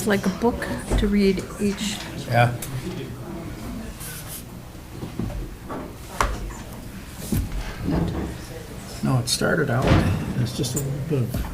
has like a book to read each. Yeah. No, it started out, it's just a little bit of.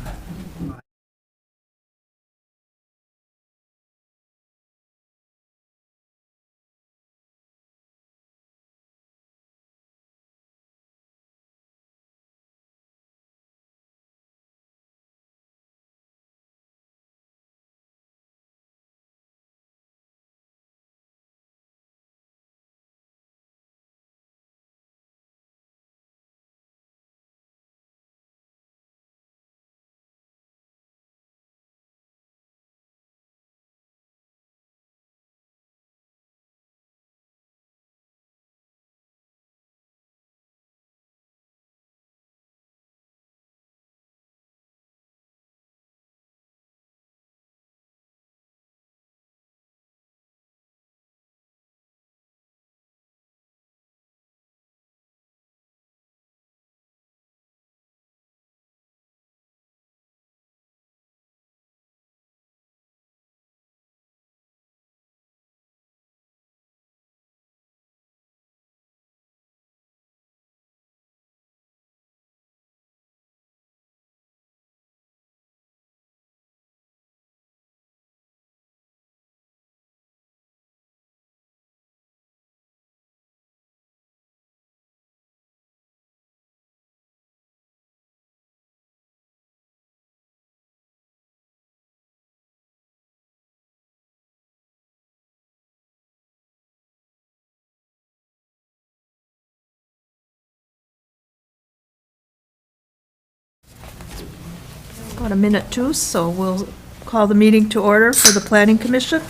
About a minute too, so we'll call the meeting to order for the Planning Commission.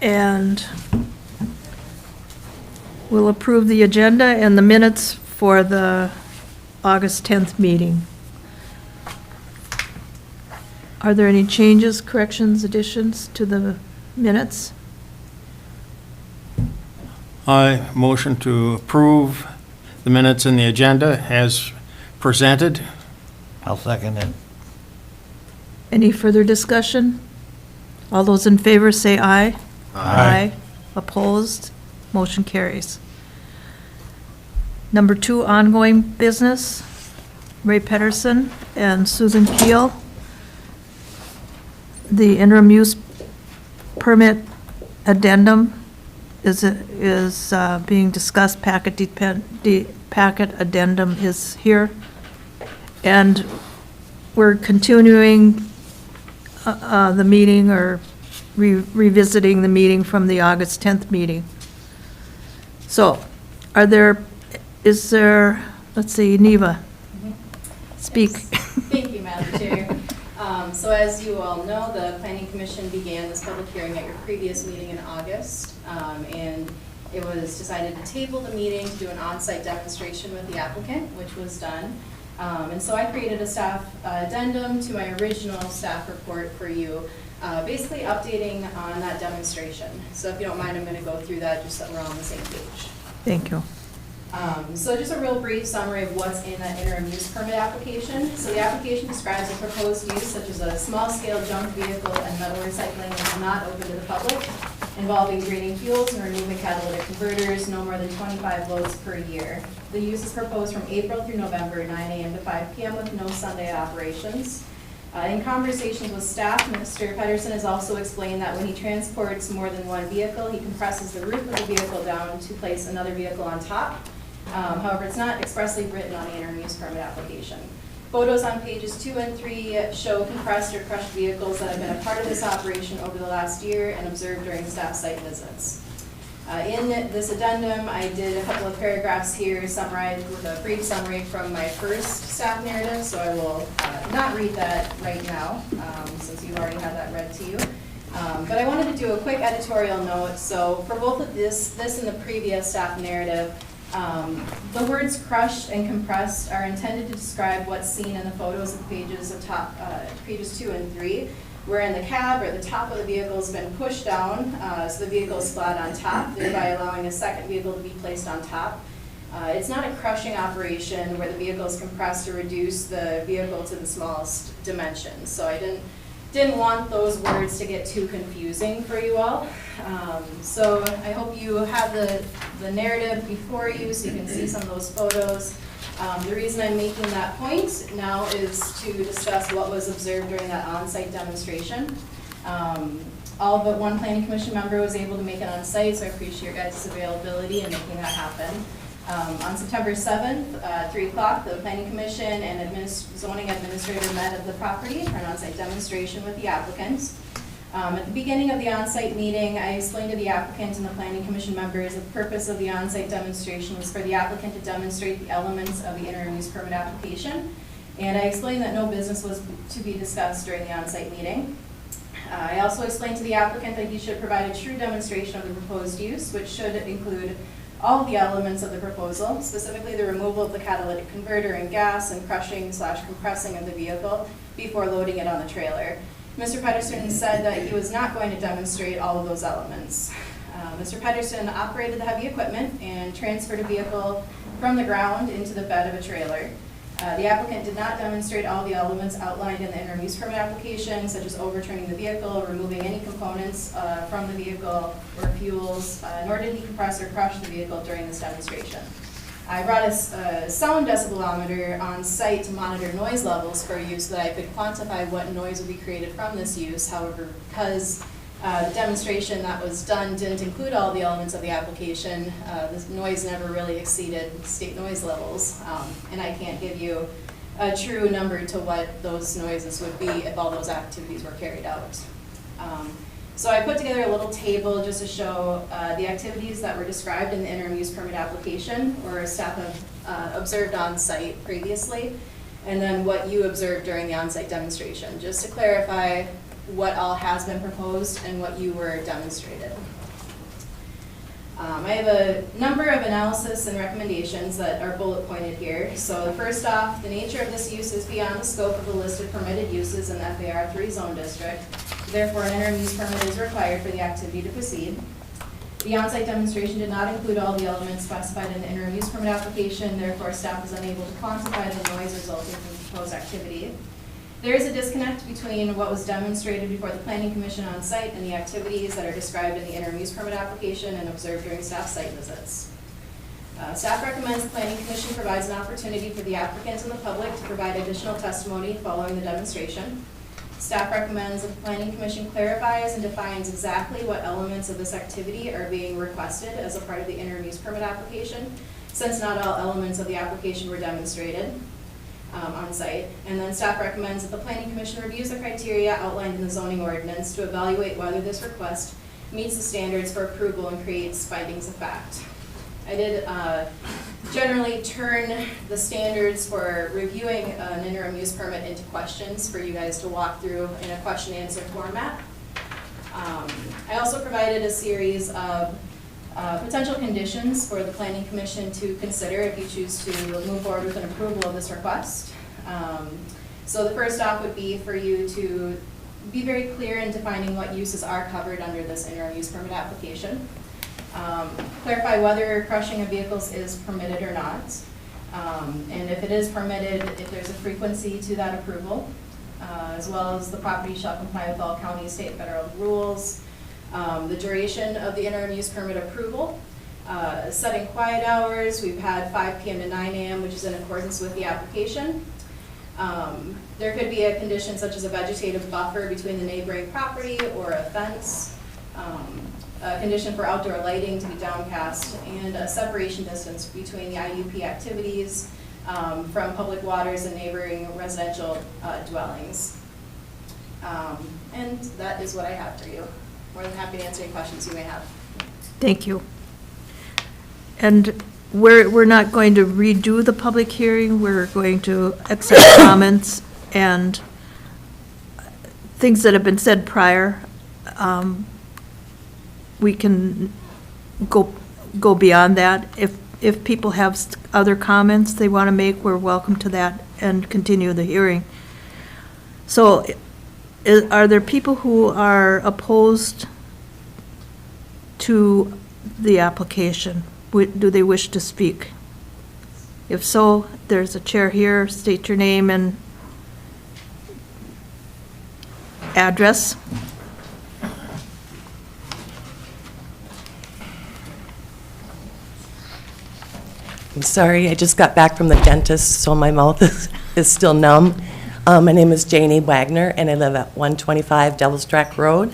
And we'll approve the agenda and the minutes for the August 10th meeting. Are there any changes, corrections, additions to the minutes? I motion to approve the minutes in the agenda as presented. I'll second it. Any further discussion? All those in favor say aye. Aye. Opposed? Motion carries. Number 2, ongoing business. Ray Pederson and Susan Kiel. The interim use permit addendum is being discussed. Packet addendum is here. And we're continuing the meeting, or revisiting the meeting from the August 10th meeting. So, is there, let's see, Neva, speak. Yes. Thank you, Madam Chair. So as you all know, the Planning Commission began this public hearing at your previous meeting in August, and it was decided to table the meeting to do an on-site demonstration with the applicant, which was done. And so I created a staff addendum to my original staff report for you, basically updating on that demonstration. So if you don't mind, I'm going to go through that just so we're all on the same page. Thank you. So just a real brief summary of what's in that interim use permit application. So the application describes a proposed use such as a small-scale junk vehicle and metal recycling that is not open to the public, involving greening fuels and removing catalytic converters, no more than 25 loads per year. The use is proposed from April through November, 9 a.m. to 5 p.m. with no Sunday operations. In conversations with staff, Mr. Pederson has also explained that when he transports more than one vehicle, he compresses the roof of the vehicle down to place another vehicle on top. However, it's not expressly written on the interim use permit application. Photos on pages 2 and 3 show compressed or crushed vehicles that have been a part of this operation over the last year and observed during staff site visits. In this addendum, I did a couple of paragraphs here summarized with a brief summary from my first staff narrative, so I will not read that right now, since you've already had that read to you. But I wanted to do a quick editorial note. So for both of this and the previous staff narrative, the words crushed and compressed are intended to describe what's seen in the photos of pages 2 and 3, wherein the cab or the top of the vehicle has been pushed down, so the vehicle is flat on top, thereby allowing a second vehicle to be placed on top. It's not a crushing operation where the vehicle is compressed to reduce the vehicle to the smallest dimensions. So I didn't didn't want those words to get too confusing for you all. So I hope you have the narrative before you so you can see some of those photos. The reason I'm making that point now is to discuss what was observed during that on-site demonstration. All but one planning commission member was able to make it on site, so I appreciate your guys' availability in making that happen. On September 7th, 3 o'clock, the planning commission and zoning administrator met at the property for an on-site demonstration with the applicant. At the beginning of the on-site meeting, I explained to the applicant and the planning commission members that the purpose of the on-site demonstration was for the applicant to demonstrate the elements of the interim use permit application. And I explained that no business was to be discussed during the on-site meeting. I also explained to the applicant that he should provide a true demonstration of the proposed use, which should include all of the elements of the proposal, specifically the removal of the catalytic converter and gas and crushing/compressing of the vehicle before loading it on the trailer. Mr. Pederson said that he was not going to demonstrate all of those elements. Mr. Pederson operated the heavy equipment and transferred a vehicle from the ground into the bed of a trailer. The applicant did not demonstrate all the elements outlined in the interim use permit application, such as overturning the vehicle, removing any components from the vehicle or fuels, nor did he compress or crush the vehicle during this demonstration. I brought a sound decibelometer on site to monitor noise levels for use so that I could quantify what noise would be created from this use. However, because the demonstration that was done didn't include all the elements of the application, the noise never really exceeded state noise levels, and I can't give you a true number to what those noises would be if all those activities were carried out. So I put together a little table just to show the activities that were described in the interim use permit application or staff have observed on site previously, and then what you observed during the on-site demonstration, just to clarify what all has been proposed and what you were demonstrated. I have a number of analysis and recommendations that are bullet pointed here. So first off, the nature of this use is beyond the scope of the listed permitted uses in the FAR3 zone district. Therefore, an interim use permit is required for the activity to proceed. The on-site demonstration did not include all the elements specified in the interim use permit application. Therefore, staff was unable to quantify the noise resulting from the proposed activity. There is a disconnect between what was demonstrated before the Planning Commission on site and the activities that are described in the interim use permit application and observed during staff site visits. Staff recommends the Planning Commission provides an opportunity for the applicant and the public to provide additional testimony following the demonstration. Staff recommends that the Planning Commission clarifies and defines exactly what elements of this activity are being requested as a part of the interim use permit application, since not all elements of the application were demonstrated on site. And then staff recommends that the Planning Commission reviews the criteria outlined in the zoning ordinance to evaluate whether this request meets the standards for approval and creates findings of fact. I did generally turn the standards for reviewing an interim use permit into questions for you guys to walk through in a question answer format. I also provided a series of potential conditions for the Planning Commission to consider if you choose to move forward with an approval of this request. So the first off would be for you to be very clear in defining what uses are covered under this interim use permit application. Clarify whether crushing of vehicles is permitted or not. And if it is permitted, if there's a frequency to that approval, as well as the property shall comply with all county, state, and federal rules. The duration of the interim use permit approval, setting quiet hours, we've had 5 p.m. to 9 a.m., which is in accordance with the application. There could be a condition such as a vegetative buffer between the neighboring property or a fence, a condition for outdoor lighting to be downcast, and a separation distance between the IUP activities from public waters and neighboring residential dwellings. And that is what I have for you. More than happy to answer any questions you may have. Thank you. And we're not going to redo the public hearing. We're going to accept comments and things that have been said prior. We can go beyond that. If people have other comments they want to make, we're welcome to that and continue the hearing. So are there people who are opposed to the application? Do they wish to speak? If so, there's a chair here. State your name and address. I'm sorry, I just got back from the dentist, so my mouth is still numb. My name is Janie Wagner, and I live at 125 Devil's Track Road.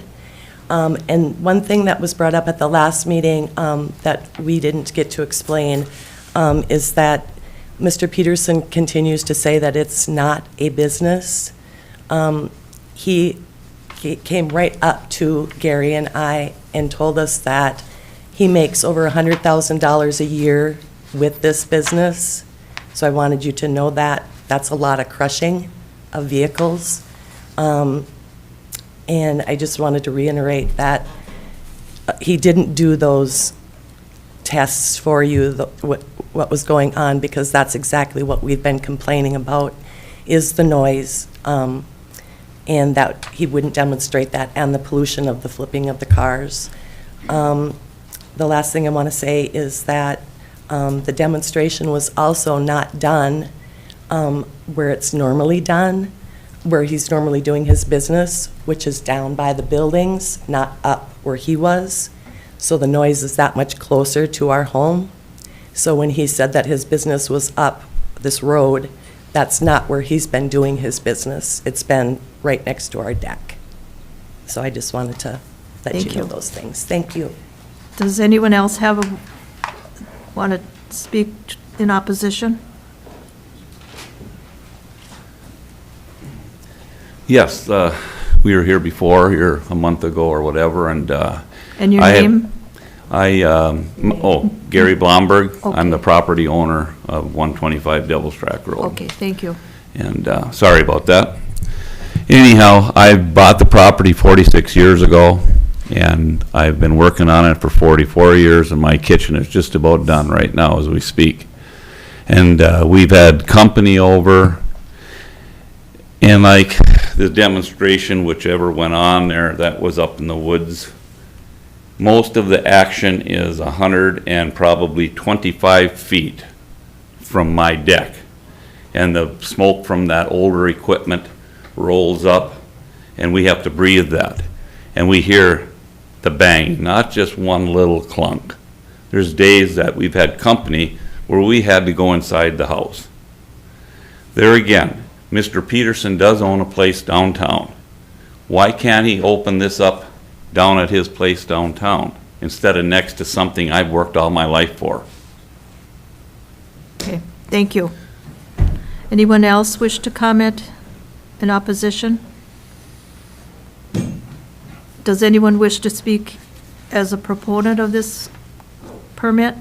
And one thing that was brought up at the last meeting that we didn't get to explain is that Mr. Pederson continues to say that it's not a business. He came right up to Gary and I and told us that he makes over $100,000 a year with this business. So I wanted you to know that. That's a lot of crushing of vehicles. And I just wanted to reiterate that he didn't do those tests for you, what was going on, because that's exactly what we've been complaining about, is the noise, and that he wouldn't demonstrate that, and the pollution of the flipping of the cars. The last thing I want to say is that the demonstration was also not done where it's normally done, where he's normally doing his business, which is down by the buildings, not up where he was. So the noise is that much closer to our home. So when he said that his business was up this road, that's not where he's been doing his business. It's been right next to our deck. So I just wanted to let Thank you know you. those things. Thank you. Does anyone else want to speak in opposition? Yes, we were here before, here a month ago or whatever, and And your I had- name? Gary Blomberg. I'm Okay. the property owner of 125 Devil's Track Road. Okay, thank you. And sorry about that. Anyhow, I bought the property 46 years ago, and I've been working on it for 44 years, and my kitchen is just about done right now as we speak. And we've had company over, and like the demonstration, whichever went on there, that was up in the woods. Most of the action is 100 and probably 25 feet from my deck. And the smoke from that older equipment rolls up, and we have to breathe that. And we hear the bang, not just one little clunk. There's days that we've had company where we had to go inside the house. There again, Mr. Pederson does own a place downtown. Why can't he open this up down at his place downtown instead of next to something I've worked all my life for? Okay, thank you. Anyone else wish to comment in opposition? Does anyone wish to speak as a proponent of this permit?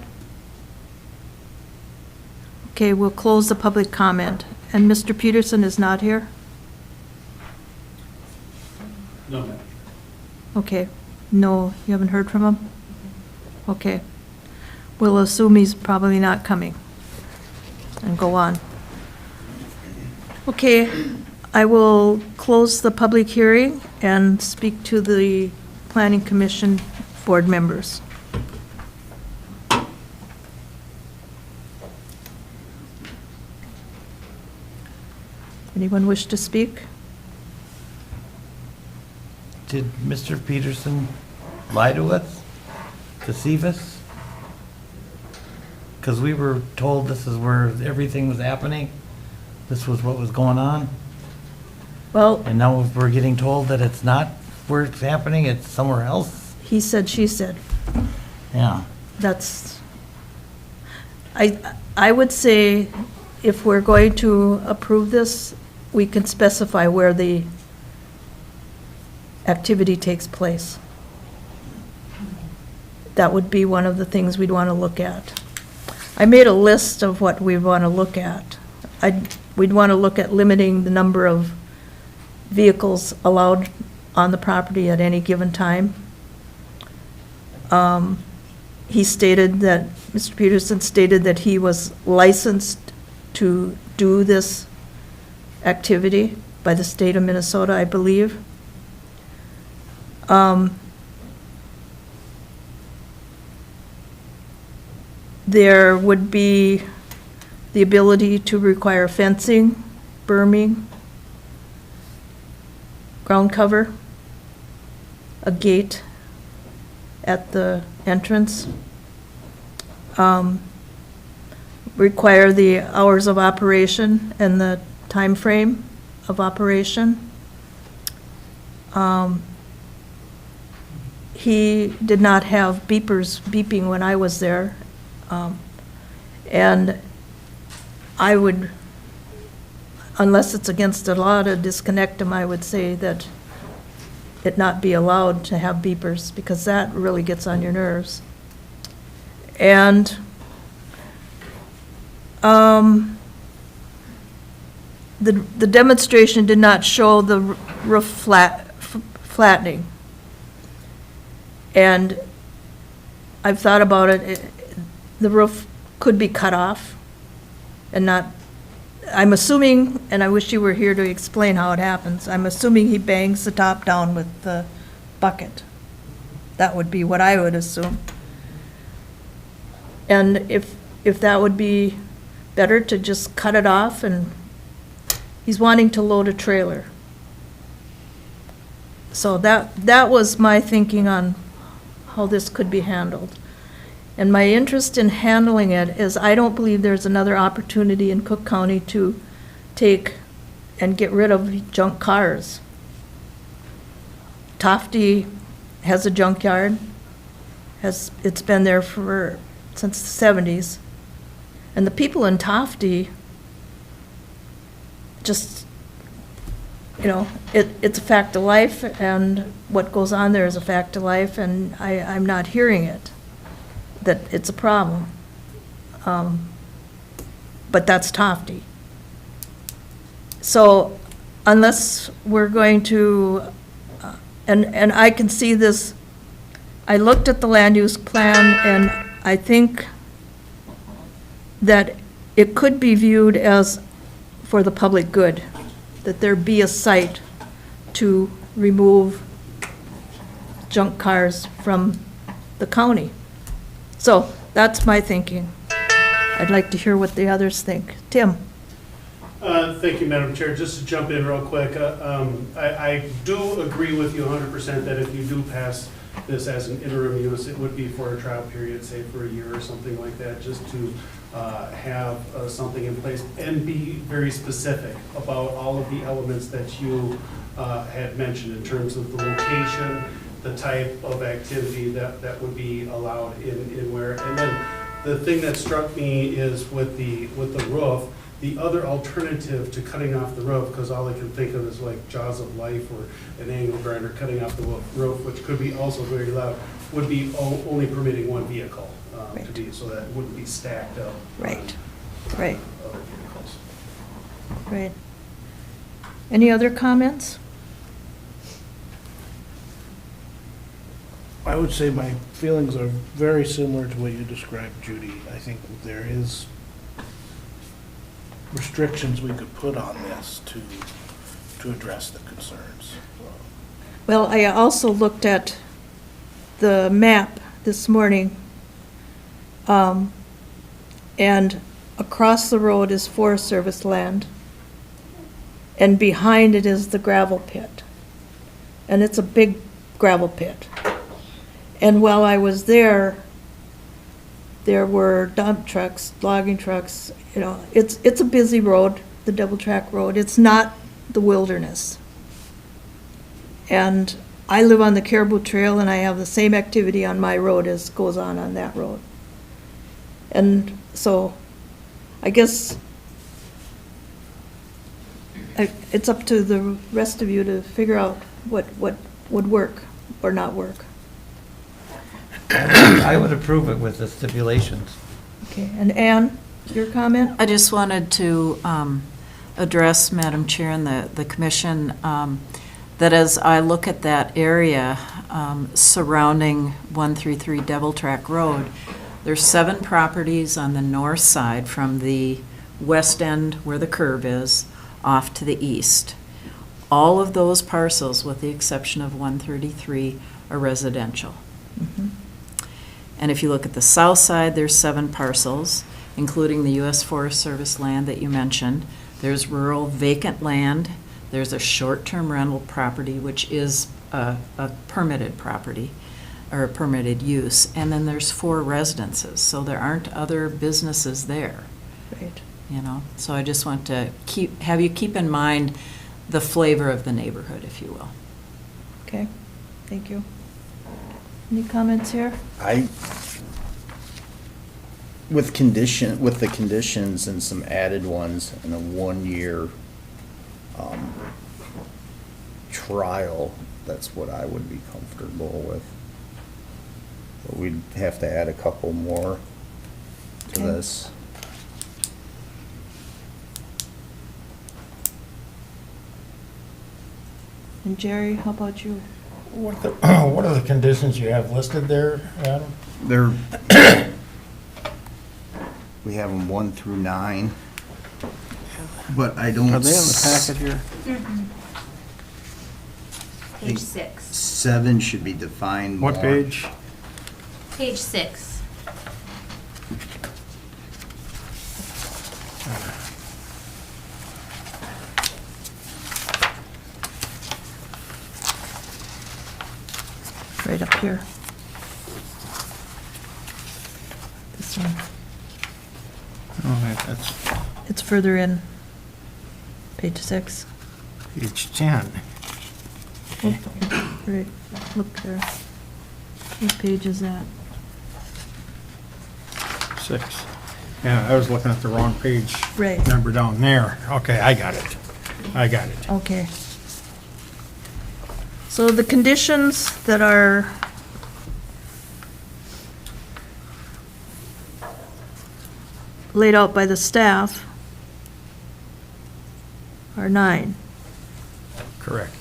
Okay, we'll close the public comment. And Mr. Pederson is not here? No, ma'am. Okay, no, you haven't heard from him? Okay. We'll assume he's probably not coming and go on. Okay, I will close the public hearing and speak to the Planning Commission board members. Anyone wish to speak? Did Mr. Pederson lie to us, deceive us? Because we were told this is where everything was happening, this was what was going on, Well, and now we're getting told that it's not where it's happening, it's somewhere else? he said, she said. Yeah. That's, I would say if we're going to approve this, we can specify where the activity takes place. That would be one of the things we'd want to look at. I made a list of what we want to look at. We'd want to look at limiting the number of vehicles allowed on the property at any given time. He stated that, Mr. Pederson stated that he was licensed to do this activity by the state of Minnesota, I believe. There would be the ability to require fencing, berming, ground cover, a gate at the entrance, require the hours of operation and the time frame of operation. He did not have beepers beeping when I was there. And I would, unless it's against the law to disconnect them, I would say that it not be allowed to have beepers, because that really gets on your nerves. And the demonstration did not show the roof flattening. And I've thought about it, the roof could be cut off and not, I'm assuming, and I wish you were here to explain how it happens, I'm assuming he bangs the top down with the bucket. That would be what I would assume. And if that would be better to just cut it off, and he's wanting to load a trailer. So that was my thinking on how this could be handled. And my interest in handling it is I don't believe there's another opportunity in Cook County to take and get rid of junk cars. Tofte has a junkyard, it's been there since the 70s. And the people in Tofte just, it's a fact of life, and what goes on there is a fact of life, and I'm not hearing it, that it's a problem. But that's Tofte. So unless we're going to, and I can see this, I looked at the land use plan, and I think that it could be viewed as for the public good, that there be a site to remove junk cars from the county. So that's my thinking. I'd like to hear what the others think. Tim? Thank you, Madam Chair. Just to jump in real quick, I do agree with you 100% that if you do pass this as an interim use, it would be for a trial period, say for a year or something like that, just to have something in place and be very specific about all of the elements that you had mentioned in terms of the location, the type of activity that would be allowed in where. And then the thing that struck me is with the roof, the other alternative to cutting off the roof, because all I can think of is like Jaws of Life or an angle grinder cutting off the roof, which could be also very loud, would be only permitting one vehicle to be, so that wouldn't be stacked up. Right. on, Right. Other vehicles. Right. Any other comments? I would say my feelings are very similar to what you described, Judy. I think there is restrictions we could put on this to address the concerns. Well, I also looked at the map this morning, and across the road is Forest Service land, and behind it is the gravel pit. And it's a big gravel pit. And while I was there were dump trucks, logging trucks, it's a busy road, the double track road. It's not the wilderness. And I live on the Caribou Trail, and I have the same activity on my road as goes on that road. And so I guess it's up to the rest of you to figure out what would work or not work. I would approve it with the stipulations. Okay, and Ann, your comment? I just wanted to address, Madam Chair, and the commission, that as I look at that area surrounding 133 Devil Track Road, there's 7 properties on the north side from the west end where the curve is off to the east. All of those parcels, with the exception of 133, are residential. Mhm. And if you look at the south side, there's 7 parcels, including the U.S. Forest Service land that you mentioned. There's rural vacant land There's a short-term rental property, which is a permitted property, or a permitted use, and then there's 4 residences, so there aren't other businesses there, Right. you know? So I just want to have you keep in mind the flavor of the neighborhood, if you will. Okay, thank you. Any comments here? With the conditions and some added ones and a 1-year trial, that's what I would be comfortable with. But we'd have to add a couple more to Okay. this. And Jerry, how about you? What are the conditions you have listed there, Adam? They're, we have them 1 through 9, but I don't. Are they in the packet here? Page 6. 7 should be defined more. What page? Page 6. Right up here. This one. Oh, that's It's further in, page 6. page 10. Right, look there. What page is that? 6. Yeah, I was looking at the wrong page. Right. Number down there. Okay, I got it. Okay. So the conditions that are laid out by the staff are 9. Correct.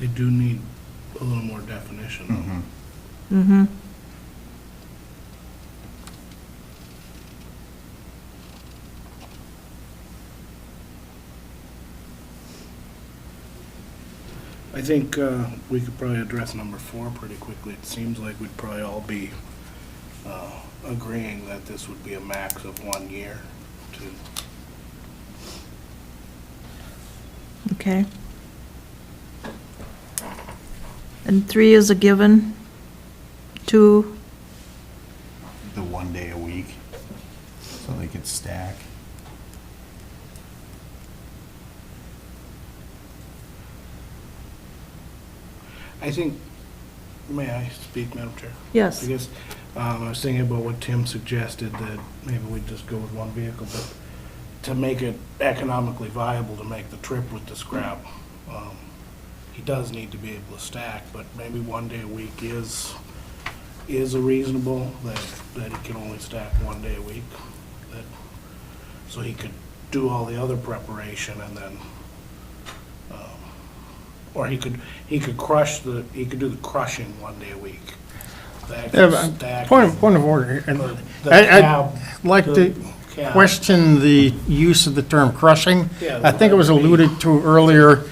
They do need a little more definition. Mhm. Mm-hmm. I think we could probably address number 4 pretty quickly. It seems like we'd probably all be agreeing that this would be a max of 1 year to. Okay. And 3 is a given. 2, The 1 day a week, so they could stack. I think, may I speak, Madam Chair? yes. I guess, I was thinking about what Tim suggested, that maybe we'd just go with 1 vehicle, but to make it economically viable to make the trip with the scrap, he does need to be able to stack, but maybe 1 day a week is a reasonable, that he can only stack 1 day a week. That, so he could do all the other preparation and then, or he could do the crushing 1 day a week. The actual Yeah, but stack- point of order. And Or the I'd cab- like the to cab. question the use of the term crushing. Yeah, I think it was alluded to earlier,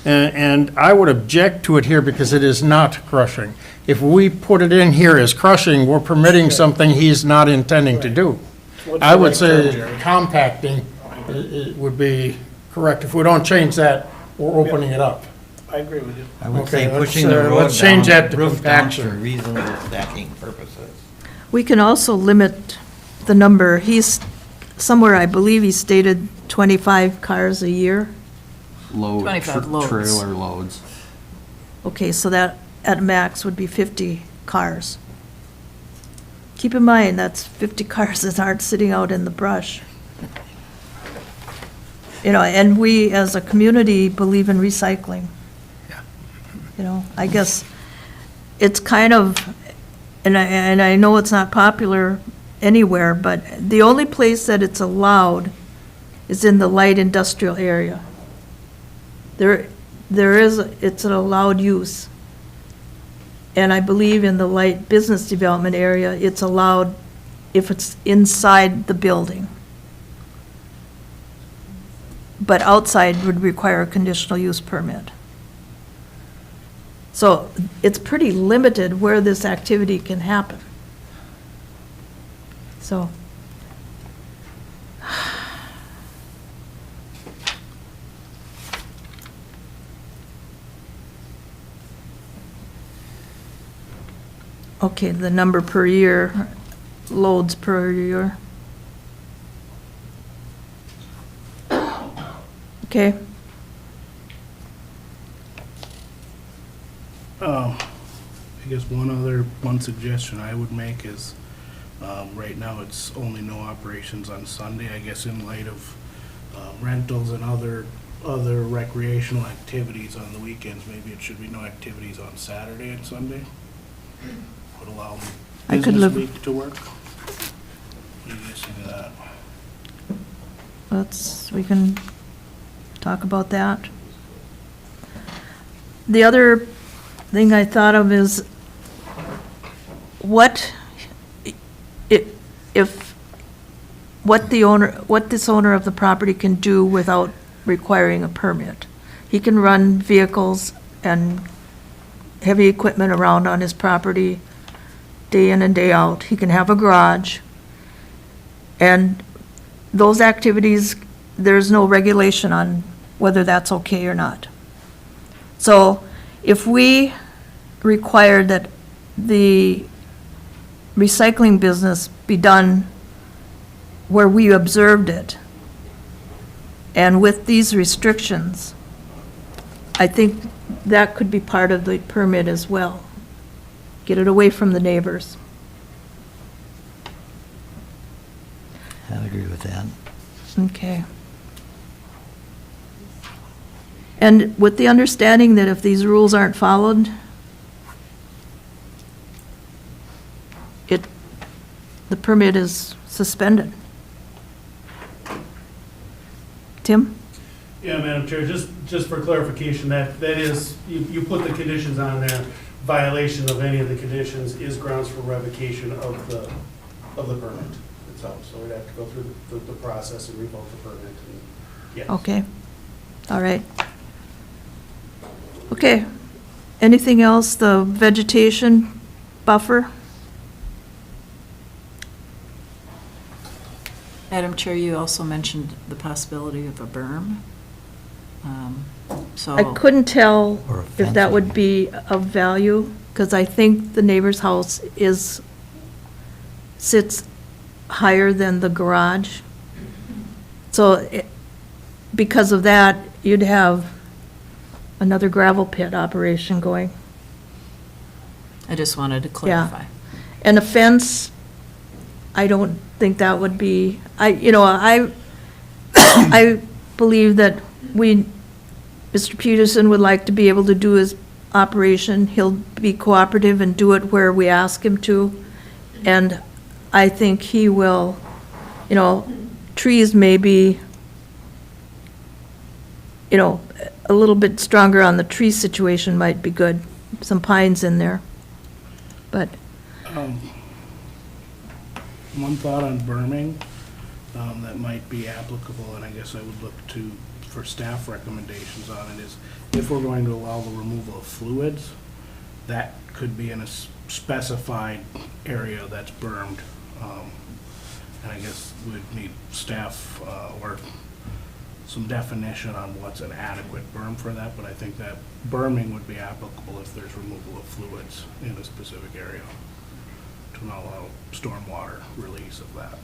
and I would object to it here because it is not crushing. If we put it in here as crushing, we're permitting something he's not intending to do. What's I the would right term, say Jerry? compacting would be correct. If we don't change that, we're opening it up. I agree with you. I would Okay, say pushing the let's, road let's change down, that to roof down for compaction. reasonable stacking purposes. We can also limit the number. He's, somewhere I believe he stated 25 cars a year. Load, 25 loads. trailer loads. Okay, so that at max would be 50 cars. Keep in mind, that's 50 cars that aren't sitting out in the brush. You know, and we, as a community, believe in recycling. You know, I guess it's kind of, and I know it's not popular anywhere, but the only place that it's allowed is in the light industrial area. It's an allowed use. And I believe in the light business development area, it's allowed if it's inside the building. But outside would require a conditional use permit. So it's pretty limited where this activity can happen. So, okay, the number per year, loads per year. Okay, I guess one suggestion I would make is, right now it's only no operations on Sunday. I guess in light of rentals and other recreational activities on the weekends, maybe it should be no activities on Saturday and Sunday. Would allow I the could business live- week to work. What do you guys think of that? we can talk about that. The other thing I thought of is what this owner of the property can do without requiring a permit. He can run vehicles and heavy equipment around on his property day in and day out. He can have a garage. And those activities, there's no regulation on whether that's okay or not. So if we required that the recycling business be done where we observed it, and with these restrictions, I think that could be part of the permit as well. Get it away from the neighbors. I agree with that. Okay. And with the understanding that if these rules aren't followed, the permit is suspended. Tim? Yeah, Madam Chair, just for clarification, that is, you put the conditions on there, violation of any of the conditions is grounds for revocation of the permit itself. So we'd have to go through the process and revoke the permit. And yes. Okay. All right. Okay. Anything else? The vegetation buffer? Madam Chair, you also mentioned the possibility of a berm. So I couldn't tell Or a if that fencing. would be of value, because I think the neighbor's house sits higher than the garage. So because of that, you'd have another gravel pit operation going. I just wanted to clarify. And a fence, I don't think that would be, I believe that Mr. Pederson would like to be able to do his operation. He'll be cooperative and do it where we ask him to. And I think he will, trees may be, a little bit stronger on the tree situation might be good. Some pines in there. But, One thought on berming that might be applicable, and I guess I would look for staff recommendations on it, is if we're going to allow the removal of fluids, that could be in a specified area that's bermed. And I guess we'd need staff or some definition on what's an adequate berm for that, but I think that berming would be applicable if there's removal of fluids in a specific area to not allow stormwater release of that.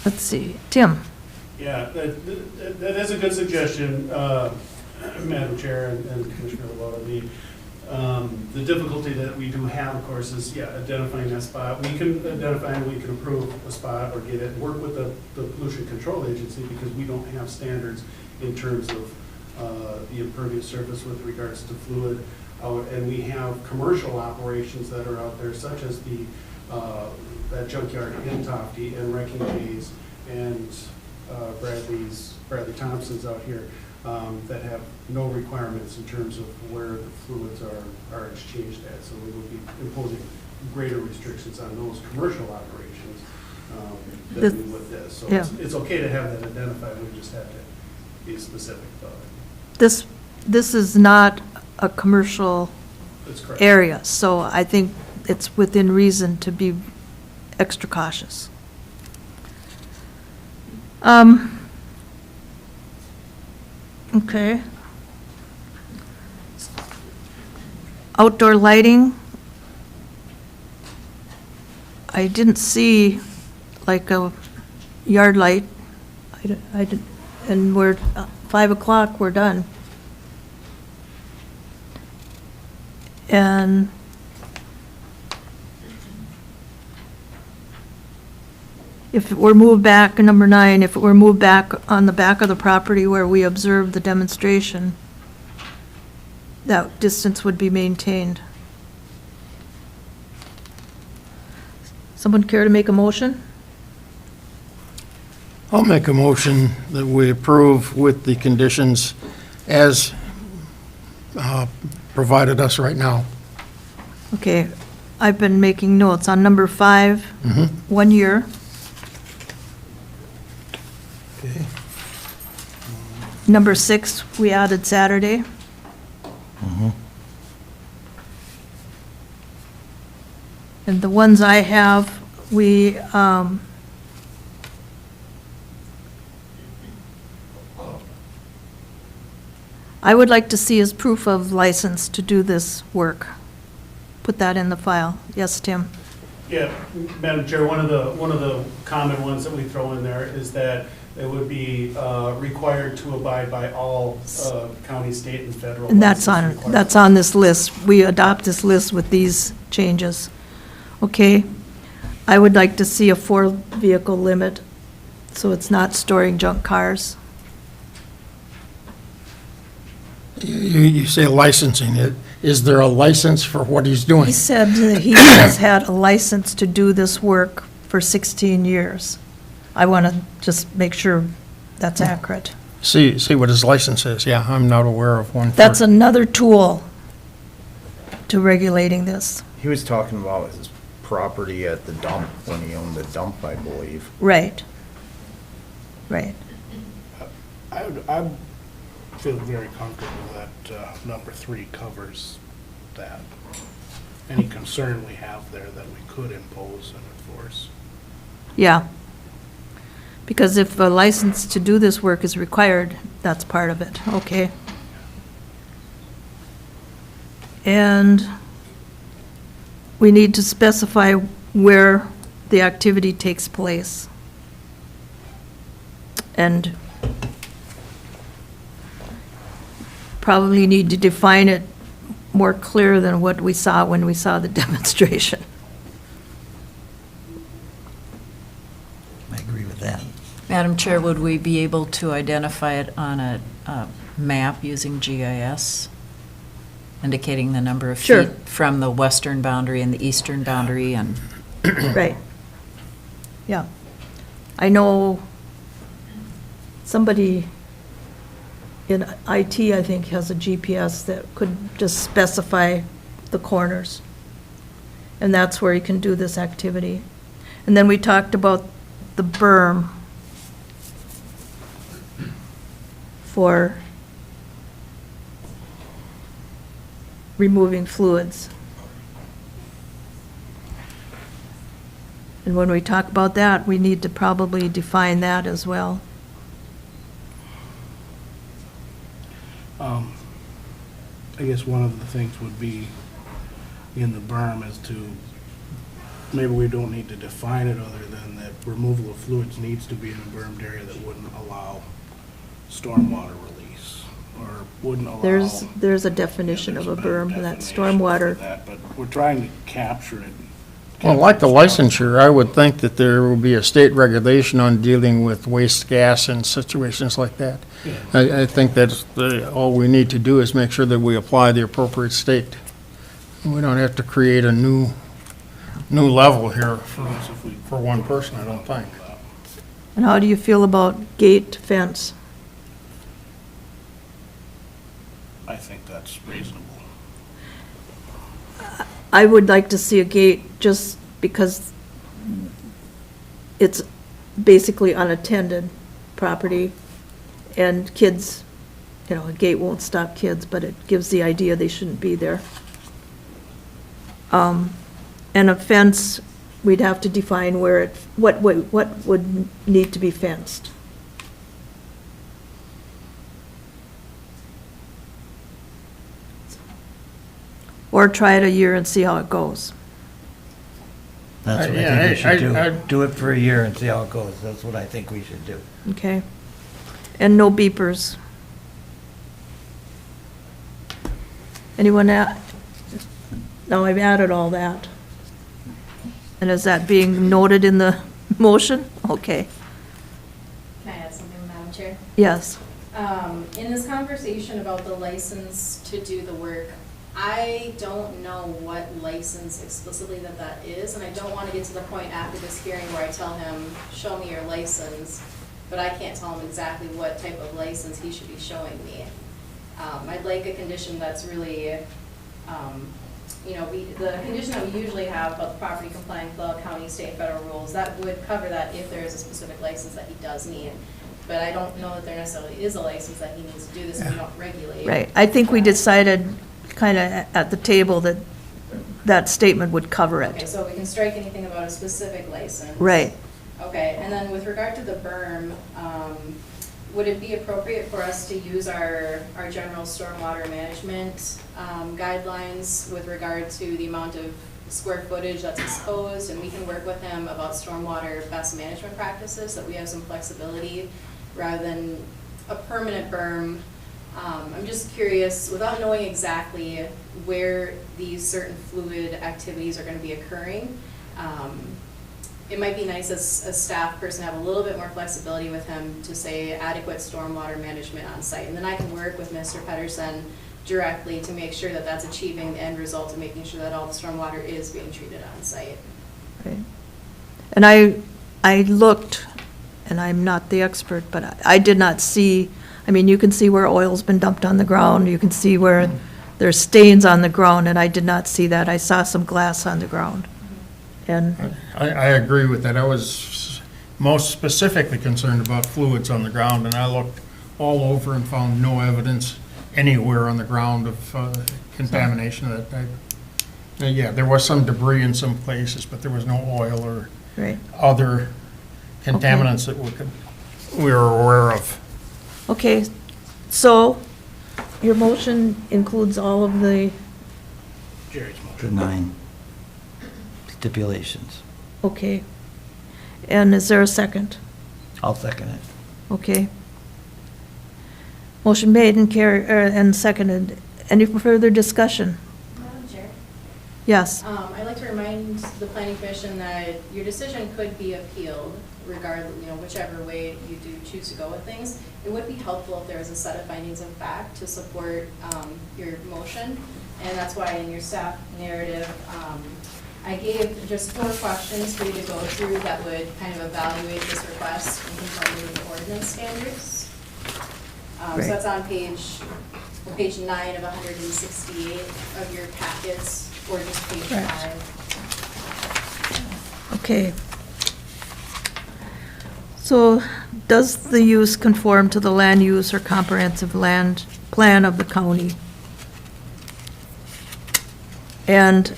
let's see, Tim? Yeah, that is a good suggestion, Madam Chair and Commissioner Locality. The difficulty that we do have, of course, is, identifying that spot. We can identify and we can approve a spot or get it, work with the Pollution Control Agency, because we don't have standards in terms of the impervious surface with regards to fluid. And we have commercial operations that are out there, such as that junkyard in Tofte and Wrecking Bays and Bradley Thompson's out here, that have no requirements in terms of where the fluids are exchanged at. So we would be imposing greater restrictions on those commercial operations than we would this. So it's okay to have that identified, we just have to be specific about it. This is not a commercial That's correct. area, so I think it's within reason to be extra cautious. Okay. Outdoor lighting. I didn't see like a yard light. I did, and we're, 5 o'clock, we're done. And if it were moved back, number 9, if it were moved back on the back of the property where we observed the demonstration, that distance would be maintained. Someone care to make a motion? I'll make a motion that we approve with the conditions as provided us right now. Okay, I've been making notes on number 5, 1 year. Okay. Number 6, we added Saturday. And the ones I have, we, I would like to see as proof of license to do this work. Put that in the file. Yes, Tim? Yeah, Madam Chair, one of the common ones that we throw in there is that it would be required to abide by all county, state, and federal. And that's license requirements. that's on this list. We adopt this list with these changes. Okay? I would like to see a 4-vehicle limit, so it's not storing junk cars. You say licensing it. Is there a license for what he's doing? He said that he has had a license to do this work for 16 years. I want to just make sure that's accurate. See what his license is. Yeah, I'm not aware of one. That's another tool to regulating this. He was talking about his property at the dump when he owned the dump, I believe. Right. Right. I feel very comfortable that number 3 covers that. Any concern we have there that we could impose and enforce. Yeah. Because if a license to do this work is required, that's part of it. Okay. And we need to specify where the activity takes place. And probably need to define it more clear than what we saw when we saw the demonstration. I agree with that. Madam Chair, would we be able to identify it on a map using GIS, indicating the number of Sure. feet from the western boundary and the eastern boundary and? Right. Yeah. I know somebody in IT, I think, has a GPS that could just specify the corners. And that's where you can do this activity. And then we talked about the berm for removing fluids. And when we talk about that, we need to probably define that as well. I guess one of the things would be in the berm is to, maybe we don't need to define it other than that removal of fluids needs to be in a bermed area that wouldn't allow stormwater release or wouldn't allow. There's a definition of a berm, that definition stormwater. for that, but we're trying to capture it. Well, like the licensure, I would think that there will be a state regulation on dealing with waste gas and situations like that. I think that's all we need to do is make sure that we apply the appropriate state. We don't have to create a new level here for one person, I don't think. And how do you feel about gate fence? I think that's reasonable. I would like to see a gate just because it's basically unattended property and kids, you know, a gate won't stop kids, but it gives the idea they shouldn't be there. And a fence, we'd have to define where it, what would need to be fenced. or try it a year and see how it goes. That's what I Yeah, think we should I- do. Do it for a year and see how it goes. That's what I think we should do. Okay? And no beepers. Anyone at? No, I've added all that. And is that being noted in the motion? Okay, Can I add something, Madam Chair? yes. In this conversation about the license to do the work, I don't know what license explicitly that is, and I don't want to get to the point after this hearing where I tell him, show me your license, but I can't tell him exactly what type of license he should be showing me. I'd like a condition that's really, the condition that we usually have about the property complying with all county, state, and federal rules, that would cover that if there is a specific license that he does need. But I don't know that there necessarily is a license that he needs to do this, and we don't regulate. Right, I think we decided kind of at the table that that statement would cover Okay, it. so we can strike anything about a specific license. Right. Okay, and then with regard to the berm, would it be appropriate for us to use our general stormwater management guidelines with regard to the amount of square footage that's exposed, and we can work with him about stormwater best management practices, so that we have some flexibility rather than a permanent berm? I'm just curious, without knowing exactly where these certain fluid activities are going to be occurring, it might be nice as a staff person to have a little bit more flexibility with him to say adequate stormwater management on site. And then I can work with Mr. Pederson directly to make sure that that's achieving the end result of making sure that all the stormwater is being treated on site. Right. And I looked, and I'm not the expert, but I did not see, I mean, you can see where oil's been dumped on the ground, you can see where there's stains on the ground, and I did not see that. I saw some glass on the ground. And, I agree with that. I was most specifically concerned about fluids on the ground, and I looked all over and found no evidence anywhere on the ground of contamination of that type. Yeah, there was some debris in some places, but there was no oil or right, other contaminants that we were aware of. okay, so your motion includes all of the, Jerry's motion. The 9 stipulations. okay. And is there a second? I'll second it. Okay. Motion made and seconded. Any further discussion? Madam Chair? Yes. I'd like to remind the planning commission that your decision could be appealed regardless, whichever way you do choose to go with things. It would be helpful if there was a set of findings of fact to support your motion, and that's why in your staff narrative, I gave just 4 questions for you to go through that would kind of evaluate this request and conformity with the ordinance standards. Right. So that's on page 9 of 168 of your packets, or just page Right. 5. Okay. So does the use conform to the land use or comprehensive land plan of the county? And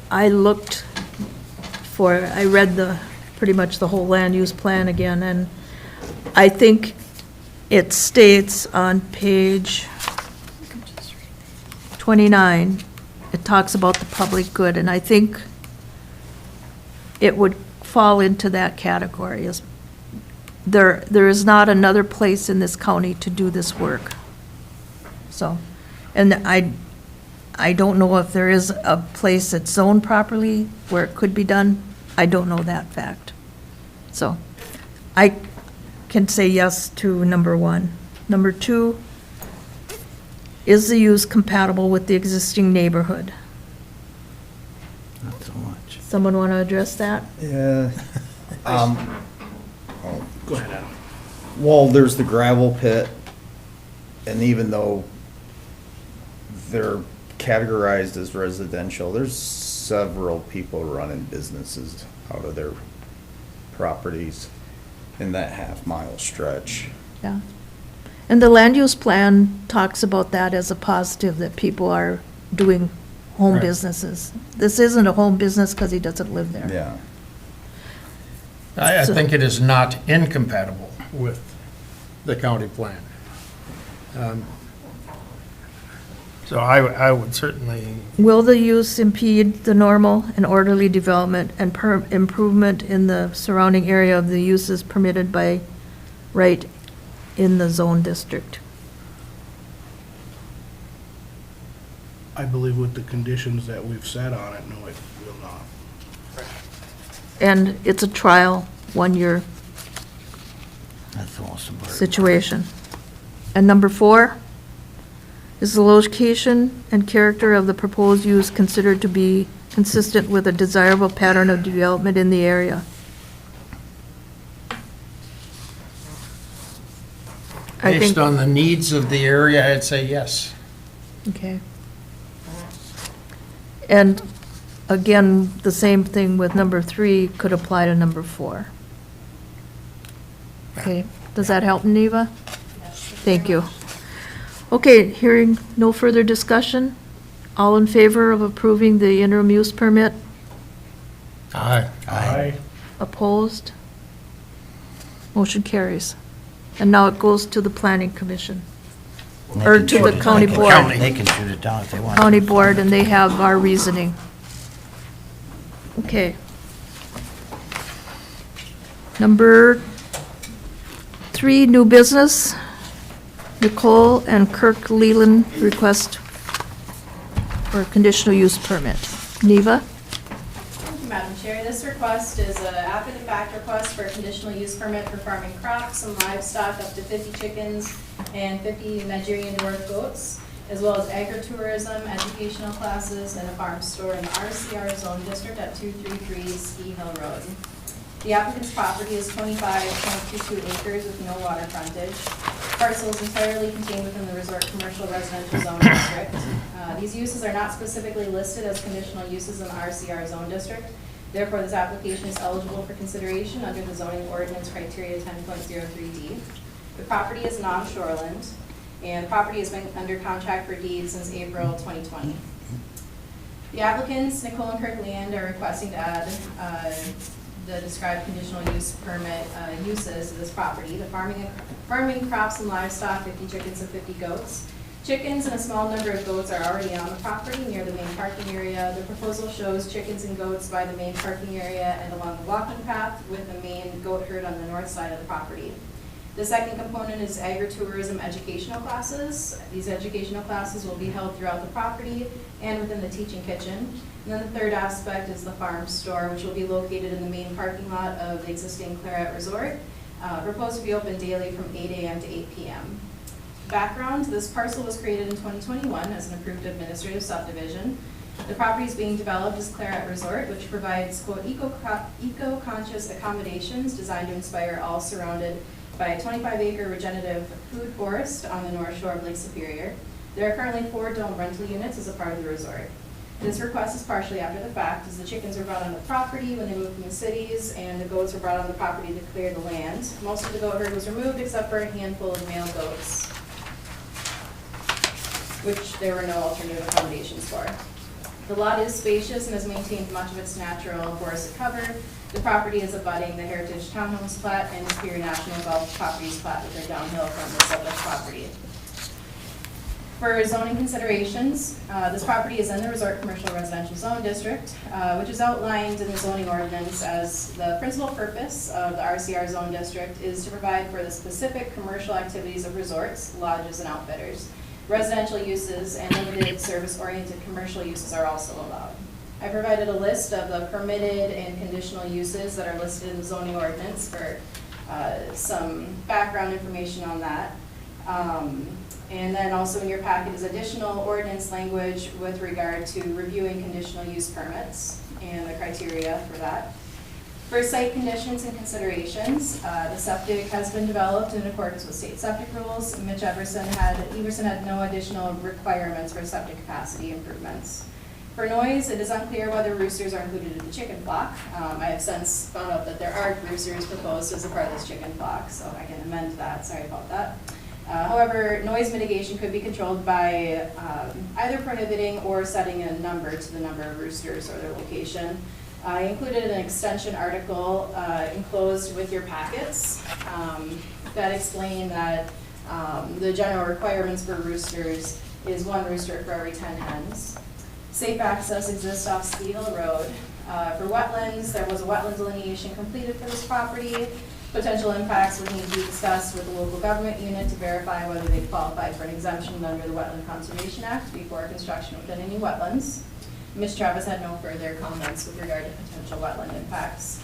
I read pretty much the whole land use plan again, and I think it states on page 29, it talks about the public good, and I think it would fall into that category. There is not another place in this county to do this work. So, and I don't know if there is a place that's zoned properly where it could be done. I don't know that fact. So I can say yes to number 1. Number 2, is the use compatible with the existing neighborhood? Not so much. Someone want to address that? Yeah. Go ahead, Adam. Well, there's the gravel pit, and even though they're categorized as residential, there's several people running businesses out of their properties in that half-mile stretch. Yeah. And the land use plan talks about that as a positive, that people are doing home Right. businesses. This isn't a home business because he doesn't live there. Yeah. I think it is not incompatible with the county plan. So I would certainly, Will the use impede the normal and orderly development and improvement in the surrounding area of the uses permitted by right in the zone district? I believe with the conditions that we've set on it, no, it will not. And it's a trial, 1-year That's the most important. situation. And number 4, is the location and character of the proposed use considered to be consistent with a desirable pattern of development in the area? I based think, on the needs of the area, I'd say yes. okay. And again, the same thing with number 3 could apply to number 4. Okay, does that help, Neva? Thank you. Okay, hearing no further discussion, all in favor of approving the interim use permit? Aye. Aye. Opposed? Motion carries. And now it goes to the planning commission, They or can to shoot the it- county they can- board. They can shoot it down if they want. County board, and they have our reasoning. Okay. Number 3, new business. Nicole and Kirk Leland request for a conditional use permit. Neva? Thank you, Madam Chair. This request is an after-the-fact request for a conditional use permit for farming crops and livestock up to 50 chickens and 50 Nigerian Dwarf goats, as well as agritourism, educational classes, and a farm store in the RCR zone district at 233 Ski Hill Road. The applicant's property is 25.22 acres with no water frontage. Parcel is entirely contained within the resort commercial residential zone district. These uses are not specifically listed as conditional uses in the RCR zone district. Therefore, this application is eligible for consideration under the zoning ordinance criteria 10.03D. The property is non-shoreland, and the property has been under contract for deed since April 2020. The applicants, Nicole and Kirk Leand, are requesting to add the described conditional use permit uses to this property. The farming crops and livestock, 50 chickens and 50 goats. Chickens and a small number of goats are already on the property near the main parking area. The proposal shows chickens and goats by the main parking area and along the walking path with the main goat herd on the north side of the property. The second component is agritourism educational classes. These educational classes will be held throughout the property and within the teaching kitchen. And then the third aspect is the farm store, which will be located in the main parking lot of the existing Claret Resort. Proposed to be open daily from 8 a.m. to 8 p.m. Background, this parcel was created in 2021 as an approved administrative subdivision. The property is being developed as Claret Resort, which provides, quote, eco-conscious accommodations designed to inspire all, surrounded by a 25-acre regenerative food forest on the north shore of Lake Superior. There are currently 4 dome rental units as a part of the resort. This request is partially after the fact, as the chickens were brought on the property when they moved from the cities, and the goats were brought on the property to clear the land. Most of the goat herd was removed except for a handful of male goats, which there were no alternative accommodations for. The lot is spacious and has maintained much of its natural forested cover. The property is abutting the Heritage Townhomes plat and Superior National Golf Properties plat, which are downhill from the subject property. For zoning considerations, this property is in the Resort Commercial Residential Zone District, which is outlined in the zoning ordinance as the principal purpose of the RCR Zone District is to provide for the specific commercial activities of resorts, lodges, and outfitters. Residential uses and limited service-oriented commercial uses are also allowed. I provided a list of the permitted and conditional uses that are listed in the zoning ordinance for some background information on that. And then also in your packet is additional ordinance language with regard to reviewing conditional use permits and the criteria for that. For site conditions and considerations, the septic has been developed in accordance with state septic rules. Everson had no additional requirements for septic capacity improvements. For noise, it is unclear whether roosters are included in the chicken flock. I have since found out that there are roosters proposed as a part of this chicken flock, so I can amend that. Sorry about that. However, noise mitigation could be controlled by either prohibiting or setting a number to the number of roosters or their location. I included an extension article enclosed with your packets that explain that the general requirements for roosters is 1 rooster for every 10 hens. Safe access exists off Sabil Road. For wetlands, there was a wetlands delineation completed for this property. Potential impacts would need to be discussed with the local government unit to verify whether they qualify for an exemption under the Wetland Conservation Act before construction within any wetlands. Ms. Travis had no further comments with regard to potential wetland impacts.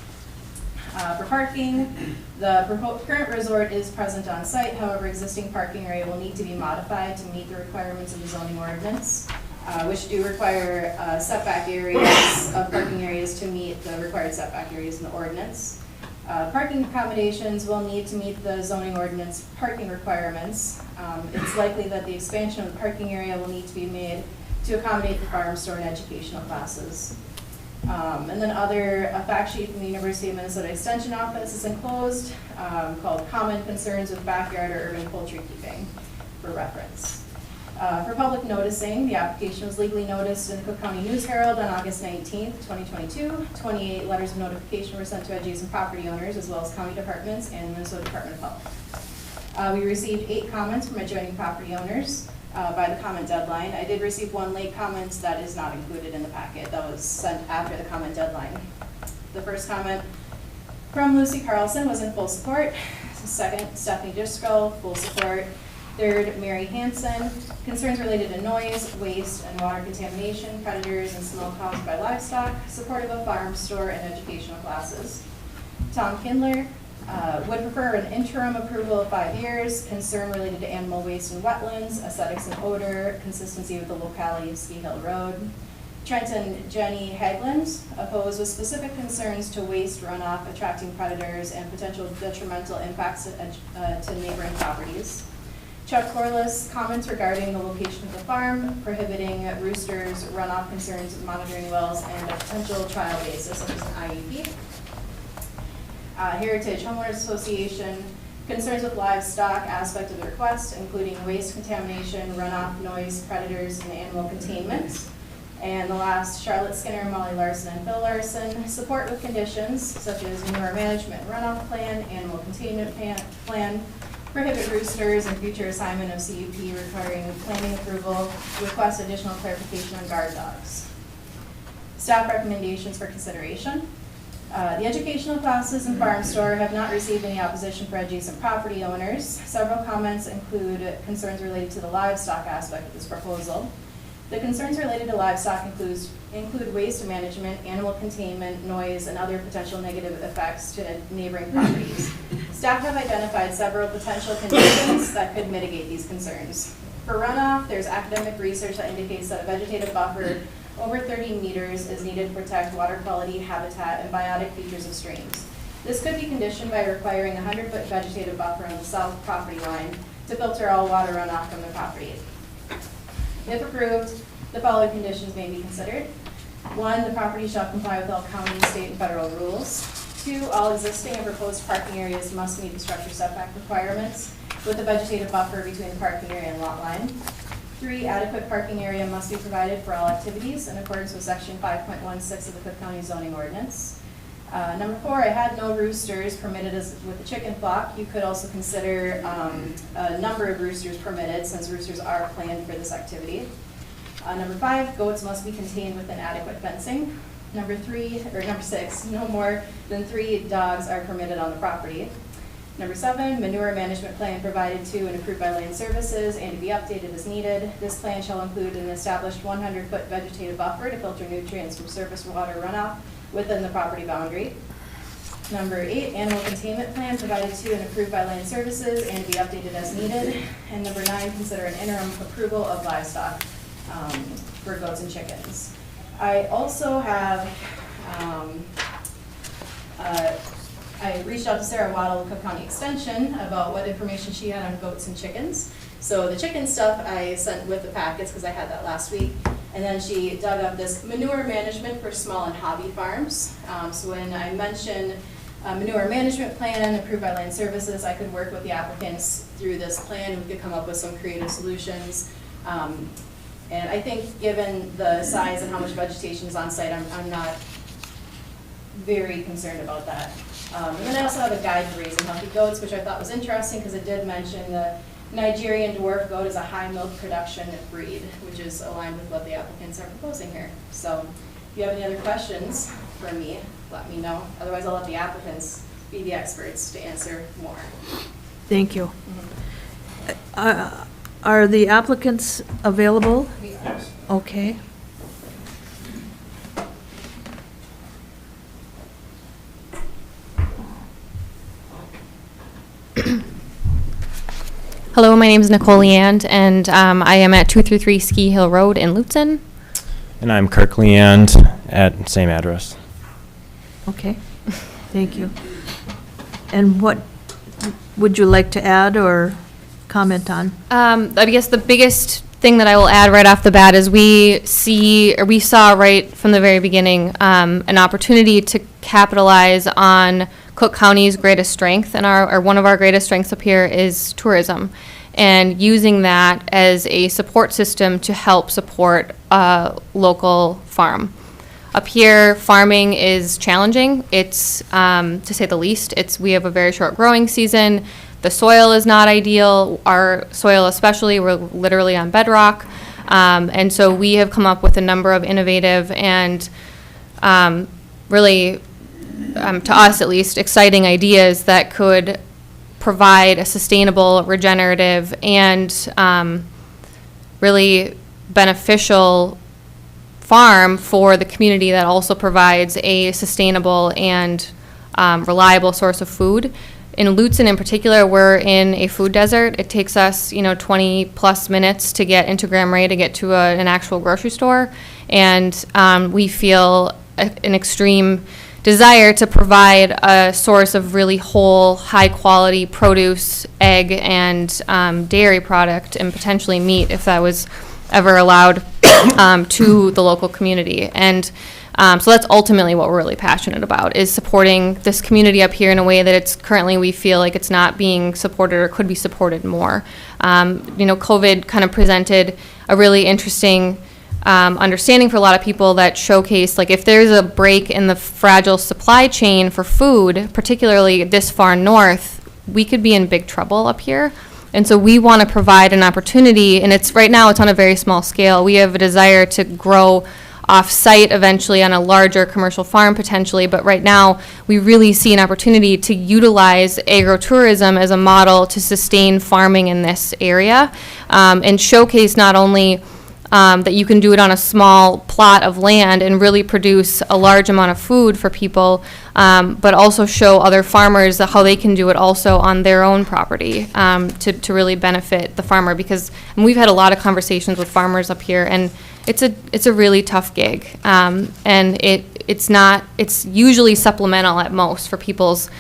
For parking, the current resort is present on site. However, existing parking area will need to be modified to meet the requirements of the zoning ordinance, which do require setback areas of parking areas to meet the required setback areas in the ordinance. Parking accommodations will need to meet the zoning ordinance parking requirements. It's likely that the expansion of the parking area will need to be made to accommodate the farm store and educational classes. And then a fact sheet from the University of Minnesota Extension Office is enclosed called Common Concerns with Backyard or Urban Poultry Keeping for reference. For public noticing, the application was legally noticed in the Cook County News Herald on August 19th, 2022. 28 letters of notification were sent to adjacent property owners as well as county departments and Minnesota Department of Health. We received 8 comments from adjoining property owners by the comment deadline. I did receive 1 late comment that is not included in the packet. That was sent after the comment deadline. The first comment from Lucy Carlson was in full support. Second, Stephanie Driscoll, full support. Third, Mary Hansen, concerns related to noise, waste, and water contamination, predators, and smoke caused by livestock, supportive of farm, store, and educational classes. Tom Kindler would prefer an interim approval of 5 years, concern related to animal waste and wetlands, aesthetics and odor, consistency with the locality of Ski Hill Road. Trenton Jenny Hagland opposed with specific concerns to waste runoff, attracting predators, and potential detrimental impacts to neighboring properties. Chuck Corliss, comments regarding the location of the farm, prohibiting roosters, runoff concerns, monitoring wells, and a potential trial basis such as an IUP. Heritage Homeowners Association, concerns with livestock aspect of the request, including waste contamination, runoff, noise, predators, and animal containment. And the last, Charlotte Skinner, Molly Larson, and Phil Larson, support with conditions such as manure management runoff plan, animal containment plan, prohibit roosters, and future assignment of CUP requiring planning approval, request additional clarification on guard dogs. Staff recommendations for consideration. The educational classes and farm store have not received any opposition for adjacent property owners. Several comments include concerns related to the livestock aspect of this proposal. The concerns related to livestock include waste management, animal containment, noise, and other potential negative effects to neighboring properties. Staff have identified several potential conditions that could mitigate these concerns. For runoff, there's academic research that indicates that a vegetative buffer over 30 meters is needed to protect water quality, habitat, and biotic features of streams. This could be conditioned by requiring a 100-foot vegetative buffer on the south property line to filter all water runoff from the property. If approved, the following conditions may be considered. 1, the property shall comply with all county, state, and federal rules. 2, all existing and proposed parking areas must meet the structure setback requirements with a vegetative buffer between the parking area and lot line. 3, adequate parking area must be provided for all activities in accordance with section 5.16 of the Cook County zoning ordinance. Number 4, I had no roosters permitted with the chicken flock. You could also consider a number of roosters permitted since roosters are planned for this activity. Number 5, goats must be contained within adequate fencing. Number 6, no more than 3 dogs are permitted on the property. Number 7, manure management plan provided to and approved by Land Services and to be updated as needed. This plan shall include an established 100-foot vegetative buffer to filter nutrients from surface water runoff within the property boundary. Number 8, animal containment plan provided to and approved by Land Services and to be updated as needed. And number 9, consider an interim approval of livestock for goats and chickens. I also have, I reached out to Sarah Waddle, Cook County Extension, about what information she had on goats and chickens. So the chicken stuff I sent with the packets because I had that last week. And then she dug up this manure management for small and hobby farms. So when I mentioned manure management plan approved by Land Services, I could work with the applicants through this plan and we could come up with some creative solutions. And I think given the size and how much vegetation is on site, I'm not very concerned about that. And then I also have a guide to raising healthy goats, which I thought was interesting because it did mention the Nigerian Dwarf goat is a high milk production breed, which is aligned with what the applicants are proposing here. So if you have any other questions for me, let me know. Otherwise, I'll let the applicants be the experts to answer more. Thank you. Are the applicants available? Yes. Okay. Hello, my name is Nicole Leand, and I am at 233 Ski Hill Road in Lutzen. And I'm Kirk Leand at same address. Okay, thank you. And what would you like to add or comment on? I guess the biggest thing that I will add right off the bat is we saw right from the very beginning an opportunity to capitalize on Cook County's greatest strength, and one of our greatest strengths up here is tourism, and using that as a support system to help support a local farm. Up here, farming is challenging. It's, to say the least, we have a very short growing season. The soil is not ideal. Our soil especially, we're literally on bedrock. And so we have come up with a number of innovative and really, to us at least, exciting ideas that could provide a sustainable, regenerative, and really beneficial farm for the community that also provides a sustainable and reliable source of food. In Lutzen in particular, we're in a food desert. It takes us, 20 plus minutes to get into Grand Marais to get to an actual grocery store. And we feel an extreme desire to provide a source of really whole, high quality produce, egg, and dairy product, and potentially meat if that was ever allowed to the local community. And so that's ultimately what we're really passionate about, is supporting this community up here in a way that it's currently, we feel like it's not being supported or could be supported more. COVID kind of presented a really interesting understanding for a lot of people that showcased, like, if there's a break in the fragile supply chain for food, particularly this far north, we could be in big trouble up here. And so we want to provide an opportunity, and right now it's on a very small scale. We have a desire to grow off-site eventually on a larger commercial farm potentially, but right now we really see an opportunity to utilize agritourism as a model to sustain farming in this area, and showcase not only that you can do it on a small plot of land and really produce a large amount of food for people, but also show other farmers how they can do it also on their own property, to really benefit the farmer. Because we've had a lot of conversations with farmers up here, and it's a really tough gig, and it's usually supplemental at most for people's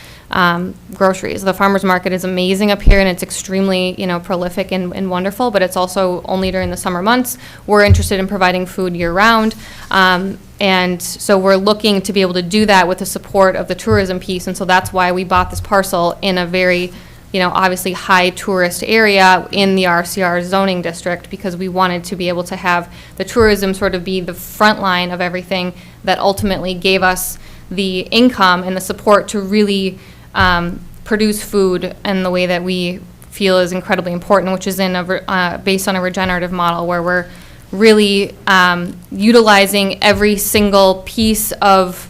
groceries. The farmers market is amazing up here, and it's extremely, prolific and wonderful, but it's also only during the summer months. We're interested in providing food year round, and so we're looking to be able to do that with the support of the tourism piece, and so that's why we bought this parcel in a very, obviously high tourist area in the RCR zoning district, because we wanted to be able to have the tourism sort of be the front line of everything that ultimately gave us the income and the support to really produce food in the way that we feel is incredibly important, which is based on a regenerative model where we're really utilizing every single piece of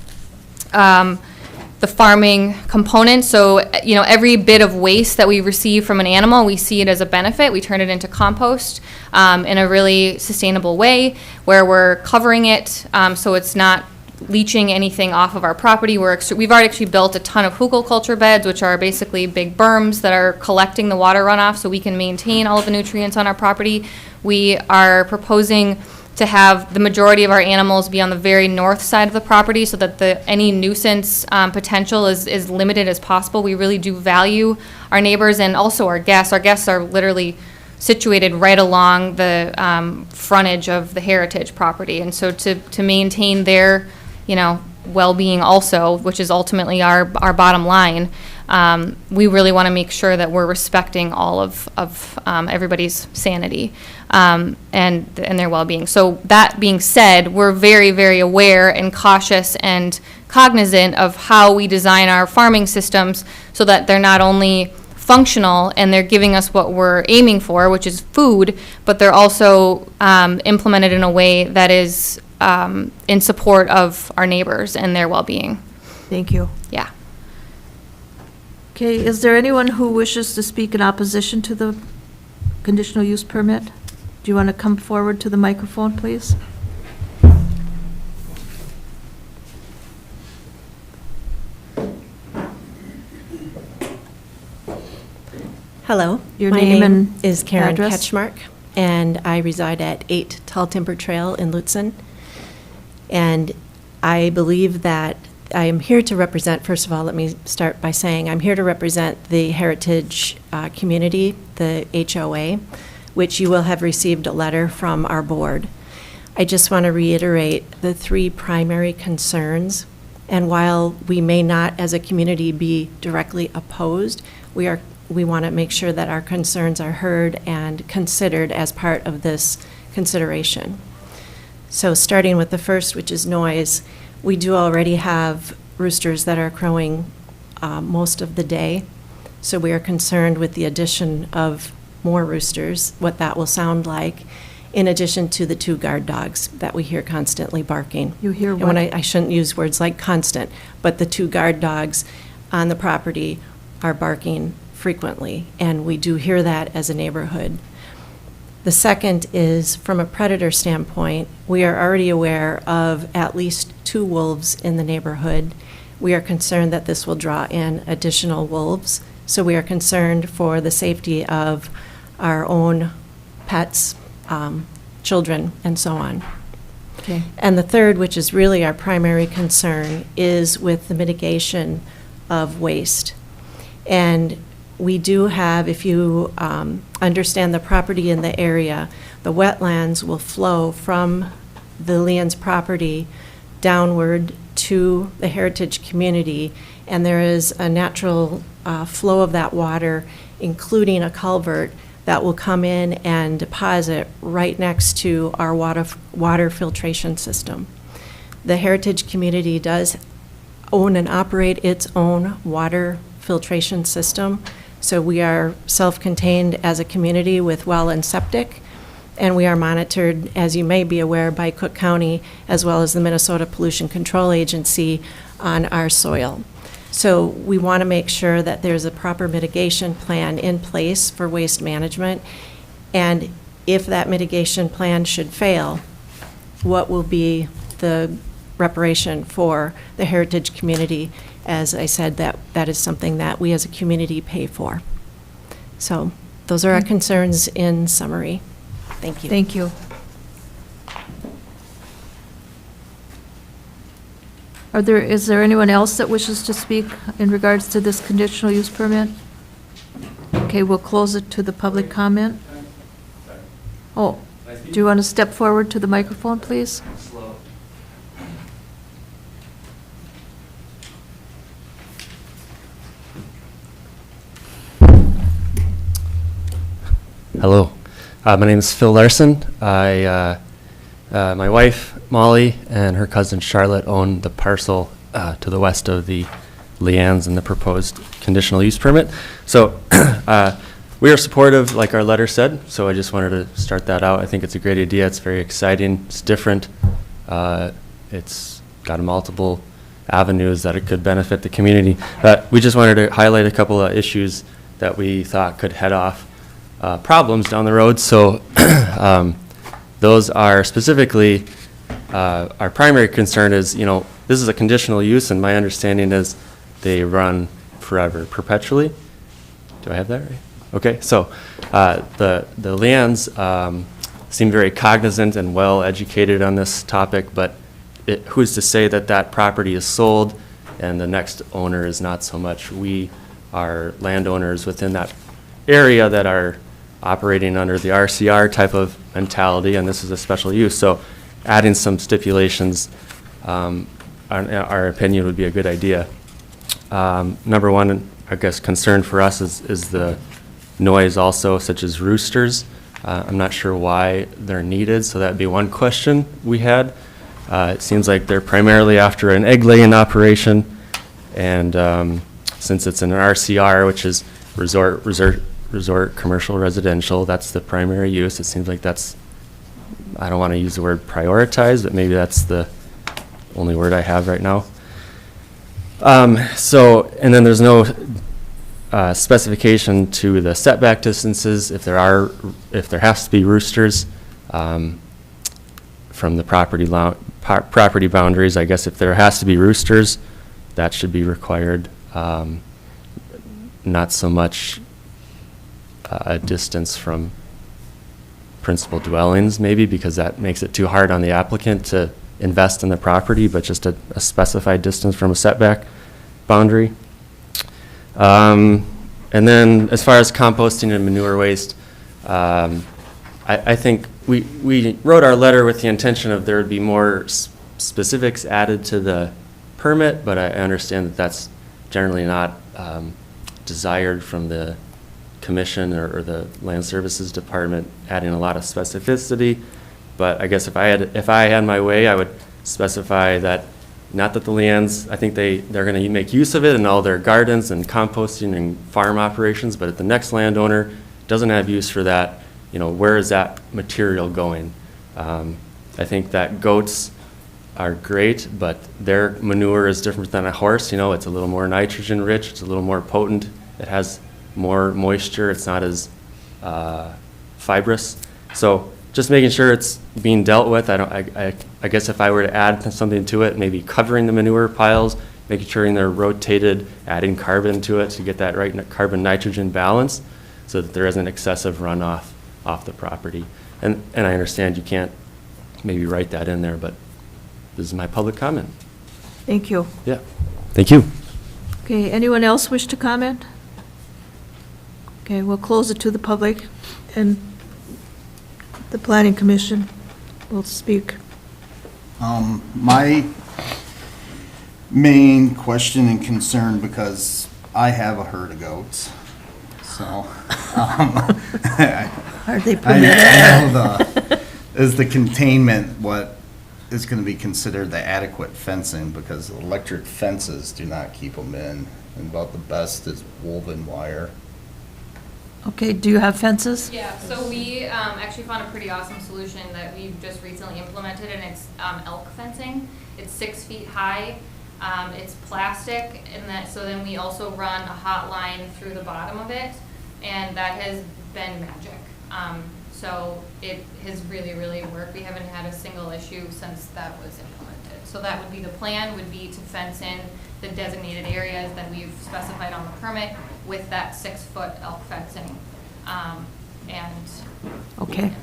the farming component. So, every bit of waste that we receive from an animal, we see it as a benefit. We turn it into compost in a really sustainable way, where we're covering it so it's not leaching anything off of our property. We've already actually built a ton of hugelkultur beds, which are basically big berms that are collecting the water runoff so we can maintain all of the nutrients on our property. We are proposing to have the majority of our animals be on the very north side of the property so that any nuisance potential is limited as possible. We really do value our neighbors and also our guests. Our guests are literally situated right along the frontage of the heritage property. And so to maintain their, well-being also, which is ultimately our bottom line, we really want to make sure that we're respecting all of everybody's sanity and their well-being. So that being said, we're very, very aware and cautious and cognizant of how we design our farming systems so that they're not only functional and they're giving us what we're aiming for, which is food, but they're also implemented in a way that is in support of our neighbors and their well-being. Thank you. Yeah. Okay, is there anyone who wishes to speak in opposition to the conditional use permit? Do you want to come forward to the microphone, please? Hello. Your My name name and is Karen address? Ketchmark, and I reside at 8 Tall Timber Trail in Lutzen. And I believe that I am here to represent, first of all, let me start by saying I'm here to represent the heritage community, the HOA, which you will have received a letter from our board. I just want to reiterate the 3 primary concerns. And while we may not, as a community, be directly opposed, we want to make sure that our concerns are heard and considered as part of this consideration. So starting with the first, which is noise, we do already have roosters that are crowing most of the day. So we are concerned with the addition of more roosters, what that will sound like, in addition to the 2 guard dogs that we hear constantly barking. You hear And when what? I shouldn't use words like constant, but the 2 guard dogs on the property are barking frequently, and we do hear that as a neighborhood. The second is, from a predator standpoint, we are already aware of at least 2 wolves in the neighborhood. We are concerned that this will draw in additional wolves, so we are concerned for the safety of our own pets, children, and so on. Okay. And the third, which is really our primary concern, is with the mitigation of waste. And we do have, if you understand the property in the area, the wetlands will flow from the Leand's property downward to the heritage community, and there is a natural flow of that water, including a culvert that will come in and deposit right next to our water filtration system. The heritage community does own and operate its own water filtration system. So we are self-contained as a community with well and septic, and we are monitored, as you may be aware, by Cook County as well as the Minnesota Pollution Control Agency on our soil. So we want to make sure that there's a proper mitigation plan in place for waste management, and if that mitigation plan should fail, what will be the reparation for the heritage community? As I said, that is something that we as a community pay for. So those are our concerns in summary. Thank you. Thank you. Is there anyone else that wishes to speak in regards to this conditional use permit? Okay, we'll close it to the public comment. Oh, do you want to step forward to the microphone, please? Hello. My name is Phil Larson. My wife, Molly, and her cousin Charlotte own the parcel to the west of the Leands and the proposed conditional use permit. So we are supportive, like our letter said, so I just wanted to start that out. I think it's a great idea. It's very exciting. It's different. It's got multiple avenues that it could benefit the community. We just wanted to highlight a couple of issues that we thought could head off problems down the road. So those are specifically, our primary concern is, this is a conditional use, and my understanding is they run forever, perpetually. Do I have that right? Okay, so the Leands seem very cognizant and well-educated on this topic, but who's to say that that property is sold and the next owner is not so much? We are landowners within that area that are operating under the RCR type of mentality, and this is a special use. So adding some stipulations, our opinion, would be a good idea. Number one, I guess, concern for us is the noise also, such as roosters. I'm not sure why they're needed, so that'd be one question we had. It seems like they're primarily after an egg laying operation, and since it's an RCR, which is resort commercial residential, that's the primary use. It seems like that's, I don't want to use the word prioritize, but maybe that's the only word I have right now. So, and then there's no specification to the setback distances if there has to be roosters from the property boundaries. I guess if there has to be roosters, that should be required. Not so much a distance from principal dwellings, maybe, because that makes it too hard on the applicant to invest in the property, but just a specified distance from a setback boundary. And then as far as composting and manure waste, I think we wrote our letter with the intention of there would be more specifics added to the permit, but I understand that that's generally not desired from the commission or the land services department, adding a lot of specificity. But I guess if I had my way, I would specify that, not that the Leands, I think they're going to make use of it in all their gardens and composting and farm operations, but if the next landowner doesn't have use for that, where is that material going? I think that goats are great, but their manure is different than a horse. It's a little more nitrogen rich, it's a little more potent, it has more moisture, it's not as fibrous. So just making sure it's being dealt with. I guess if I were to add something to it, maybe covering the manure piles, making sure they're rotated, adding carbon to it to get that right carbon nitrogen balance, so that there isn't excessive runoff off the property. And I understand you can't maybe write that in there, but this is my public comment. Thank you. Yeah. Thank you. Okay, anyone else wish to comment? Okay, we'll close it to the public, and the planning commission will speak. My main question and concern, because I have a herd of goats, so, Are they I permitted? know is the containment what is going to be considered the adequate fencing, because electric fences do not keep them in, and about the best is woven wire. Okay, do you have fences? Yeah, so we actually found a pretty awesome solution that we've just recently implemented, and it's elk fencing. It's 6 feet high. It's plastic, so then we also run a hot line through the bottom of it, and that has been magic. So it has really, really worked. We haven't had a single issue since that was implemented. So that would be the plan, would be to fence in the designated areas that we've specified on the permit with that 6-foot elk fencing. Okay.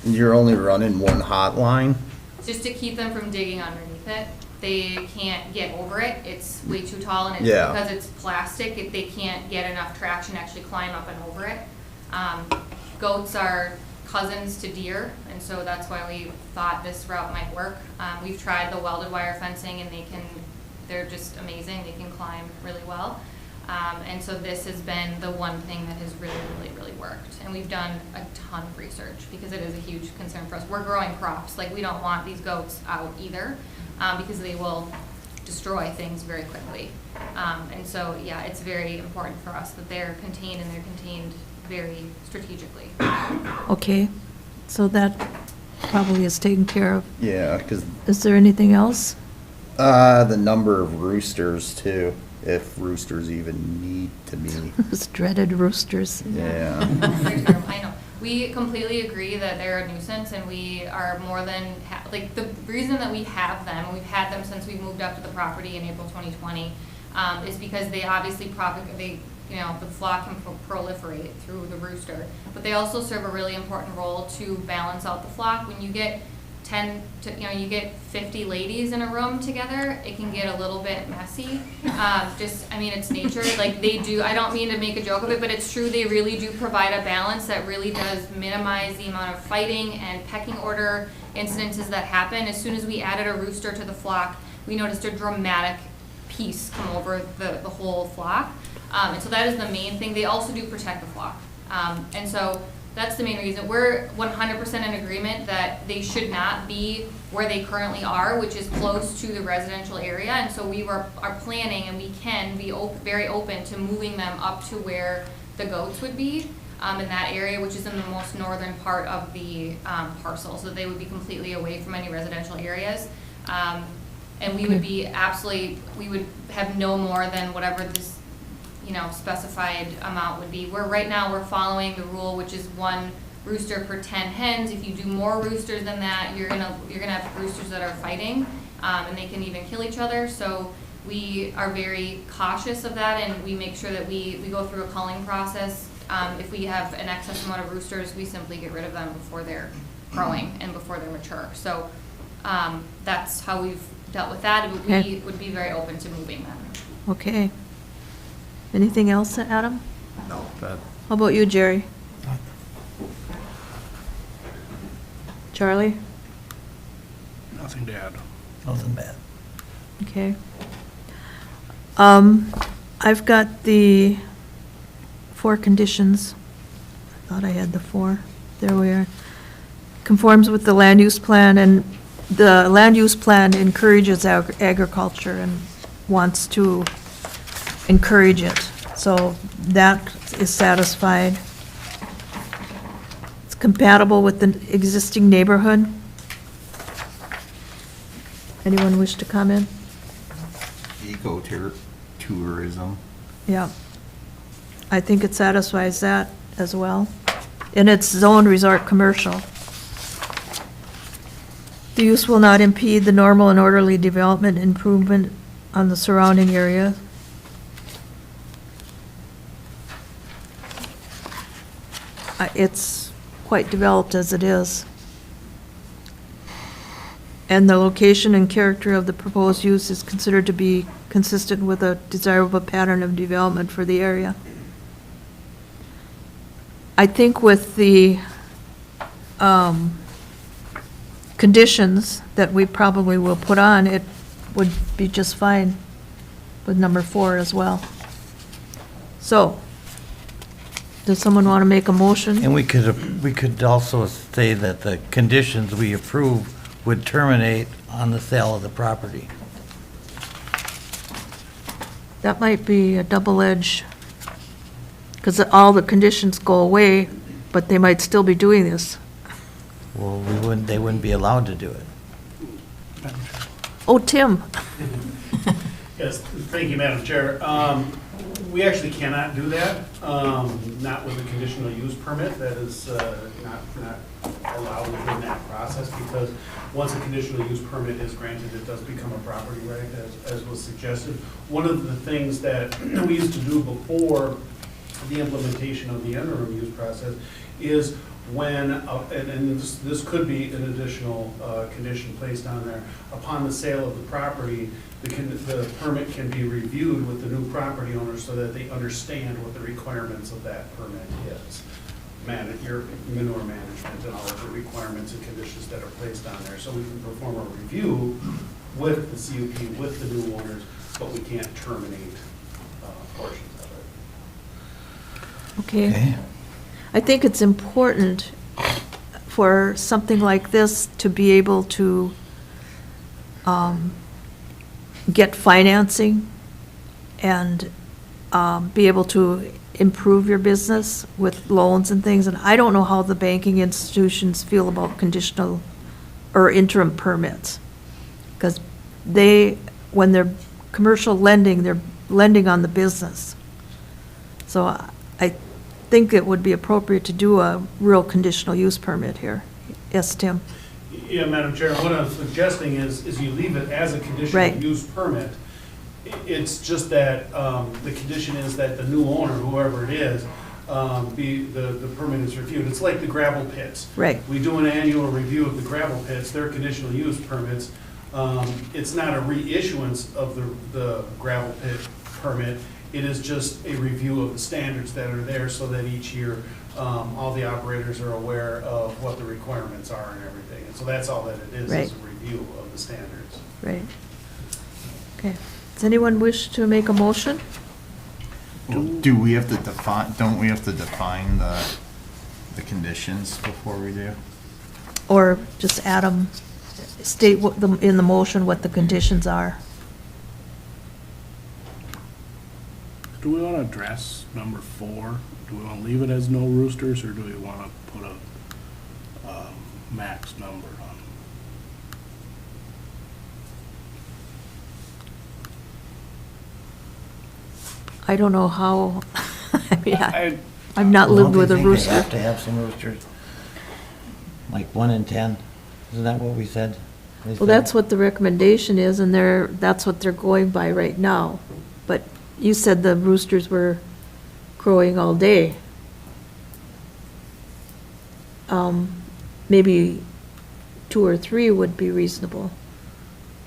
You're only running one hot line? Just to keep them from digging underneath it. They can't get over it. It's way too tall, and it's Yeah. because it's plastic, they can't get enough traction to actually climb up and over it. Goats are cousins to deer, and so that's why we thought this route might work. We've tried the welded wire fencing, and they're just amazing. They can climb really well. And so this has been the one thing that has really, really, really worked. And we've done a ton of research because it is a huge concern for us. We're growing crops. Like, we don't want these goats out either, because they will destroy things very quickly. And so, yeah, it's very important for us that they're contained, and they're contained very strategically. Okay, so that probably is taken care of. Yeah, because Is there anything else? the number of roosters too, if roosters even need to be. Those dreaded roosters. Yeah. I know. We completely agree that they're a nuisance, and we are more than, like, the reason that we have them, and we've had them since we moved up to the property in April 2020, is because they obviously the flock can proliferate through the rooster, but they also serve a really important role to balance out the flock. When you get 50 ladies in a room together, it can get a little bit messy. It's nature. Like, they do, I don't mean to make a joke of it, but it's true, they really do provide a balance that really does minimize the amount of fighting and pecking order incidences that happen. As soon as we added a rooster to the flock, we noticed a dramatic peace come over the whole flock. And so that is the main thing. They also do protect the flock. And so That's the main reason. We're 100% in agreement that they should not be where they currently are, which is close to the residential area. And so are planning, and we can be very open to moving them up to where the goats would be in that area, which is in the most northern part of the parcel. So they would be completely away from any residential areas. And we would be we would have no more than whatever this specified amount would be. Right now, we're following the rule, which is 1 rooster per 10 hens. If you do more roosters than that, you're gonna have roosters that are fighting, and they can even kill each other. So we are very cautious of that, and we make sure that we go through a culling process. If we have an excess amount of roosters, we simply get rid of them before they're growing and before they're mature. So that's how we've dealt with that. We would be very open to moving them. Okay. Anything else, Adam? No, that. How about you, Jerry? Charlie? Nothing to add. Nothing bad. Okay. I've got the 4 conditions. I thought I had the 4. There we are. Conforms with the land use plan, and the land use plan encourages agriculture and wants to encourage it. So that is satisfied. It's compatible with the existing neighborhood. Anyone wish to comment? Ecotourism. Yeah. I think it satisfies that as well. And it's zone resort commercial. The use will not impede the normal and orderly development improvement on the surrounding area. It's quite developed as it is. And the location and character of the proposed use is considered to be consistent with a desirable pattern of development for the area. I think with the conditions that we probably will put on, it would be just fine with number 4 as well. So, does someone want to make a motion? And we could also say that the conditions we approve would terminate on the sale of the property. That might be a double-edged, because all the conditions go away, but they might still be doing this. Well, they wouldn't be allowed to do it. Oh, Tim. Yes, thank you, Madam Chair. We actually cannot do that, not with a conditional use permit. That is not allowed within that process, because once a conditional use permit is granted, it does become a property right, as was suggested. One of the things that we used to do before the implementation of the interim use process is when, and this could be an additional condition placed on there, upon the sale of the property, the permit can be reviewed with the new property owner so that they understand what the requirements of that permit is. Your manure management and all of the requirements and conditions that are placed on there. So we can perform a review with the CUP, with the new owners, but we can't terminate portions of it. Okay. I think it's important for something like this to be able to get financing and be able to improve your business with loans and things. And I don't know how the banking institutions feel about conditional or interim permits. Because when they're commercial lending, they're lending on the business. So I think it would be appropriate to do a real conditional use permit here. Yes, Tim? Yeah, Madam Chair, what I'm suggesting is you leave it as a conditional use permit. It's just that the condition is that the new owner, whoever it is, the permit is reviewed. It's like the gravel pits. Right. We do an annual review of the gravel pits. They're conditional use permits. It's not a reissuance of the gravel pit permit. It is just a review of the standards that are there so that each year all the operators are aware of what the requirements are and everything. And so that's all that it is a review of the standards. Right. Okay. Does anyone wish to make a motion? Do we have to define, don't we have to define the the conditions before we do? Or just add them, state in the motion what the conditions are. Do we want to address number 4? Do we want to leave it as no roosters, or do we want to put a max number on? I don't know how, I mean, I've not Well, lived don't with they a think they rooster. have to have some roosters? Like 1 in 10? Isn't that what we said? They Well, said? that's what the recommendation is, and that's what they're going by right now. But you said the roosters were crowing all day. Maybe 2 or 3 would be reasonable.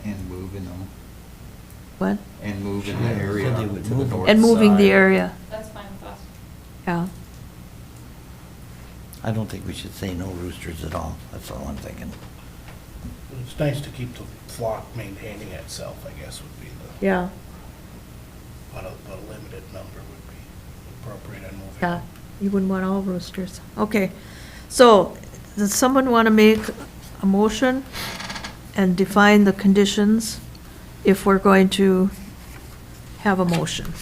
And moving them, What? and moving the Said they area would to the move them. north And moving the side. area, That's fine with us. yeah. I don't think we should say no roosters at all. That's all I'm thinking. It's nice to keep the flock maintaining itself, I guess, would be the, Yeah, but a limited number would be appropriate and moving. yeah, you wouldn't want all roosters. Okay, so, does someone want to make a motion and define the conditions if we're going to have a motion?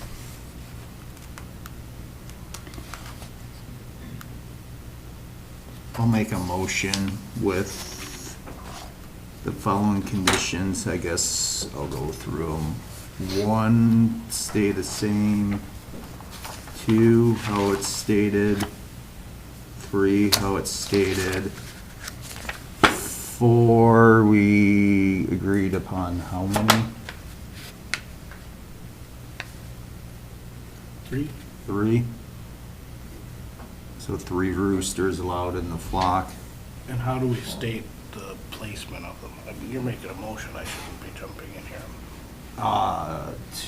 I'll make a motion with the following conditions. I guess I'll go through them. 1, stay the same. 2, how it's stated. 3, how it's stated. 4, we agreed upon how many? 3? 3. So 3 roosters allowed in the flock. And how do we state the placement of them? I mean, you're making a motion, I shouldn't be jumping in here.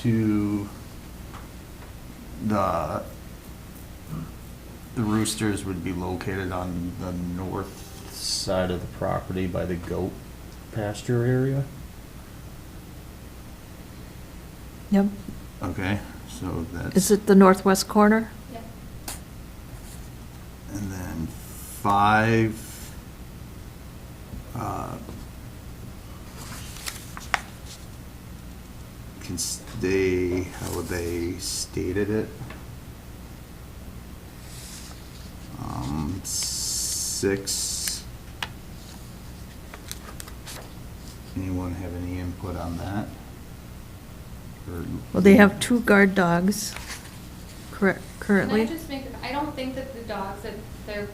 To the roosters would be located on the north side of the property by the goat pasture area. Yep. Okay, so that's. Is it the northwest corner? Yeah. And then 5, can stay how they stated it. 6, anyone have any input on that? Or- Well, they have 2 guard dogs currently. Can I just make, I don't think that the dogs that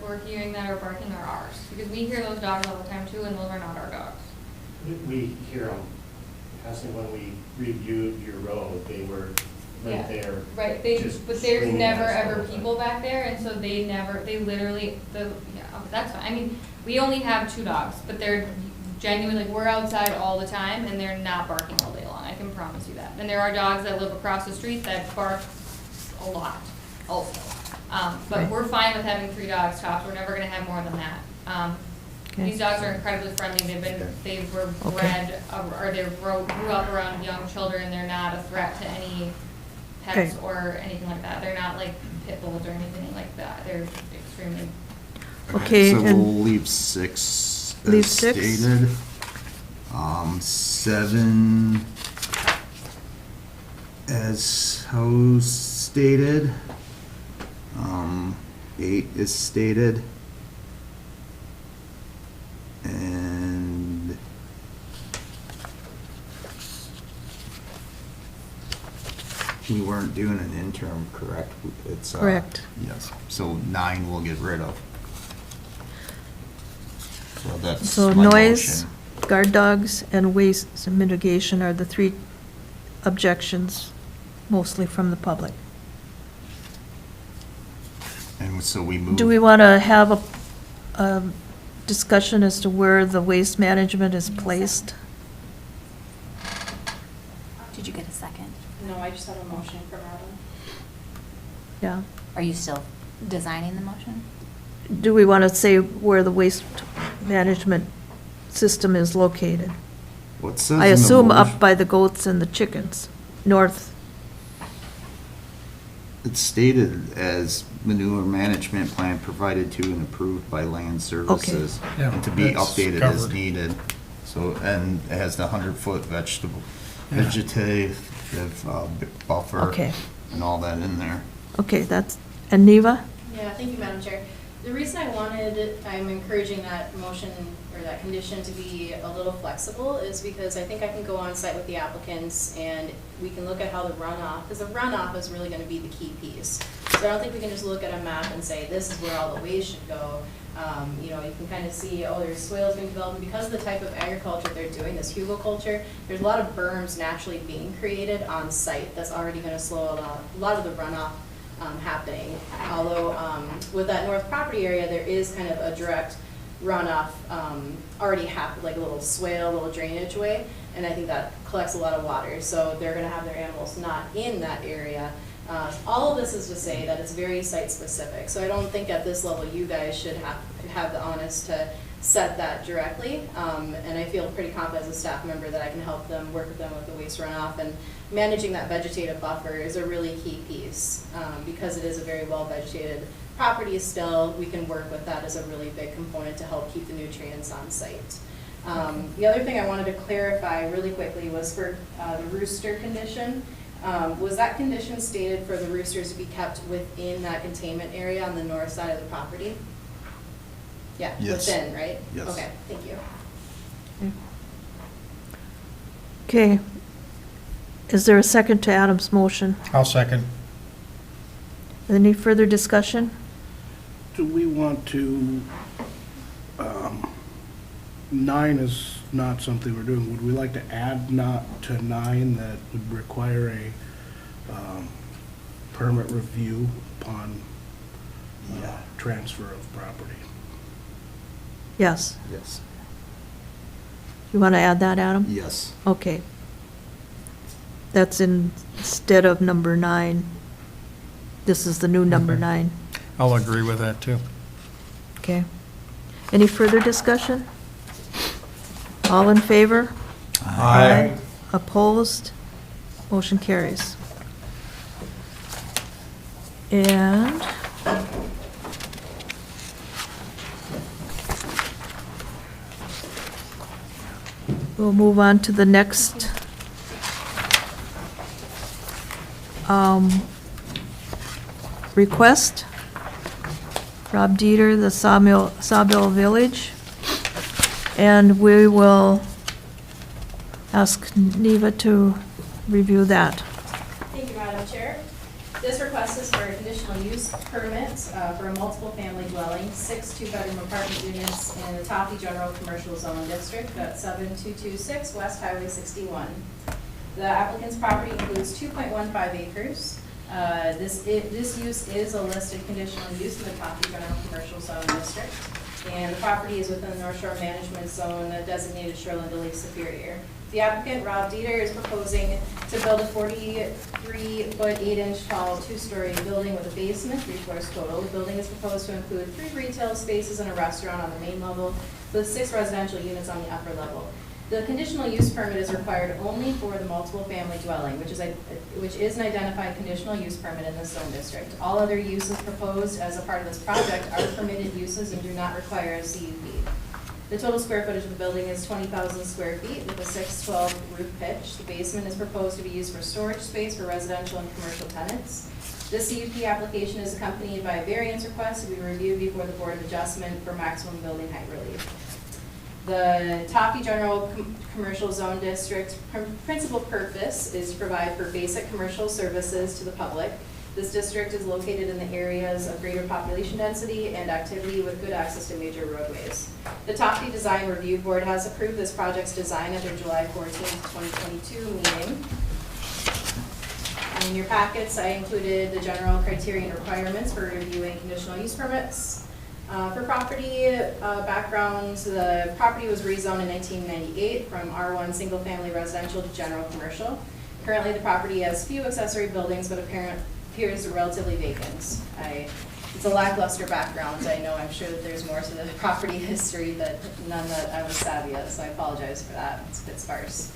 we're hearing that are barking are ours, because we hear those dogs all the time too, and those are not our dogs. We hear them, constantly when we reviewed your road, they were Yeah, right there. Right, just but there's screaming never at us all ever the time. people back there, and so they literally, okay, that's fine. I mean, we only have 2 dogs, but they're genuinely, we're outside all the time, and they're not barking all day long, I can promise you that. And there are dogs that live across the street that bark a lot also. But Right. we're fine with having 3 dogs tops, we're never gonna have more than that. Okay. These dogs are incredibly friendly, they were bred, or they grew up around young children, they're not a threat to any pets Okay. or anything like that. They're not like pit bulls or anything like that. They're extremely, Okay, So and- we'll leave 6 Leave as 6? stated. 7 as how stated. 8 is stated. And we weren't doing an interim, correct? It's Correct. Yes, so 9 we'll get rid of. So that's So my noise, motion. guard dogs, and waste mitigation are the 3 objections, mostly from the public. And so we move. Do we want to have a discussion as to where the waste management is placed? Did you get a second? No, I just have a motion from Robin. Yeah. Are you still designing the motion? Do we want to say where the waste management system is located? What says I in the assume motion- up by the goats and the chickens, north. It's stated as manure management plan provided to and approved by land services. Yeah, And to be that's updated as covered. needed. So, and it has the 100-foot vegetative buffer. Okay. And all that in there. Okay, that's, and Neva? Yeah, thank you, Madam Chair. The reason I'm encouraging that motion or that condition to be a little flexible is because I think I can go on site with the applicants and we can look at how the runoff, because the runoff is really going to be the key piece. So I don't think we can just look at a map and say, this is where all the waste should go. You know, you can kind of see, oh, there's swales being developed. Because of the type of agriculture they're doing, this hugelculture, there's a lot of berms naturally being created on site that's already going to slow a lot of the runoff happening. Although with that north property area, there is kind of a direct runoff already happened, like a little swale, a little drainage way, and I think that collects a lot of water. So they're going to have their animals not in that area. All of this is to say that it's very site specific. So I don't think at this level you guys should have the onus to set that directly. And I feel pretty confident as a staff member that I can help them, work with them with the waste runoff, and managing that vegetative buffer is a really key piece. Because it is a very well vegetated property still, we can work with that as a really big component to help keep the nutrients on site. The other thing I wanted to clarify really quickly was for the rooster condition. Was that condition stated for the roosters to be kept within that containment area on the north side of the property? Yeah, Yes. within, right? Yes. Okay, thank you. Okay. Is there a second to Adam's motion? I'll second. Any further discussion? Do we want to, 9 is not something we're doing. Would we like to add not to 9 that would require a permit review upon transfer of property? Yes. Yes. You want to add that, Adam? Yes. Okay. That's instead of number 9. This is the new number 9. I'll agree with that, too. Okay. Any further discussion? All in favor? Aye. Opposed? Motion carries. And we'll move on to the next request. Rob Dieter, the Sawbill Village. And we will ask Neva to review that. Thank you, Madam Chair. This request is for a conditional use permit for a multiple family dwelling, 6 two-bedroom apartment units in the Tofte General Commercial Zone District at 7226 West Highway 61. The applicant's property includes 2.15 acres. This use is a listed conditional use in the Tofte General Commercial Zone District, and the property is within the North Shore Management Zone designated shoreline to Lake Superior. The applicant, Rob Dieter, is proposing to build a 43-foot, 8-inch tall, 2-story building with a basement, 3 floors total. The building is proposed to include 3 retail spaces and a restaurant on the main level, with 6 residential units on the upper level. The conditional use permit is required only for the multiple family dwelling, which is an identified conditional use permit in this zone district. All other uses proposed as a part of this project are permitted uses and do not require a CUP. The total square footage of the building is 20,000 square feet with a 612 roof pitch. The basement is proposed to be used for storage space for residential and commercial tenants. This CUP application is accompanied by a variance request to be reviewed before the Board of Adjustment for maximum building height relief. The Taffy General Commercial Zone District principal purpose is to provide for basic commercial services to the public. This district is located in the areas of greater population density and activity with good access to major roadways. The Taffy Design Review Board has approved this project's design at their July 14th, 2022 meeting. In your packets, I included the general criteria and requirements for reviewing conditional use permits. For property background, the property was rezoned in 1998 from R1 single family residential to general commercial. Currently, the property has few accessory buildings, but appears relatively vacant. It's a lackluster background. I know, I'm sure that there's more to the property history, but none that I was savvy of, so I apologize for that. It's a bit sparse.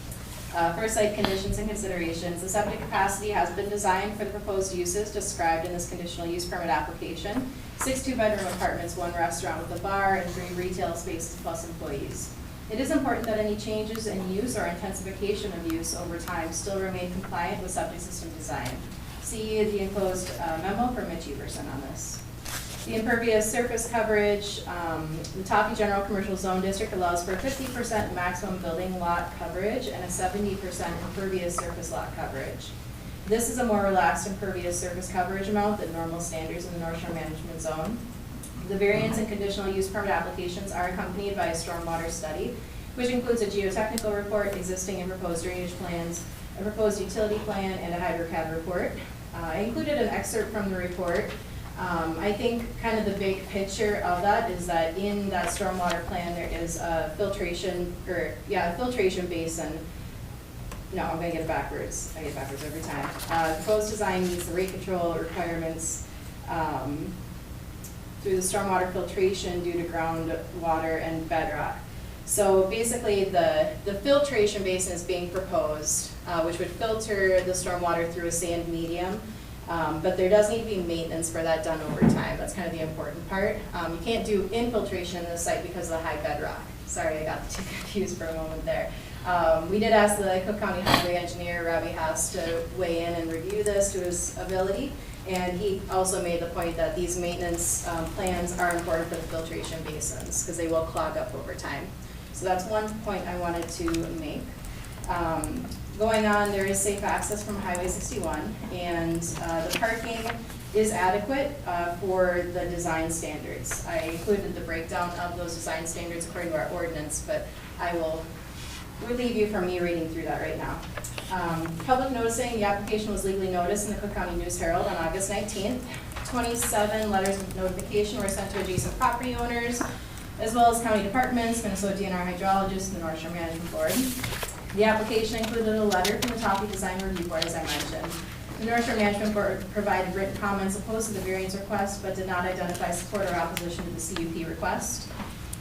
For site conditions and considerations, the septic capacity has been designed for the proposed uses described in this conditional use permit application. 6 two-bedroom apartments, 1 restaurant with a bar, and 3 retail spaces plus employees. It is important that any changes in use or intensification of use over time still remain compliant with septic system design. See the enclosed memo from Mitch Everson on this. The impervious surface coverage, the Tofte General Commercial Zone District allows for 50% maximum building lot coverage and a 70% impervious surface lot coverage. This is a more relaxed impervious surface coverage amount than normal standards in the North Shore Management Zone. The variance and conditional use permit applications are accompanied by a stormwater study, which includes a geotechnical report, existing and proposed drainage plans, a proposed utility plan, and a hydrocad report. I included an excerpt from the report. I think kind of the big picture of that is that in that stormwater plan, there is a filtration basin. No, I'm gonna get it backwards. I get it backwards every time. Proposed design meets the rate control requirements through the stormwater filtration due to groundwater and bedrock. So basically, the filtration basin is being proposed, which would filter the stormwater through a sand medium. But there does need to be maintenance for that done over time. That's kind of the important part. You can't do infiltration in the site because of the high bedrock. Sorry, I got too confused for a moment there. We did ask the Cook County Highway Engineer, Robbie Haas, to weigh in and review this to his ability. And he also made the point that these maintenance plans are important for the filtration basins because they will clog up over time. So that's one point I wanted to make. Going on, there is safe access from Highway 61, and the parking is adequate for the design standards. I included the breakdown of those design standards according to our ordinance, but I will relieve you from me reading through that right now. Public noticing, the application was legally noticed in the Cook County News Herald on August 19th. 27 letters of notification were sent to adjacent property owners, as well as county departments, Minnesota DNR hydrologists, and the North Shore Management Board. The application included a letter from the Taffy Design Review Board, as I mentioned. The North Shore Management Board provided written comments opposed to the variance request, but did not identify support or opposition to the CUP request.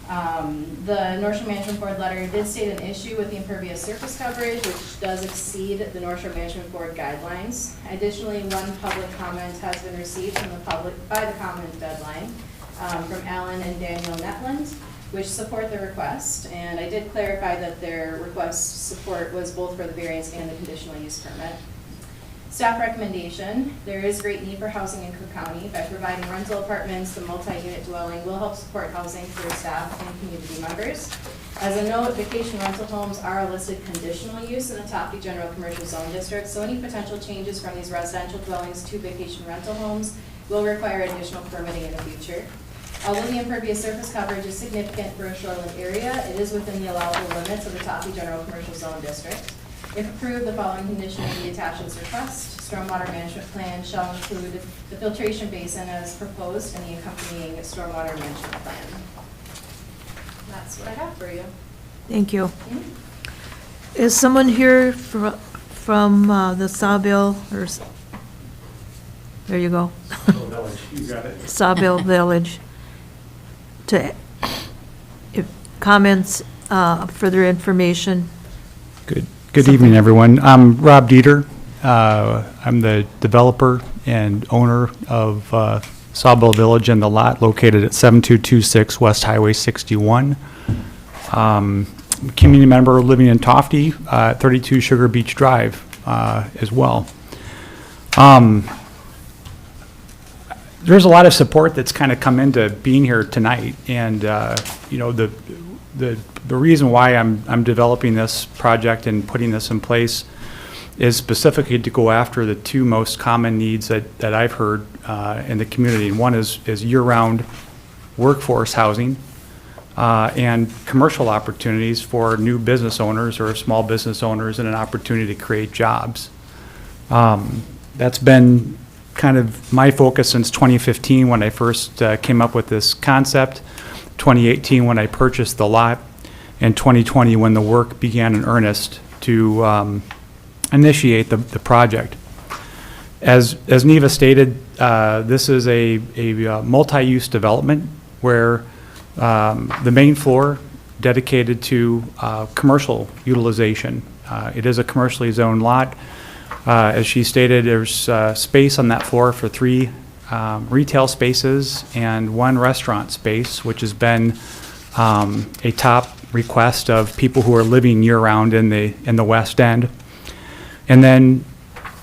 The North Shore Management Board letter did state an issue with the impervious surface coverage, which does exceed the North Shore Management Board guidelines. Additionally, 1 public comment has been received from the public by the comment deadline from Alan and Daniel Netland, which support the request, and I did clarify that their request support was both for the variance and the conditional use permit. Staff recommendation, there is great need for housing in Cook County. By providing rental apartments, the multi-unit dwelling will help support housing for staff and community members. As a note, vacation rental homes are a listed conditional use in the Tofte General Commercial Zone District, so any potential changes from these residential dwellings to vacation rental homes will require additional permitting in the future. Although the impervious surface coverage is significant for a shoreline area, it is within the allowable limits of the Tofte General Commercial Zone District. If approved, the following condition will be attached to this request. Stormwater management plan shall include the filtration basin as proposed in the accompanying stormwater management plan. That's what I have for you. Thank you. Is someone here from the Sawbill, or, there you go. Village, you got it. Sawbill Village, to, if comments, further information? Good evening, everyone. I'm Rob Dieter. I'm the developer and owner of Sawbill Village and the lot located at 7226 West Highway 61. Community member living in Tofte, 32 Sugar Beach Drive as well. There's a lot of support that's kind of come into being here tonight, and you know, the reason why I'm developing this project and putting this in place is specifically to go after the 2 most common needs that I've heard in the community. And one is year-round workforce housing and commercial opportunities for new business owners or small business owners, and an opportunity to create jobs. That's been kind of my focus since 2015 when I first came up with this concept, 2018 when I purchased the lot, and 2020 when the work began in earnest to initiate the project. As Neva stated, this is a multi-use development where the main floor dedicated to commercial utilization. It is a commercially zoned lot. As she stated, there's space on that floor for 3 retail spaces and 1 restaurant space, which has been a top request of people who are living year-round in the West End. And then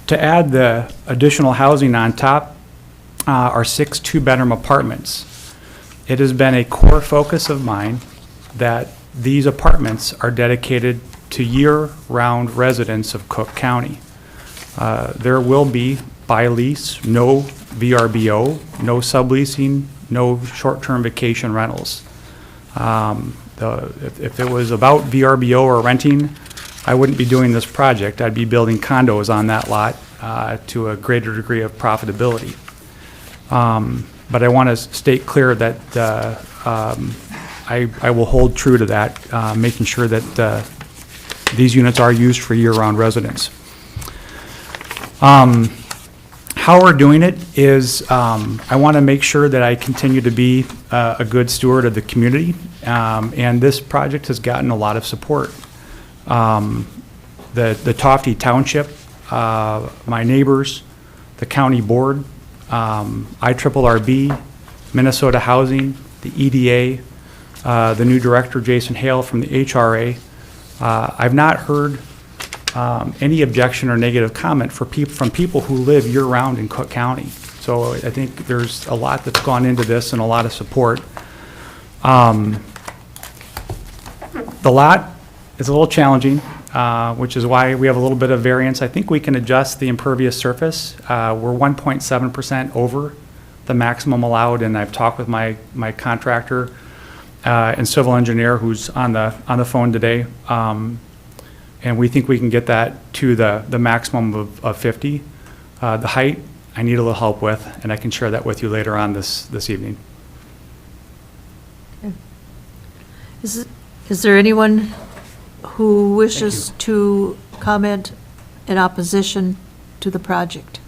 to add the additional housing on top are 6 two-bedroom apartments. It has been a core focus of mine that these apartments are dedicated to year-round residents of Cook County. There will be, by lease, no VRBO, no subleasing, no short-term vacation rentals. If it was about VRBO or renting, I wouldn't be doing this project. I'd be building condos on that lot to a greater degree of profitability. But I want to state clear that I will hold true to that, making sure that these units are used for year-round residents. How we're doing it is I want to make sure that I continue to be a good steward of the community, and this project has gotten a lot of support. The Tofte Township, my neighbors, the county board, IRRB, Minnesota Housing, the EDA, the new director, Jason Hale, from the HRA. I've not heard any objection or negative comment from people who live year-round in Cook County. So I think there's a lot that's gone into this and a lot of support. The lot is a little challenging, which is why we have a little bit of variance. I think we can adjust the impervious surface. We're 1.7% over the maximum allowed, and I've talked with my contractor and civil engineer who's on the phone today. And we think we can get that to the maximum of 50. The height, I need a little help with, and I can share that with you later on this evening. Is there anyone who wishes to comment in opposition to the project?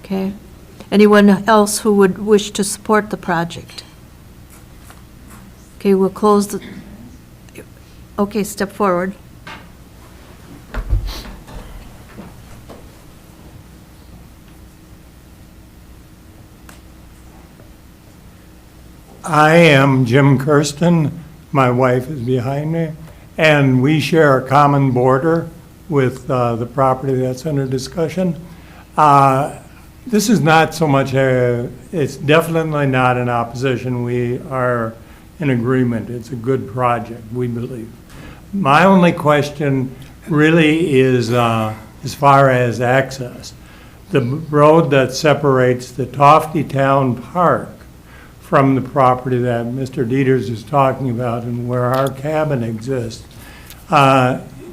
Okay. Anyone else who would wish to support the project? Okay, we'll close the, okay, step forward. I am Jim Kirsten. My wife is behind me, and we share a common border with the property that's under discussion. This is not so much it's definitely not in opposition. We are in agreement. It's a good project, we believe. My only question really is as far as access. The road that separates the Tofte Town Park from the property that Mr. Dieters is talking about and where our cabin exists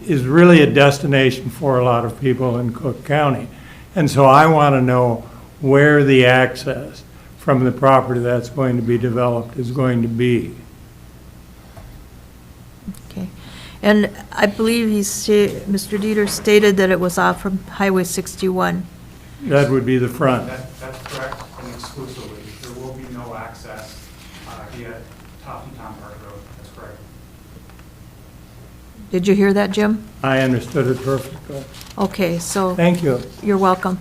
is really a destination for a lot of people in Cook County. And so I want to know where the access from the property that's going to be developed is going to be. Okay. And I believe Mr. Dieter stated that it was off from Highway 61. That would be the front. That's correct, and exclusively. There will be no access via Tofte Town Park Road. That's correct. Did you hear that, Jim? I understood it perfectly. Okay, so. Thank you. You're welcome.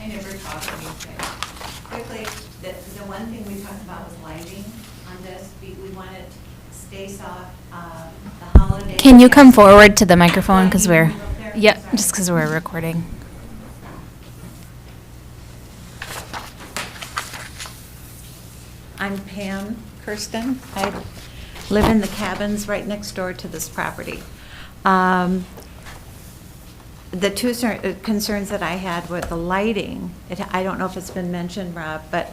I never talked anything. Quickly, the one thing we talked about was lighting on this. We wanted to stay soft, the holiday. Can you come forward to the microphone, because just because we're recording. I'm Pam Kirsten. I live in the cabins right next door to this property. The two concerns that I had with the lighting, I don't know if it's been mentioned, Rob, but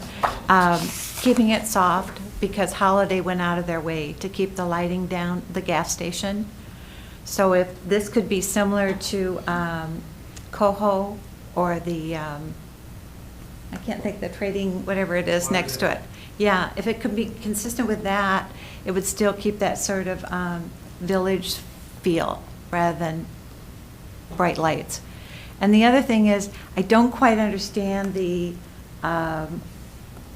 keeping it soft, because Holiday went out of their way to keep the lighting down, the gas station. So if this could be similar to Coho or the, I can't think, the trading, whatever it is next to it. Yeah, if it could be consistent with that, it would still keep that sort of village feel rather than bright lights. And the other thing is, I don't quite understand the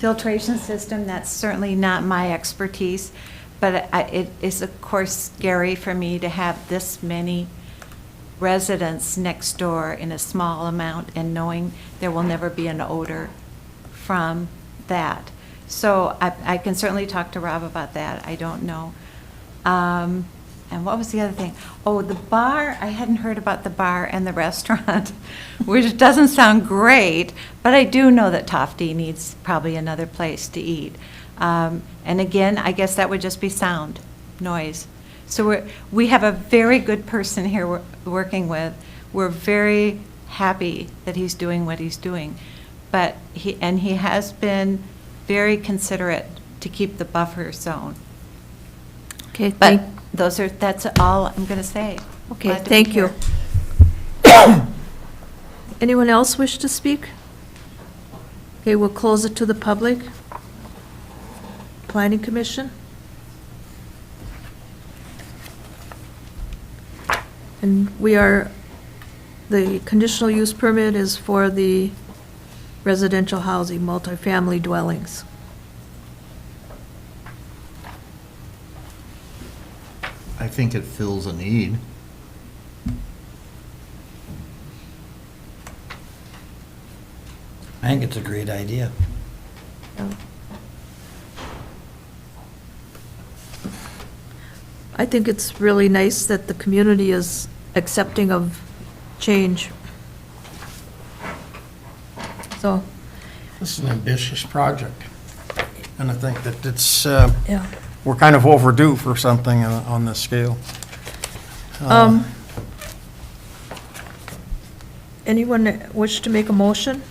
filtration system, that's certainly not my expertise, but it is of course scary for me to have this many residents next door in a small amount and knowing there will never be an odor from that. So I can certainly talk to Rob about that. I don't know. And what was the other thing? Oh, the bar, I hadn't heard about the bar and the restaurant, which doesn't sound great, but I do know that Tofte needs probably another place to eat. And again, I guess that would just be sound, noise. So we have a very good person here we're working with. We're very happy that he's doing what he's doing. But he has been very considerate to keep the buffer zone. Okay, But that's all I'm going to say. Okay, Glad to be thank you. here. Anyone else wish to speak? Okay, we'll close it to the public. Planning Commission? And the conditional use permit is for the residential housing, multifamily dwellings. I think it fills a need. I think it's a great idea. I think it's really nice that the community is accepting of change. So, This is an ambitious project, and I think that it's, yeah. we're kind of overdue for something on this scale. Anyone wish to make a motion?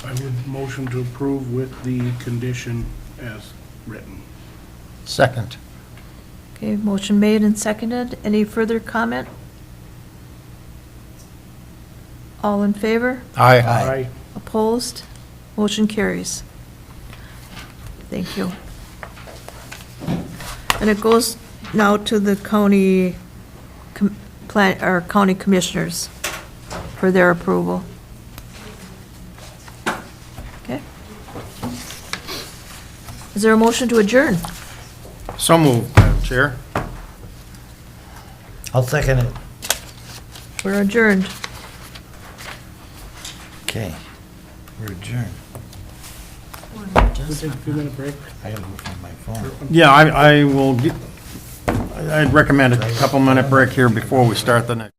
I would motion to approve with the condition as written. Second. Okay, motion made and seconded. Any further comment? All in favor? Aye. Aye. Opposed? Motion carries. Thank you. And it goes now to the county county commissioners for their approval. Okay. Is there a motion to adjourn? So moved, Madam Chair. I'll second it. We're adjourned. Okay, we're adjourned. We'll take a few-minute break. I gotta go find my phone. Yeah, I will, I'd recommend a couple-minute break here before we start the next.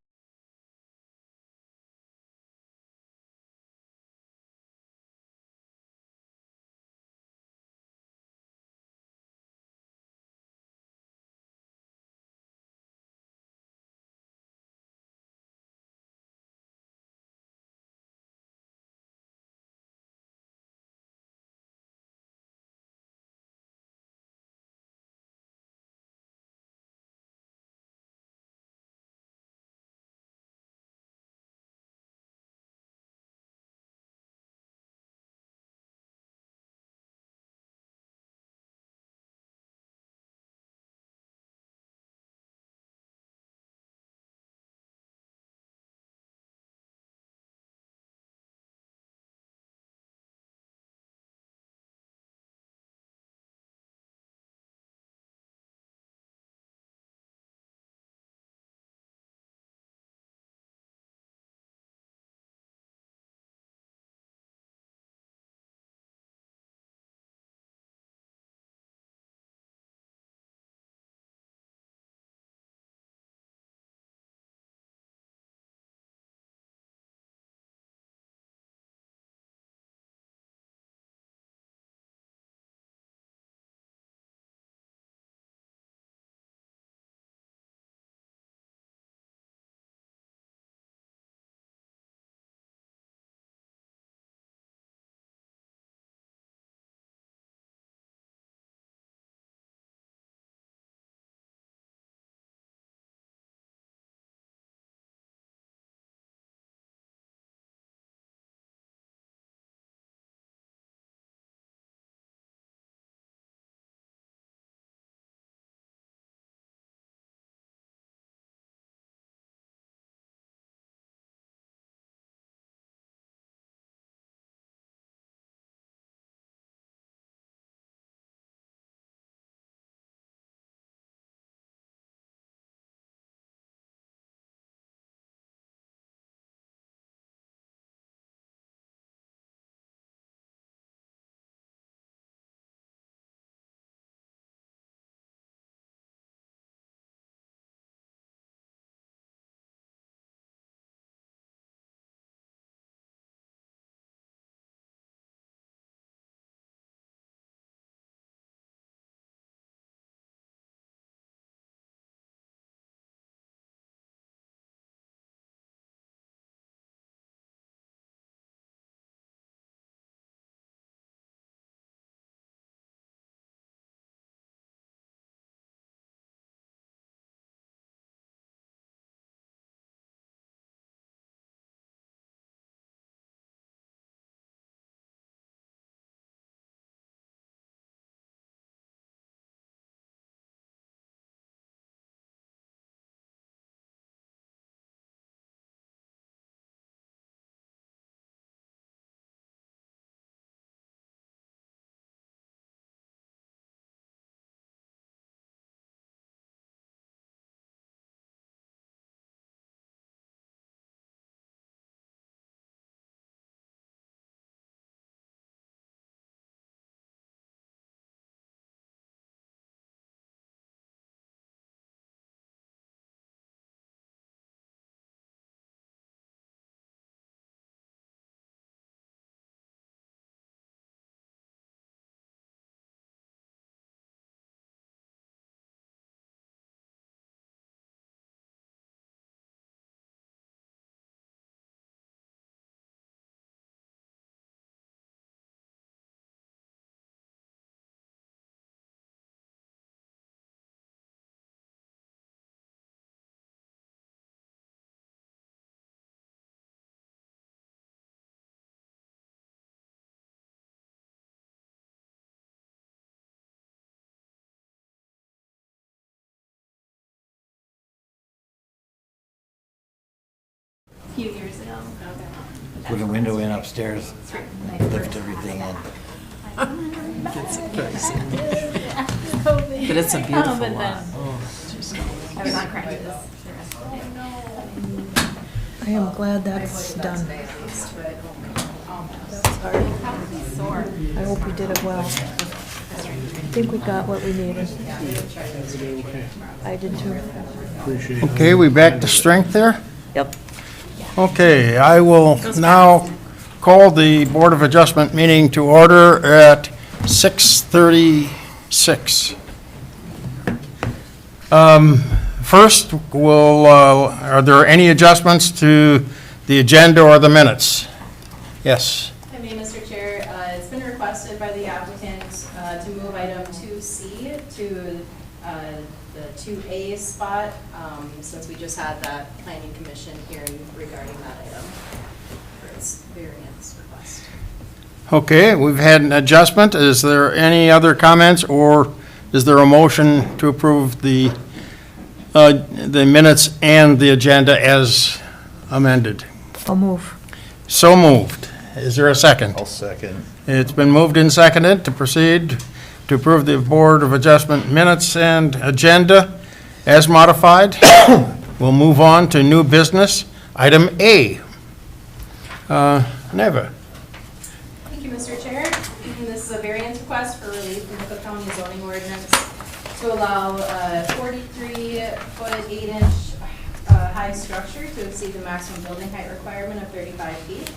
few years ago. Put a window in upstairs, lift everything in. But it's a beautiful But lot. then- I was on crack with this. I am glad that's done. I hope we did it well. I think we got what we needed. I did too. Appreciate it. Okay, we back to strength there? Yep. Okay, I will now call the Board of Adjustment meeting to order at 6:36. First, are there any adjustments to the agenda or the minutes? Yes. I mean, Mr. Chair, it's been requested by the applicant to move item 2C to the 2A spot, since we just had that planning commission hearing regarding that item for its variance request. Okay, we've had an adjustment. Is there any other comments, or is there a motion to approve the minutes and the agenda as amended? I'll move. So moved. Is there a second? I'll second. It's been moved and seconded to proceed to approve the Board of Adjustment minutes and agenda as modified. We'll move on to new business. Item A. Neva. Thank you, Mr. Chair. This is a variance request for relief from the Cook County zoning ordinance to allow a 43-foot, 8-inch high structure to exceed the maximum building height requirement of 35 feet.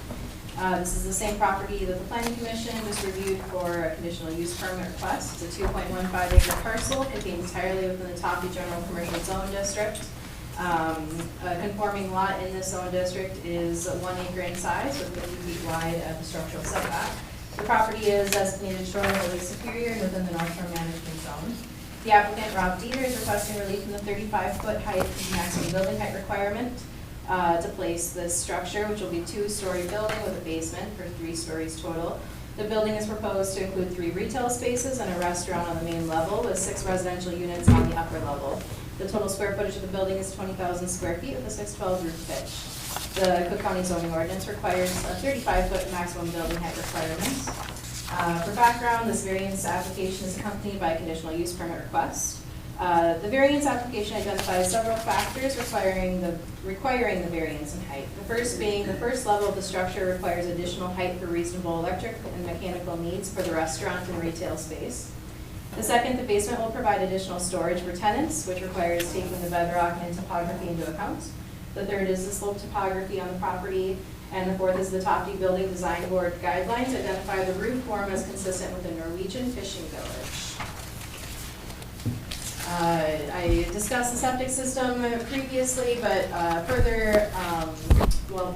This is the same property that the Planning Commission just reviewed for a conditional use permit request. It's a 2.15 acre parcel contained entirely within the Tofte General Commercial Zone District. A conforming lot in this zone district is 1 acre in size with 50 feet wide at the structural setback. The property is designated shoreline or lake superior and within the North Shore Management Zone. The applicant, Rob Dieter, is requesting relief from the 35-foot height maximum building height requirement to place this structure, which will be a 2-story building with a basement for 3 stories total. The building is proposed to include 3 retail spaces and a restaurant on the main level with 6 residential units on the upper level. The total square footage of the building is 20,000 square feet with a 612 roof pitch. The Cook County zoning ordinance requires a 35-foot maximum building height requirement. For background, this variance application is accompanied by a conditional use permit request. The variance application identifies several factors requiring the variance in height. The first being the first level of the structure requires additional height for reasonable electric and mechanical needs for the restaurant and retail space. The second, the basement will provide additional storage for tenants, which requires taking the bedrock and topography into account. The third is the slope topography on the property. And the fourth is the Tofte Building Design Board guidelines identify the roof form as consistent with the Norwegian fishing village. I discussed the septic system previously, but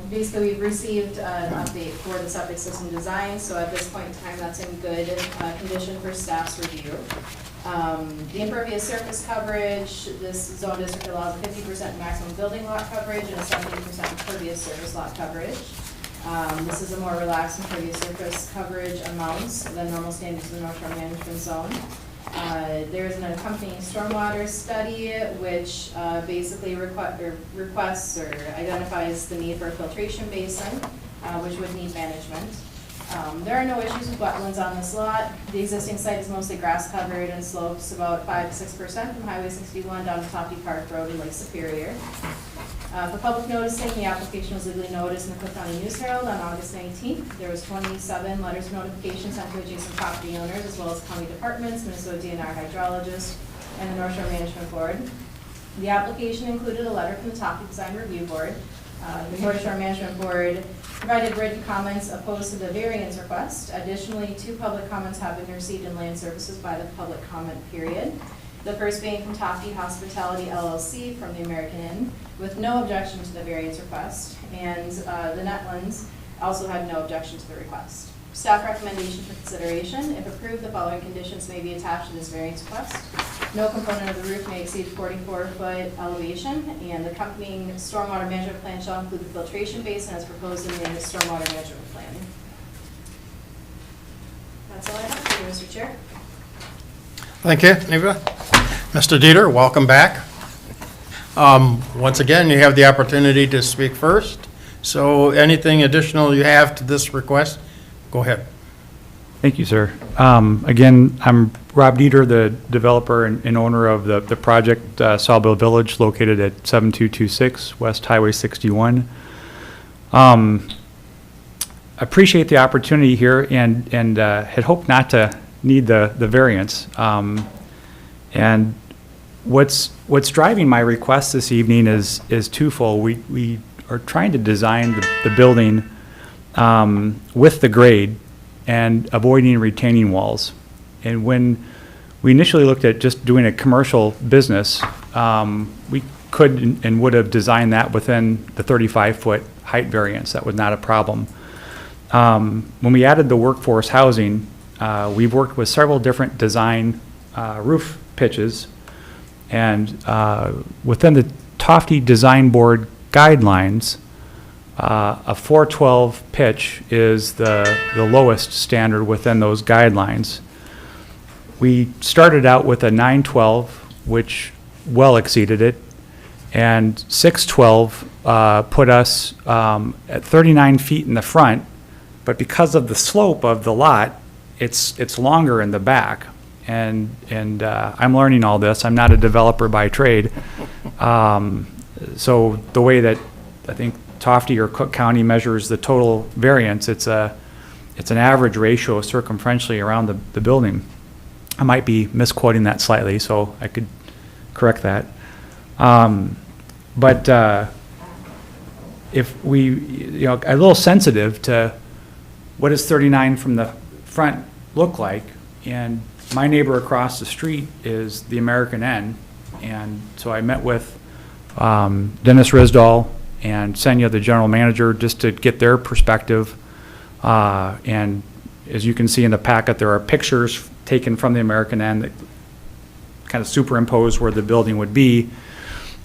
basically we've received an update for the septic system design, so at this point in time that's in good condition for staff's review. The impervious surface coverage, this zone district allows a 50% maximum building lot coverage and a 70% impervious surface lot coverage. This is a more relaxed impervious surface coverage amounts than normal standards of the North Shore Management Zone. There is an accompanying stormwater study which basically requests or identifies the need for a filtration basin, which would need management. There are no issues with wetlands on this lot. The existing site is mostly grass covered and slopes about 5 to 6% from Highway 61 down to Tofte Park Road in Lake Superior. For public noticing, the application was legally noticed in the Cook County News Herald on August 19th. There was 27 letters of notification sent to adjacent property owners as well as county departments, Minnesota DNR hydrologist, and the North Shore Management Board. The application included a letter from the Taffy Design Review Board. The North Shore Management Board provided written comments opposed to the variance request. Additionally, 2 public comments have been received in land services by the public comment period. The first being from Tofte Hospitality LLC from the American Inn with no objection to the variance request, and the Netlands also had no objection to the request. Staff recommendation for consideration: if approved, the following conditions may be attached to this variance request. No component of the roof may exceed 44-foot elevation, and the accompanying stormwater management plan shall include the filtration basin as proposed in the stormwater management plan. That's all I have for you, Mr. Chair. Thank you, Neva. Mr. Dieter, welcome back. Once again, you have the opportunity to speak first. So anything additional you have to this request? Go ahead. Thank you, sir. Again, I'm Rob Dieter, the developer and owner of the project, Sawbill Village, located at 7226 West Highway 61. Appreciate the opportunity here and had hoped not to need the variance. And what's driving my request this evening is twofold. We are trying to design the building with the grade and avoiding retaining walls. And when we initially looked at just doing a commercial business, we could and would have designed that within the 35-foot height variance. That was not a problem. When we added the workforce housing, we've worked with several different design roof pitches, and within the Tofte Design Board guidelines, a 412 pitch is the lowest standard within those guidelines. We started out with a 912, which well exceeded it, and 612 put us at 39 feet in the front, but because of the slope of the lot, it's longer in the back. And I'm learning all this. I'm not a developer by trade. So the way that I think Tofte or Cook County measures the total variance, it's an average ratio circumferentially around the building. I might be misquoting that slightly, so I could correct that. But if we, a little sensitive to what does 39 from the front look like, and my neighbor across the street is the American N, and so I met with Dennis Risdahl and Senya, the general manager, just to get their perspective. And as you can see in the packet, there are pictures taken from the American N that kind of superimpose where the building would be.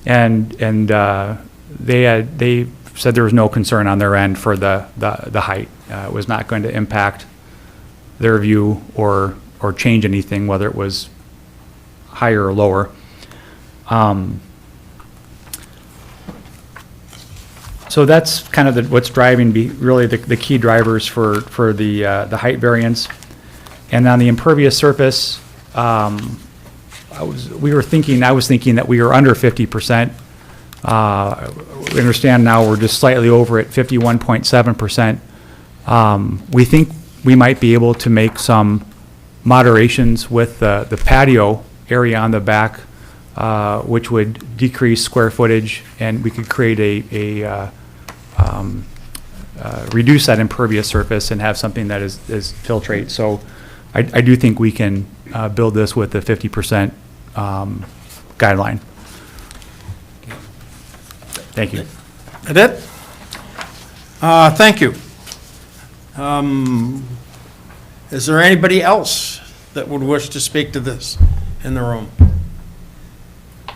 And they said there was no concern on their end for the height. It was not going to impact their view or change anything, whether it was higher or lower. So that's kind of what's driving really the key drivers for the height variance. And on the impervious surface, I was thinking that we were under 50%. We understand now we're just slightly over at 51.7%. We think we might be able to make some moderations with the patio area on the back, which would decrease square footage, and we could create reduce that impervious surface and have something that is filtrate. So I do think we can build this with the 50% guideline. Thank you. That it? Thank you. Is there anybody else that would wish to speak to this in the room?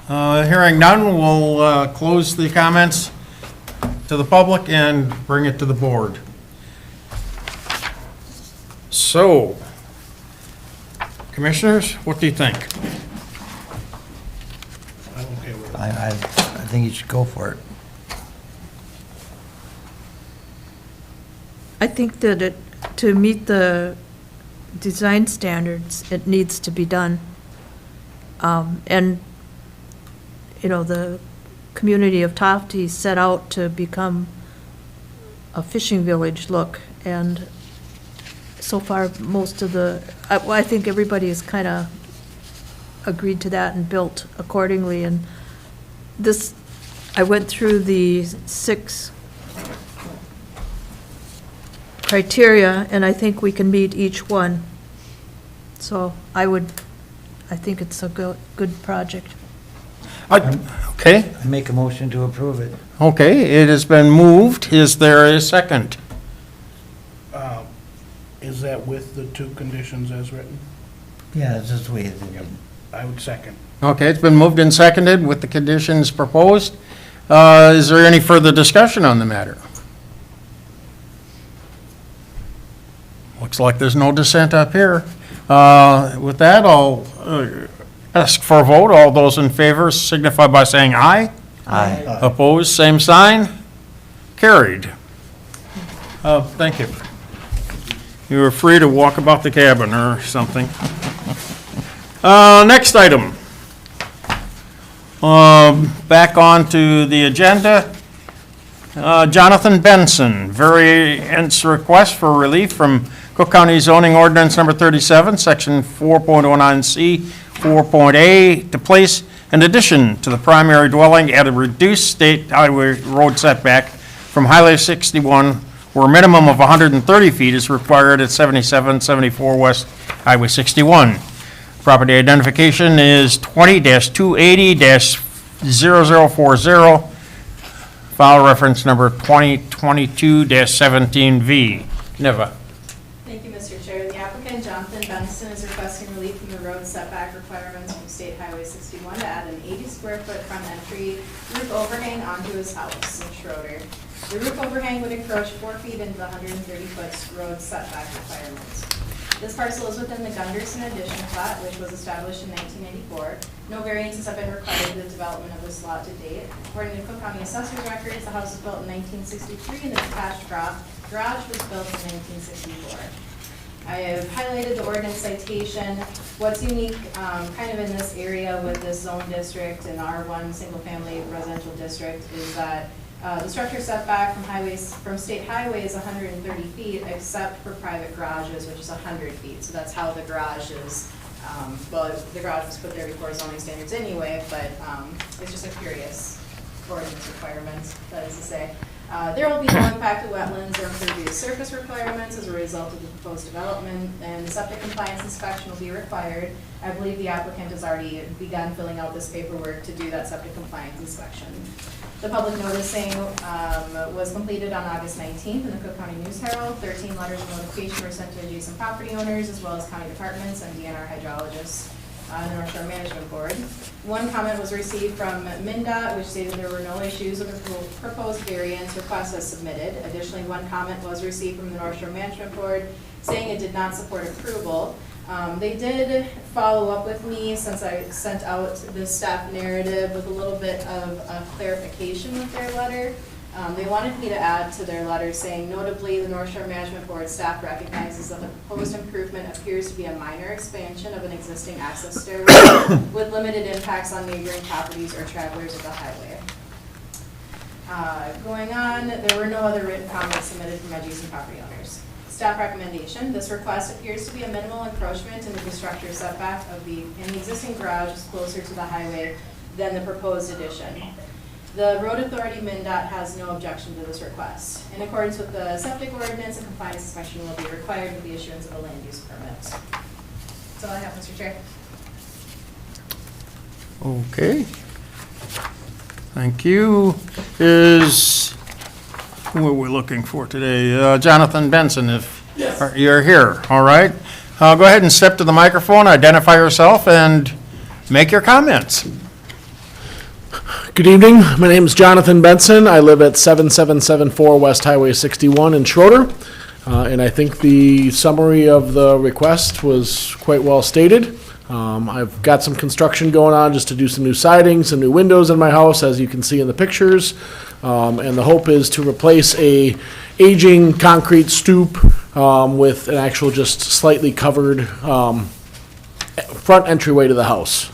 Hearing none, we'll close the comments to the public and bring it to the board. So, commissioners, what do you think? I'm okay with it. I think you should go for it. I think that to meet the design standards, it needs to be done. And, the community of Tofte set out to become a fishing village look, and so far, most of I think everybody has kind of agreed to that and built accordingly, and this, I went through the 6 criteria, and I think we can meet each one. So I think it's a good project. Okay. I make a motion to approve it. Okay, it has been moved. Is there a second? Is that with the 2 conditions as written? Yeah, it's just way. I would second. Okay, it's been moved and seconded with the conditions proposed. Is there any further discussion on the matter? Looks like there's no dissent up here. With that, I'll ask for a vote. All those in favor signify by saying aye. Aye. Opposed, same sign. carried. Thank you. You are free to walk about the cabin or something. Next item. Back onto the agenda. Jonathan Benson, variance request for relief from Cook County zoning ordinance number 37, section 4.09C, 4.A, to place an addition to the primary dwelling at a reduced state highway road setback from Highway 61, where a minimum of 130 feet is required at 7774 West Highway 61. Property identification is 20-280-0040, file reference number 2022-17V. Neva. Thank you, Mr. Chair. The applicant, Jonathan Benson, is requesting relief from the road setback requirements from State Highway 61 to add an 80-square-foot front entry roof overhang onto his house in Schroeder. The roof overhang would encroach 4 feet into the 130-foot road setback requirements. This parcel is within the Gunderson addition plat, which was established in 1984. No variances have been required for the development of this lot to date. According to Cook County Assessor's records, the house was built in 1963 and the detached garage was built in 1964. I have highlighted the ordinance citation. What's unique kind of in this area with this zone district and R1 single-family residential district is that the structure setback from state highway is 130 feet, except for private garages, which is 100 feet. So that's how the garage is, well, the garage was put there before zoning standards anyway, but it's just a curious ordinance requirement, that is to say. There will be no impact to wetlands or impervious surface requirements as a result of the proposed development, and the septic compliance inspection will be required. I believe the applicant has already begun filling out this paperwork to do that septic compliance inspection. The public noticing was completed on August 19th in the Cook County News Herald. 13 letters of notification were sent to adjacent property owners as well as county departments and DNR hydrologists and the North Shore Management Board. One comment was received from MnDOT, which stated there were no issues with the proposed variance request as submitted. Additionally, one comment was received from the North Shore Management Board saying it did not support approval. They did follow up with me since I sent out the staff narrative with a little bit of clarification with their letter. They wanted me to add to their letter saying, notably, the North Shore Management Board staff recognizes that the proposed improvement appears to be a minor expansion of an existing access stairway with limited impacts on neighboring properties or travelers of the highway. Going on, there were no other written comments submitted from adjacent property owners. Staff recommendation, this request appears to be a minimal encroachment into the structure setback and the existing garage is closer to the highway than the proposed addition. The road authority, MnDOT, has no objection to this request. In accordance with the septic ordinance, a compliance inspection will be required with the issuance of a land use permit. That's all I have, Mr. Chair. Okay. Thank you. Who are we looking for today? Jonathan Benson, if you're here, all right? Go ahead and step to the microphone, identify yourself, and make your comments. Good evening. My name is Jonathan Benson. I live at 7774 West Highway 61 in Schroeder. And I think the summary of the request was quite well stated. I've got some construction going on just to do some new siding, some new windows in my house, as you can see in the pictures. And the hope is to replace a aging concrete stoop with an actual just slightly covered front entryway to the house.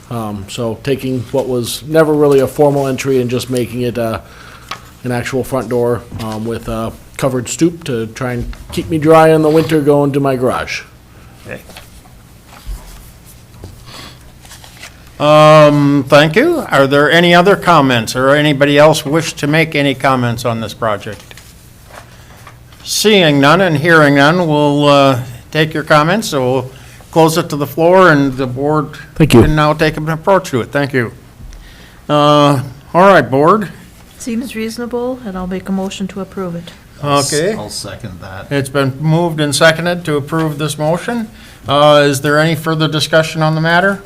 So taking what was never really a formal entry and just making it an actual front door with a covered stoop to try and keep me dry in the winter going to my garage. Okay. Thank you. Are there any other comments or anybody else wish to make any comments on this project? Seeing none and hearing none, we'll take your comments. So we'll close it to the floor and the board can now take an approach to it. Thank you. All right, board. Seems reasonable, and I'll make a motion to approve it. Okay. I'll second that. It's been moved and seconded to approve this motion. Is there any further discussion on the matter?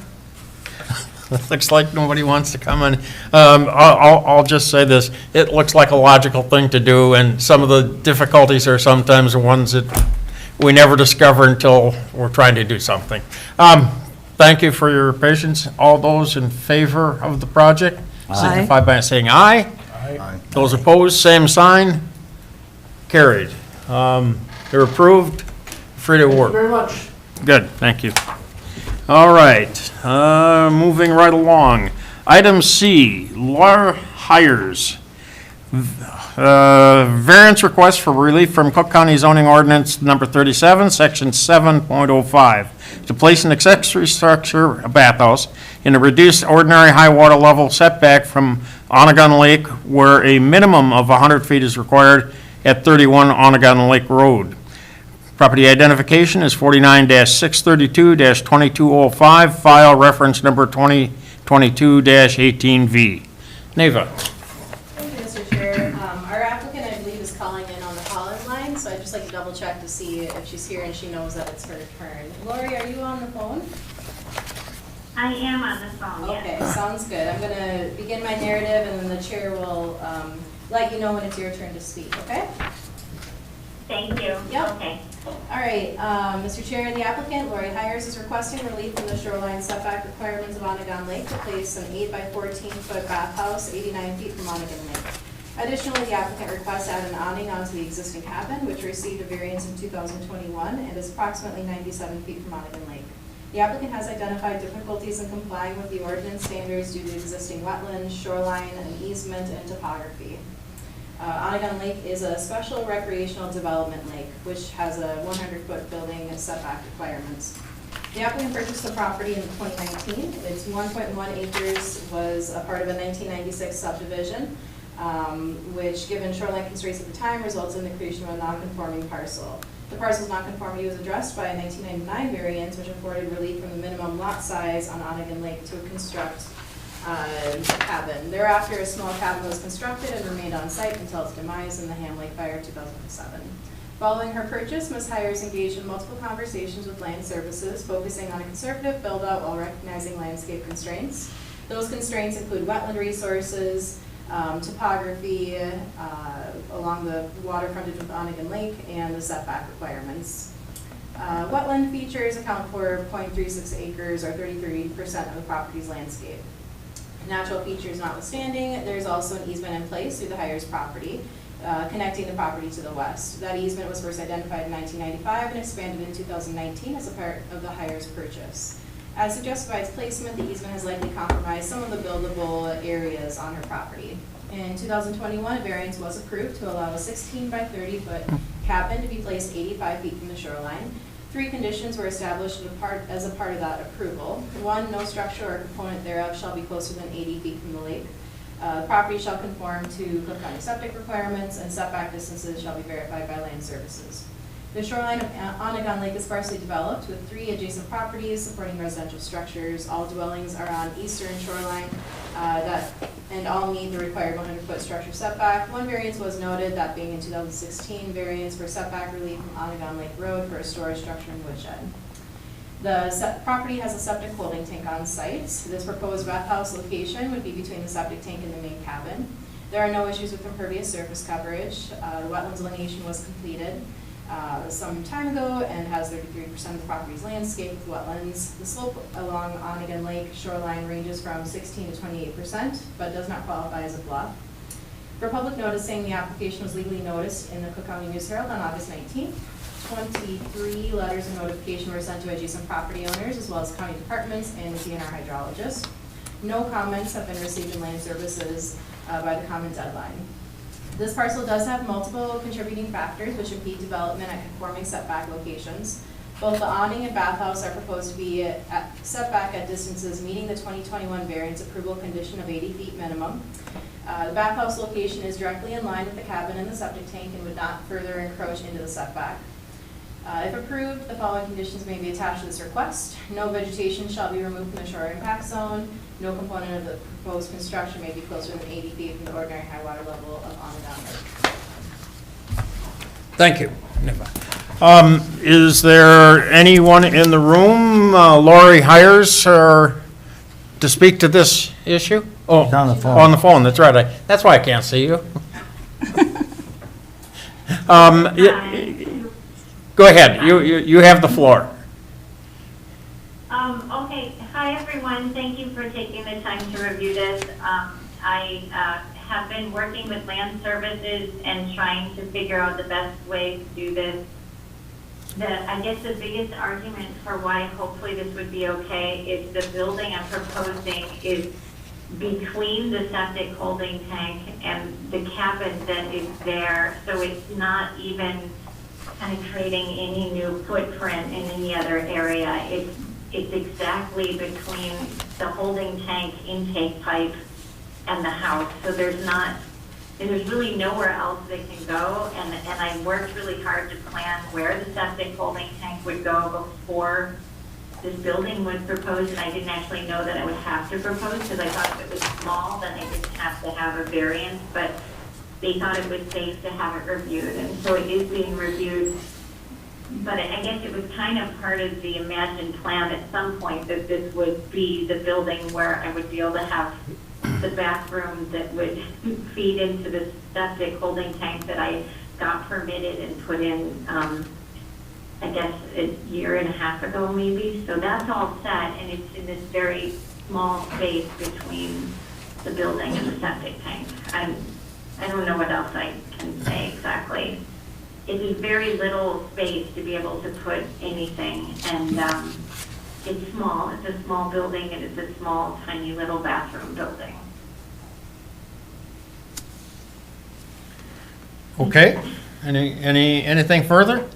Looks like nobody wants to come in. I'll just say this. It looks like a logical thing to do, and some of the difficulties are sometimes the ones that we never discover until we're trying to do something. Thank you for your patience. All those in favor of the project signify by saying aye. Aye. Those opposed, same sign. Carried. They're approved. Free to work. Thank you very much. Good, thank you. All right, moving right along. Item C, Laura Hires. Variance request for relief from Cook County zoning ordinance number 37, section 7.05, to place an accessory structure, a bathhouse, in a reduced ordinary high water level setback from Onagon Lake where a minimum of 100 feet is required at 31 Onagon Lake Road. Property identification is 49-632-2205, file reference number 2022-18V. Neva. Thank you, Mr. Chair. Our applicant, I believe, is calling in on the call-in line, so I'd just like to double check to see if she's here and she knows that it's her turn. Lori, are you on the phone? I am on the phone, yes. Okay, sounds good. I'm going to begin my narrative, and then the chair will let you know when it's your turn to speak, okay? Thank you. Yep. Okay. All right, Mr. Chair, the applicant, Lori Hires, is requesting relief from the shoreline setback requirements of Onagon Lake to place an 8 by 14-foot bathhouse 89 feet from Onagon Lake. Additionally, the applicant requests add an awning onto the existing cabin, which received a variance in 2021 and is approximately 97 feet from Onagon Lake. The applicant has identified difficulties in complying with the ordinance standards due to existing wetlands, shoreline, and easement and topography. Onagon Lake is a special recreational development lake, which has a 100-foot building setback requirements. The applicant purchased the property in 2019. Its 1.1 acres was a part of a 1996 subdivision, which, given shoreline constraints at the time, results in the creation of a non-conforming parcel. The parcel's nonconformity was addressed by a 1999 variance, which afforded relief from the minimum lot size on Onagon Lake to construct a cabin. Thereafter, a small cabin was constructed and remained on site until its demise in the Ham Lake Fire of 2007. Following her purchase, Ms. Hires engaged in multiple conversations with land services, focusing on a conservative build-out while recognizing landscape constraints. Those constraints include wetland resources, topography along the water frontage with Onagon Lake, and the setback requirements. Wetland features account for 0.36 acres or 33% of the property's landscape. Natural features notwithstanding, there's also an easement in place through the Hires property, connecting the property to the west. That easement was first identified in 1995 and expanded in 2019 as a part of the Hires purchase. As suggested by its placement, the easement has likely compromised some of the buildable areas on her property. In 2021, a variance was approved to allow a 16 by 30-foot cabin to be placed 85 feet from the shoreline. 3 conditions were established as a part of that approval. 1, no structure or component thereof shall be closer than 80 feet from the lake. The property shall conform to Cook County septic requirements, and setback distances shall be verified by land services. The shoreline of Onagon Lake is sparsely developed with 3 adjacent properties supporting residential structures. All dwellings are on eastern shoreline and all meet the required 100-foot structure setback. 1 variance was noted, that being in 2016 variance for setback relief from Onagon Lake Road for a storage structure and woodshed. The property has a septic holding tank on site. This proposed bathhouse location would be between the septic tank and the main cabin. There are no issues with impervious surface coverage. The wetlands delineation was completed some time ago and has 33% of the property's landscape with wetlands. The slope along Onagon Lake shoreline ranges from 16 to 28%, but does not qualify as a bluff. For public noticing, the application was legally noticed in the Cook County News Herald on August 19th. 23 letters of notification were sent to adjacent property owners as well as county departments and the DNR hydrologist. No comments have been received in land services by the comment deadline. This parcel does have multiple contributing factors which impede development at conforming setback locations. Both the awning and bathhouse are proposed to be setback at distances meeting the 2021 variance approval condition of 80 feet minimum. The bathhouse location is directly in line with the cabin and the septic tank and would not further encroach into the setback. If approved, the following conditions may be attached to this request. No vegetation shall be removed from the shore impact zone. No component of the proposed construction may be closer than 80 feet from the ordinary high water level of Onagon Lake. Thank you. Is there anyone in the room, Lori Hires, to speak to this issue? Oh, on the phone. On the phone, that's right. That's why I can't see you. Go ahead. You have the floor. Okay. Hi, everyone. Thank you for taking the time to review this. I have been working with land services and trying to figure out the best way to do this. I guess the biggest argument for why hopefully this would be okay is the building I'm proposing is between the septic holding tank and the cabin that is there, so it's not even kind of creating any new footprint in any other area. It's exactly between the holding tank intake pipe and the house, so there's really nowhere else they can go, and I worked really hard to plan where the septic holding tank would go before this building was proposed, and I didn't actually know that I would have to propose, because I thought if it was small, then I didn't have to have a variance, but they thought it was safe to have it reviewed, and so it is being reviewed. But I guess it was kind of part of the imagined plan at some point that this would be the building where I would be able to have the bathroom that would feed into the septic holding tank that I got permitted and put in, I guess, a year and a half ago maybe. So that's all set, and it's in this very small space between the building and the septic tank. I don't know what else I can say exactly. It's a very little space to be able to put anything, and it's small. It's a small building, and it's a small, tiny little bathroom building. Okay, anything further?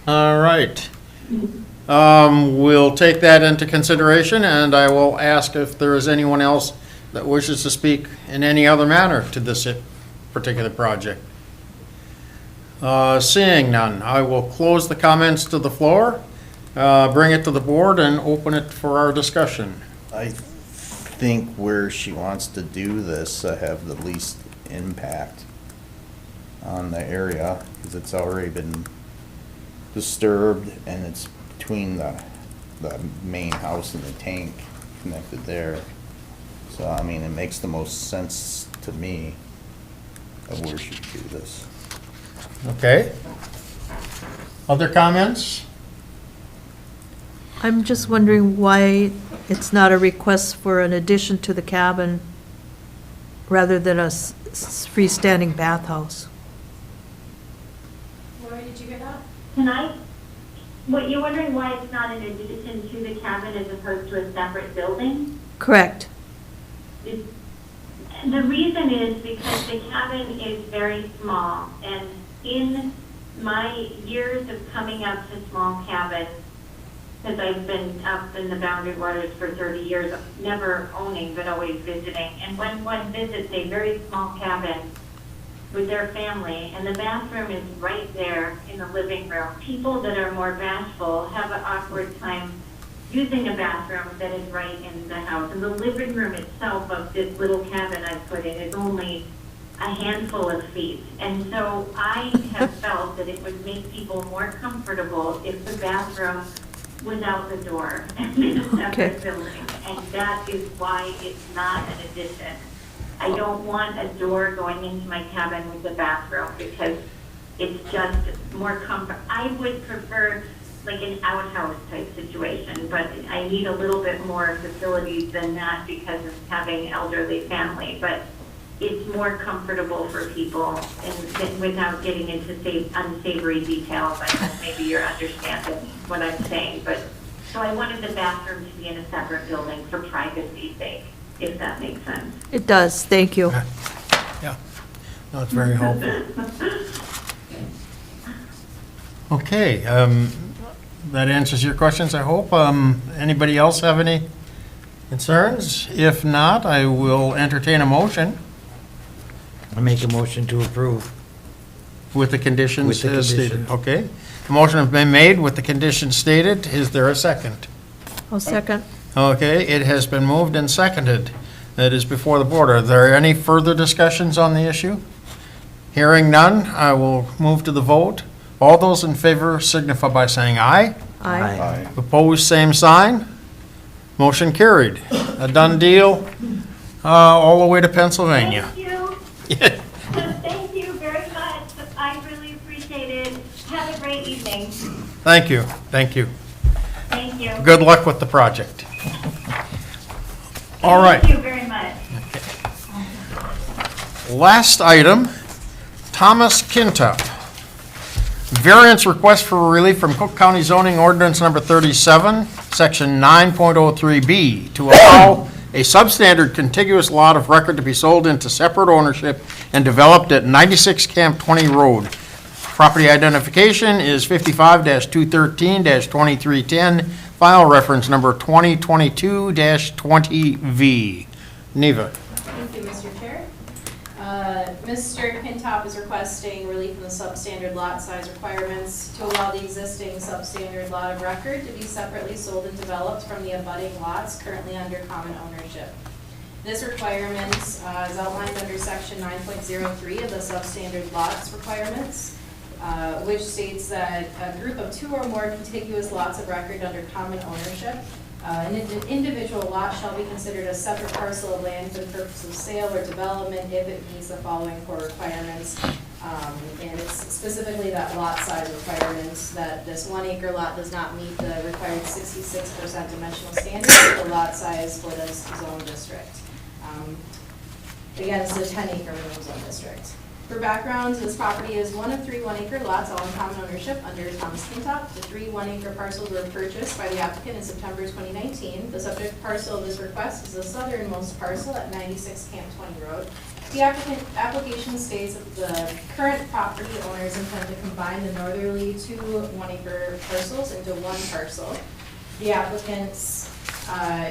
All right. We'll take that into consideration, and I will ask if there is anyone else that wishes to speak in any other manner to this particular project. Seeing none, I will close the comments to the floor, bring it to the board, and open it for our discussion. I think where she wants to do this have the least impact on the area, because it's already been disturbed, and it's between the main house and the tank connected there. So, I mean, it makes the most sense to me of where she should do this. Okay. Other comments? I'm just wondering why it's not a request for an addition to the cabin rather than a freestanding bathhouse. Lori, did you hear that? You're wondering why it's not an addition to the cabin as opposed to a separate building? Correct. The reason is because the cabin is very small, and in my years of coming up to small cabins, because I've been up in the Boundary Waters for 30 years, never owning, but always visiting, and when one visits a very small cabin with their family, and the bathroom is right there in the living room, people that are more bashful have an awkward time using a bathroom that is right in the house. And the living room itself of this little cabin I put in is only a handful of feet. And so I have felt that it would make people more comfortable if the bathroom was out the door and in a separate building. And that is why it's not an addition. I don't want a door going into my cabin with a bathroom because it's just more comfort. I would prefer like an outhouse type situation, but I need a little bit more facilities than that because of having elderly family. But it's more comfortable for people and without getting into unsavory details. I guess maybe you're understanding what I'm saying. But so I wanted the bathroom to be in a separate building for privacy's sake, if that makes sense. It does, thank you. Yeah, no, it's very helpful. Okay, that answers your questions, I hope. Anybody else have any concerns? If not, I will entertain a motion. I make a motion to approve. With the conditions With the stated. conditions. Okay. The motion has been made with the conditions stated. Is there a second? I'll second. Okay, it has been moved and seconded. That is before the board. Are there any further discussions on the issue? Hearing none, I will move to the vote. All those in favor signify by saying aye. Aye. Opposed, same sign. Motion carried. A done deal, all the way to Pennsylvania. Thank you. Thank you very much. I really appreciate it. Have a great evening. Thank you, thank you. Thank you. Good luck with the project. All right. Thank you very much. Last item, Thomas Kintup. Variance request for relief from Cook County zoning ordinance number 37, section 9.03B, to allow a substandard contiguous lot of record to be sold into separate ownership and developed at 96 Camp 20 Road. Property identification is 55-213-2310, file reference number 2022-20V. Neva. Thank you, Mr. Chair. Mr. Kintop is requesting relief from the substandard lot size requirements to allow the existing substandard lot of record to be separately sold and developed from the abutting lots currently under common ownership. This requirement is outlined under section 9.03 of the substandard lots requirements, which states that a group of 2 or more contiguous lots of record under common ownership, an individual lot shall be considered a separate parcel of land for the purpose of sale or development if it meets the following 4 requirements. And it's specifically that lot size requirement, that this 1 acre lot does not meet the required 66% dimensional standard for the lot size for this zone district. Again, it's a 10 acre minimum zone district. For background, this property is one of 3 1-acre lots, all in common ownership under Thomas Kintop. The 3 1-acre parcels were purchased by the applicant in September 2019. The subject parcel of this request is the southernmost parcel at 96 Camp 20 Road. The application states that the current property owners intend to combine the northerly 2 1-acre parcels into 1 parcel. The applicants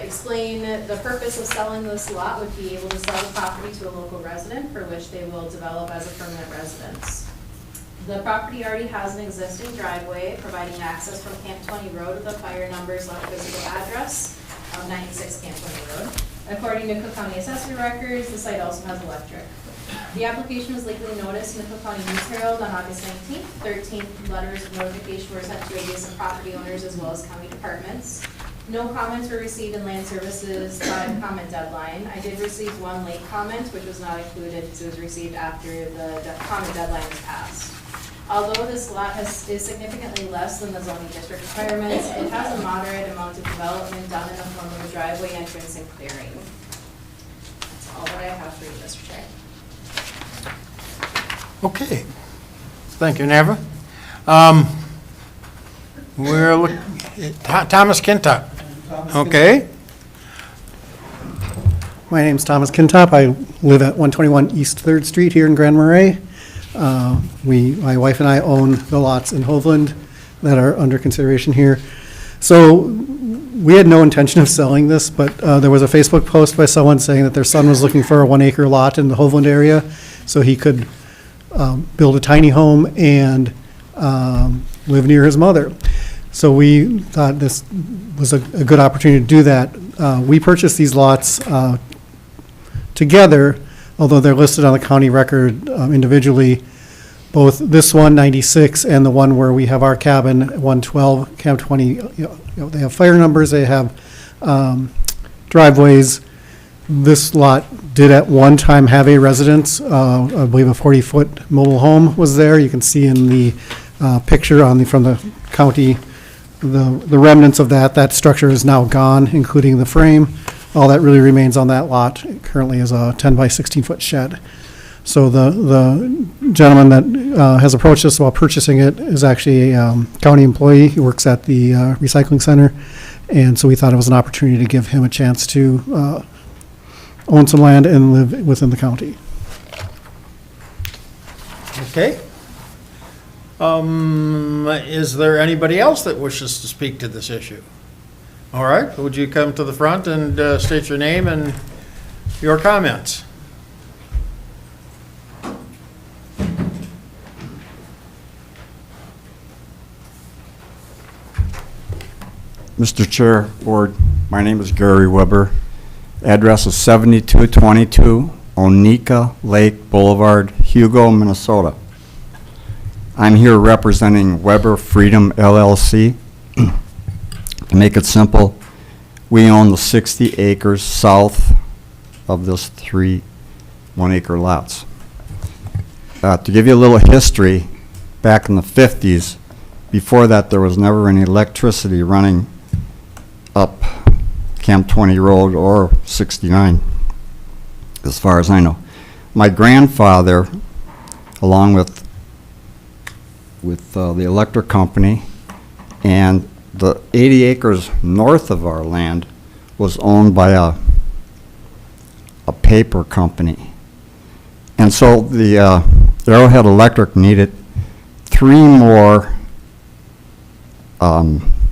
explain the purpose of selling this lot would be able to sell the property to a local resident for which they will develop as a permanent residence. The property already has an existing driveway providing access from Camp 20 Road with a fire numbers left physical address of 96 Camp 20 Road. According to Cook County Assessor records, the site also has electric. The application was legally noticed in the Cook County News Herald on August 19th. 13 letters of notification were sent to adjacent property owners as well as county departments. No comments were received in Land Services' 5 comment deadline. I did receive 1 late comment, which was not included because it was received after the comment deadline was passed. Although this lot is significantly less than the zoning district requirements, it has a moderate amount of development done in the form of a driveway entrance and clearing. That's all that I have for you, Mr. Chair. Okay. Thank you, Neva. We're looking at Thomas Kintop. Okay. My name's Thomas Kintop. I live at 121 East 3rd Street here in Grand Marais. My wife and I own the lots in Hoveland that are under consideration here. So we had no intention of selling this, but there was a Facebook post by someone saying that their son was looking for a 1 acre lot in the Hoveland area so he could build a tiny home and live near his mother. So we thought this was a good opportunity to do that. We purchased these lots together, although they're listed on the county record individually. Both this one, 96, and the one where we have our cabin, 112, Camp 20, they have fire numbers, they have driveways. This lot did at one time have a residence. I believe a 40-foot mobile home was there. You can see in the picture from the county the remnants of that. That structure is now gone, including the frame. All that really remains on that lot currently is a 10 by 16 foot shed. So the gentleman that has approached us while purchasing it is actually a county employee. He works at the recycling center. And so we thought it was an opportunity to give him a chance to own some land and live within the county. Okay. Is there anybody else that wishes to speak to this issue? All right, would you come to the front and state your name and your comments? Mr. Chair, Board, my name is Gary Weber. Address is 7222 Oneika Lake Boulevard, Hugo, Minnesota. I'm here representing Weber Freedom Llc. To make it simple, we own the 60 acres south of those 3 1 acre lots. To give you a little history, back in the 50s, before that there was never any electricity running up Camp 20 Road or 69, as far as I know. my grandfather, along with the electric company, and the 80 acres north of our land was owned by a paper company. And so the Arrowhead Electric needed 3 more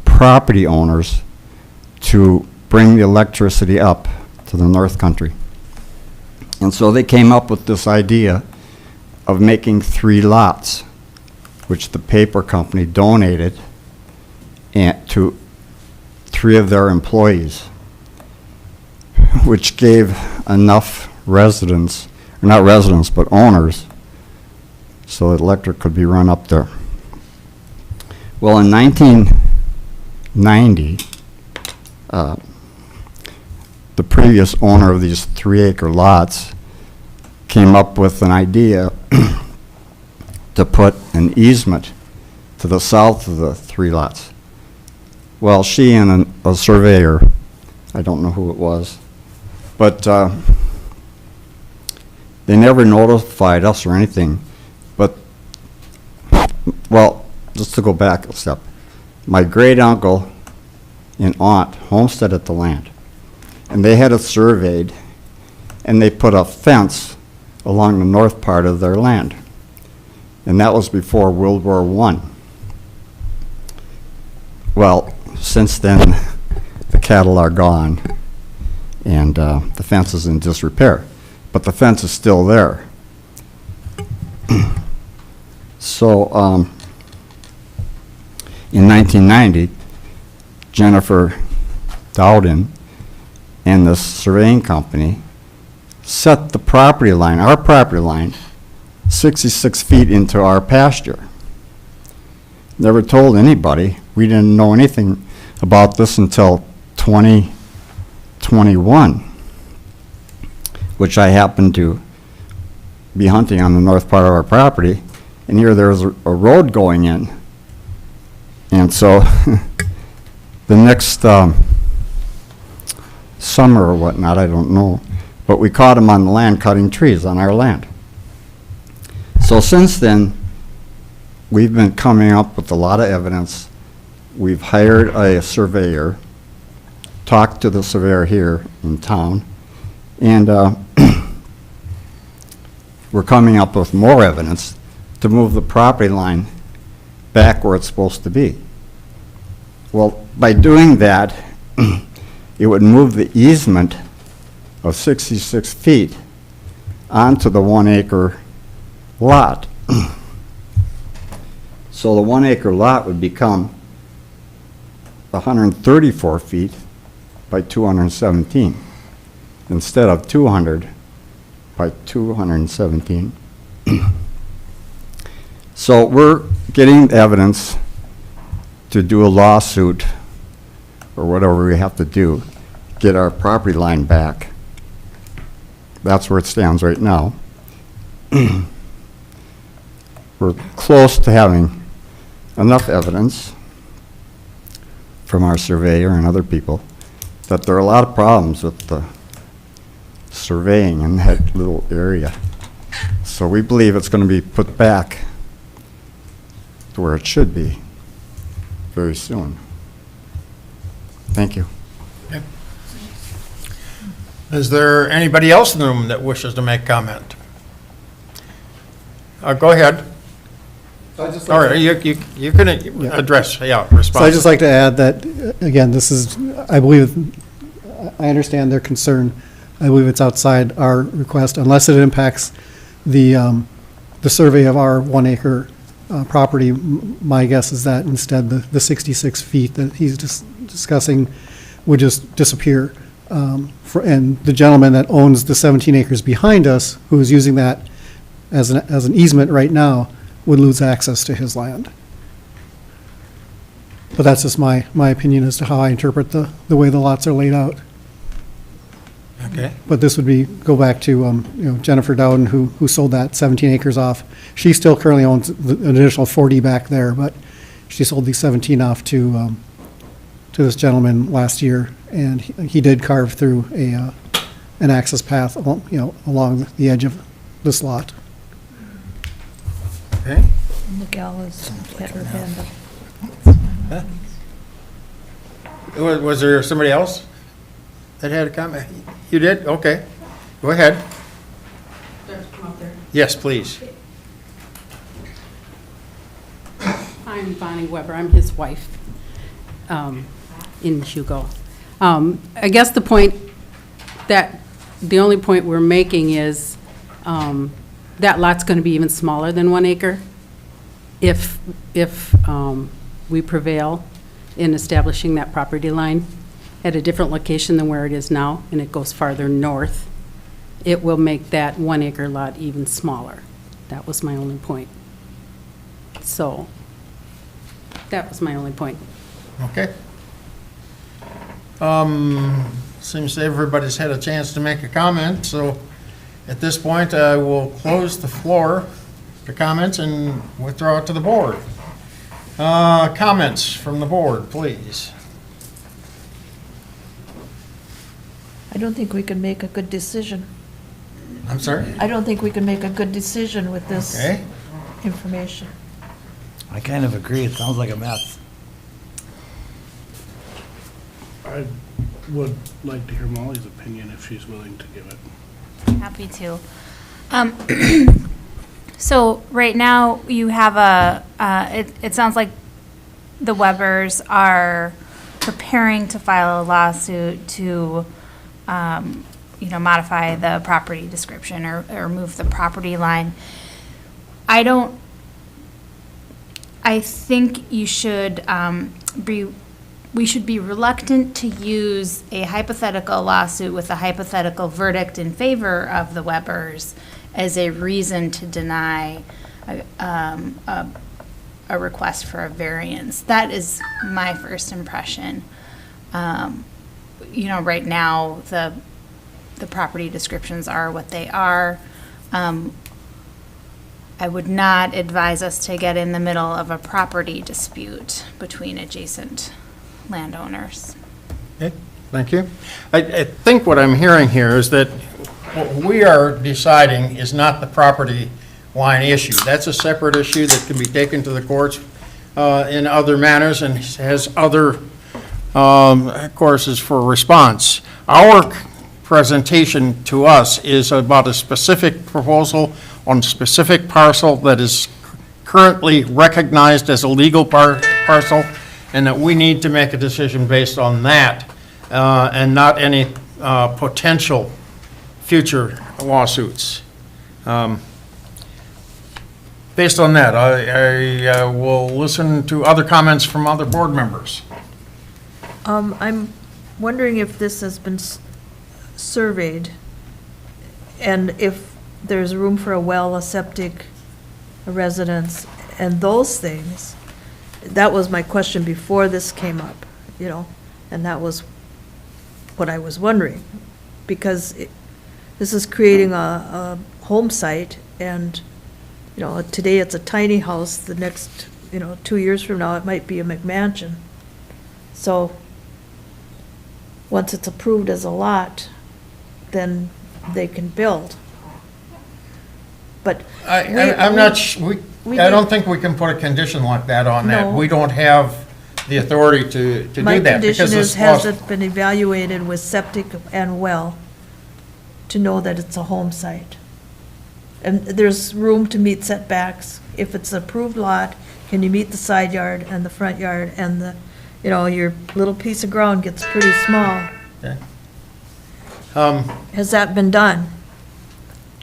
property owners to bring the electricity up to the North Country. And so they came up with this idea of making 3 lots, which the paper company donated to 3 of their employees, which gave enough residents, or not residents, but owners, so that electric could be run up there. Well, in 1990, the previous owner of these 3-acre lots came up with an idea to put an easement to the south of the 3 lots. Well, she and a surveyor, I don't know who it was, but they never notified us or anything. But, well, just to go back a step, my great uncle and aunt homesteaded the land, and they had it surveyed, and they put a fence along the north part of their land. And that was before World War I. Well, since then, the cattle are gone, and the fence is in disrepair. But the fence is still there. So, in 1990, Jennifer Dowden and the surveying company set the property line, our property line, 66 feet into our pasture. Never told anybody. We didn't know anything about this until 2021, which I happened to be hunting on the north part of our property, and here there's a road going in. And so the next summer or whatnot, I don't know, but we caught him on the land cutting trees on our land. So since then, we've been coming up with a lot of evidence. We've hired a surveyor, talked to the surveyor here in town, and we're coming up with more evidence to move the property line back where it's supposed to be. Well, by doing that, it would move the easement of 66 feet onto the 1-acre lot. So the 1-acre lot would become 134 feet by 217 instead of 200 by 217. So we're getting evidence to do a lawsuit or whatever we have to do, get our property line back. That's where it stands right now. We're close to having enough evidence from our surveyor and other people that there are a lot of problems with the surveying in that little area. So we believe it's going to be put back to where it should be very soon. Thank you. Okay. Is there anybody else in the room that wishes to make comment? Go ahead. All right, you can address, respond. So I'd just like to add that, again, this is, I believe, I understand their concern. I believe it's outside our request, unless it impacts the survey of our 1-acre property. My guess is that instead the 66 feet that he's discussing would just disappear. And the gentleman that owns the 17 acres behind us, who is using that as an easement right now, would lose access to his land. But that's just my opinion as to how I interpret the way the lots are laid out. Okay. But this would go back to Jennifer Dowden, who sold that 17 acres off. She still currently owns an additional 40 back there, but she sold these 17 off to this gentleman last year, and he did carve through an access path along the edge of this lot. Okay. The gal has had her hand up. Was there somebody else that had a comment? You did? Okay. Go ahead. Yes, please. I'm Bonnie Weber, I'm his wife in Hugo. I guess the only point we're making is that lot's going to be even smaller than 1 acre if we prevail in establishing that property line at a different location than where it is now, and it goes farther north. It will make that 1 acre lot even smaller. That was my only point. So, that was my only point. Okay. Seems everybody's had a chance to make a comment, so at this point, I will close the floor to comments and withdraw it to the board. Comments from the board, please. I don't think we can make a good decision. I'm sorry? I don't think we can make a good decision with this Okay. information. I kind of agree, it sounds like a mess. I would like to hear Molly's opinion if she's willing to give it. Happy to. So right now you have it sounds like the Webbers are preparing to file a lawsuit to, modify the property description or move the property line. I think you should we should be reluctant to use a hypothetical lawsuit with a hypothetical verdict in favor of the Webbers as a reason to deny a request for a variance. That is my first impression. Right now, the property descriptions are what they are. I would not advise us to get in the middle of a property dispute between adjacent landowners. Okay, thank you. I think what I'm hearing here is that what we are deciding is not the property line issue. That's a separate issue that can be taken to the courts in other manners and has other courses for response. Our presentation to us is about a specific proposal on a specific parcel that is currently recognized as a legal parcel, and that we need to make a decision based on that and not any potential future lawsuits. Based on that, I will listen to other comments from other board members. I'm wondering if this has been surveyed, and if there's room for a well, a septic, a residence, and those things. That was my question before this came up, and that was what I was wondering, because this is creating a home site, and, today it's a tiny house, the next, 2 years from now, it might be a McMansion. So, once it's approved as a lot, then they can build. But I'm not, I don't think we can put a condition like that on that. No. We don't have the authority to do that. My condition because is, this has law- it been evaluated with septic and well to know that it's a home site? And there's room to meet setbacks. If it's an approved lot, can you meet the side yard and the front yard and your little piece of ground gets pretty small. Okay. Has that been done?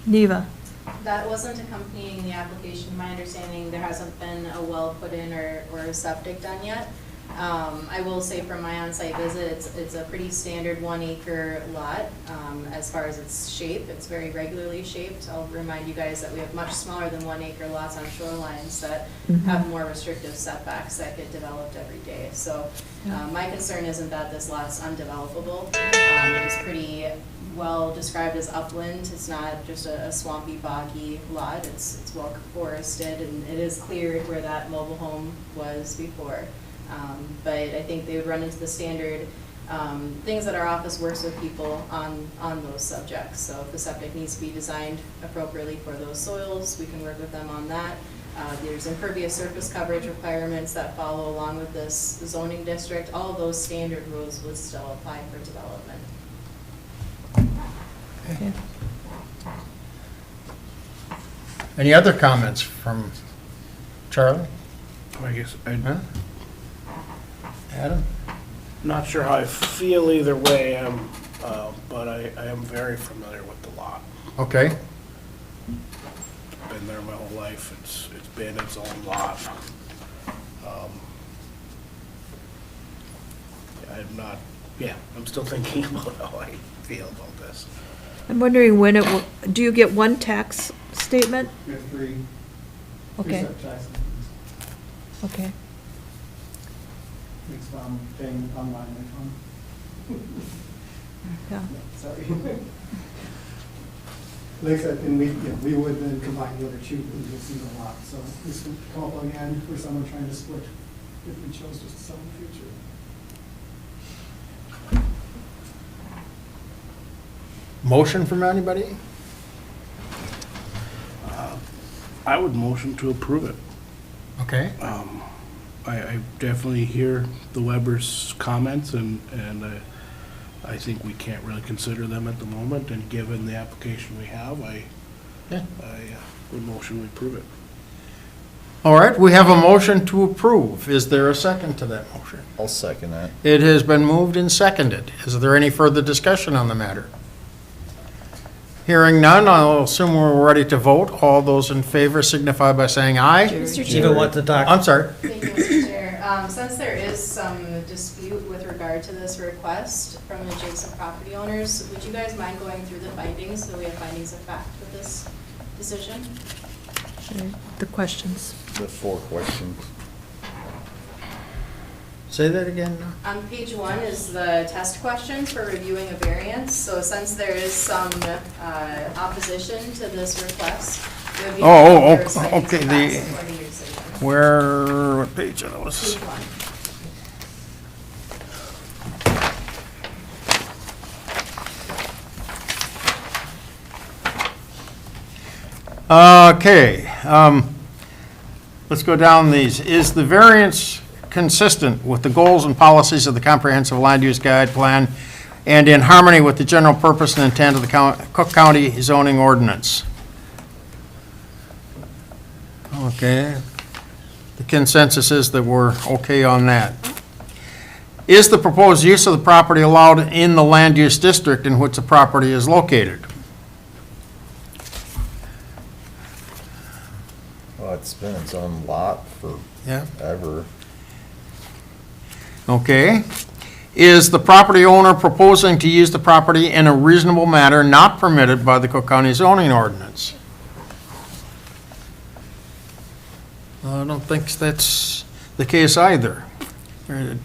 Neva? That wasn't accompanying the application. My understanding, there hasn't been a well put in or a septic done yet. I will say from my on-site visit, it's a pretty standard 1 acre lot. As far as its shape, it's very regularly shaped. I'll remind you guys that we have much smaller than 1 acre lots on shorelines that have more restrictive setbacks that get developed every day. So my concern isn't that this lot's undevelopable. It's pretty well described as upland. It's not just a swampy, boggy lot. It's well forested, and it is cleared where that mobile home was before. But I think they would run into the standard things that our office works with people on those subjects. So if the septic needs to be designed appropriately for those soils, we can work with them on that. There's impervious surface coverage requirements that follow along with this zoning district. All of those standard rules would still apply for development. Okay. Any other comments from Charlie? I guess Huh? Adam? not sure how I feel either way, but I am very familiar with the lot. Okay. Been there my whole life. It's been its own lot. I'm still thinking about how I feel about this. I'm wondering when it will, do you get one tax statement? We have three. Okay. Okay. Makes paying online Yeah. Sorry. Like I said, and we would then combine the other two into a single lot, so this would come up again for someone trying to split if we chose to sell in the future. Motion from anybody? I would motion to approve it. Okay. I definitely hear the Weber's comments, and I think we can't really consider them at the moment, and given the application we have, I would motion we approve it. All right, we have a motion to approve. Is there a second to that motion? I'll second that. It has been moved and seconded. Is there any further discussion on the matter? Hearing none, I'll assume we're ready to vote. All those in favor signify by saying aye. Mr. Chair. Even want to talk? I'm sorry. Thank you, Mr. Chair. Since there is some dispute with regard to this request from adjacent property owners, would you guys mind going through the findings, so we have findings of fact with this decision? The questions. The 4 questions. Say that again. On page 1 is the test questions for reviewing a variance. So since there is some opposition to this request, it would be Okay. according to your decision. What page are those? Page 1. Okay, let's go down these. Is the variance consistent with the goals and policies of the Comprehensive Land Use Guide Plan and in harmony with the general purpose and intent of the Cook County zoning ordinance? Okay, the consensus is that we're okay on that. Is the proposed use of the property allowed in the land use district in which the property is located? Well, it's been its own lot for ever. Okay. Is the property owner proposing to use the property in a reasonable manner not permitted by the Cook County zoning ordinance? I don't think that's the case either.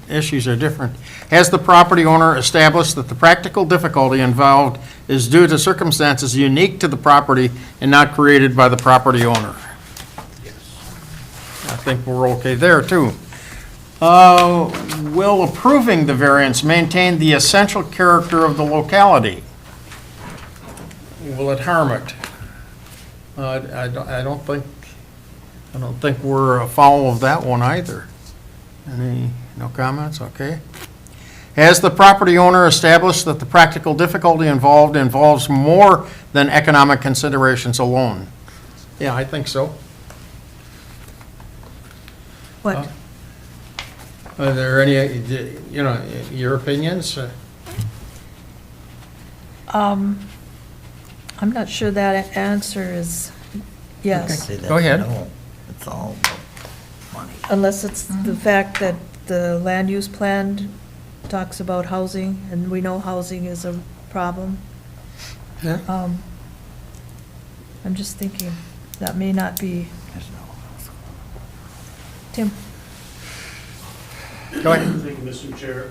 Issues are different. Has the property owner established that the practical difficulty involved is due to circumstances unique to the property and not created by the property owner? I think we're okay there, too. Will approving the variance maintain the essential character of the locality? Will it harm it? I don't think we're afoul of that one either. No comments? Okay. Has the property owner established that the practical difficulty involved involves more than economic considerations alone? Yeah, I think so. What? Are there any, your opinions? I'm not sure that answer is yes. Go ahead. No, it's all money. Unless it's the fact that the land use plan talks about housing, and we know housing is a problem. Yeah. I'm just thinking, that may not be. Tim? Go ahead. Thank you, Mr. Chair.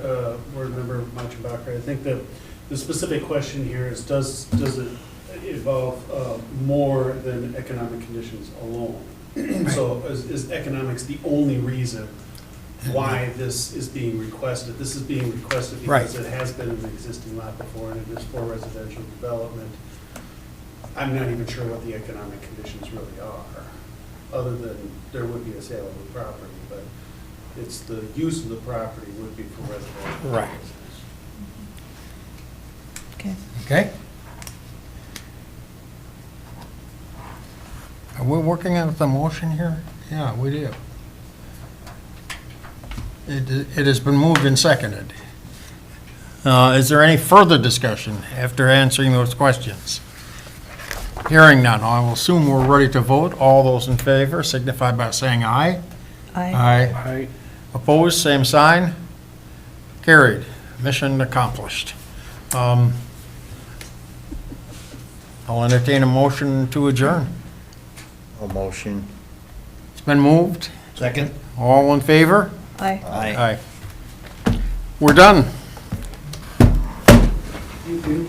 Board Member Machenbacher, I think that the specific question here is, does it involve more than economic conditions alone? So is economics the only reason why this is being requested. This is being requested because it has been an existing lot before, and it is for residential development. I'm not even sure what the economic conditions really are, other than there would be a sale of the property, but it's the use of the property would be for residential. Right. Okay. Okay? Are we working on the motion here? Yeah, we do. It has been moved and seconded. Is there any further discussion after answering those questions? Hearing none, I will assume we're ready to vote. All those in favor signify by saying aye. Aye. Aye. Opposed, same sign. Carried. Mission accomplished. I'll entertain a motion to adjourn. A motion. It's been moved. Second? All in favor? Aye. Aye. We're done. Thank you.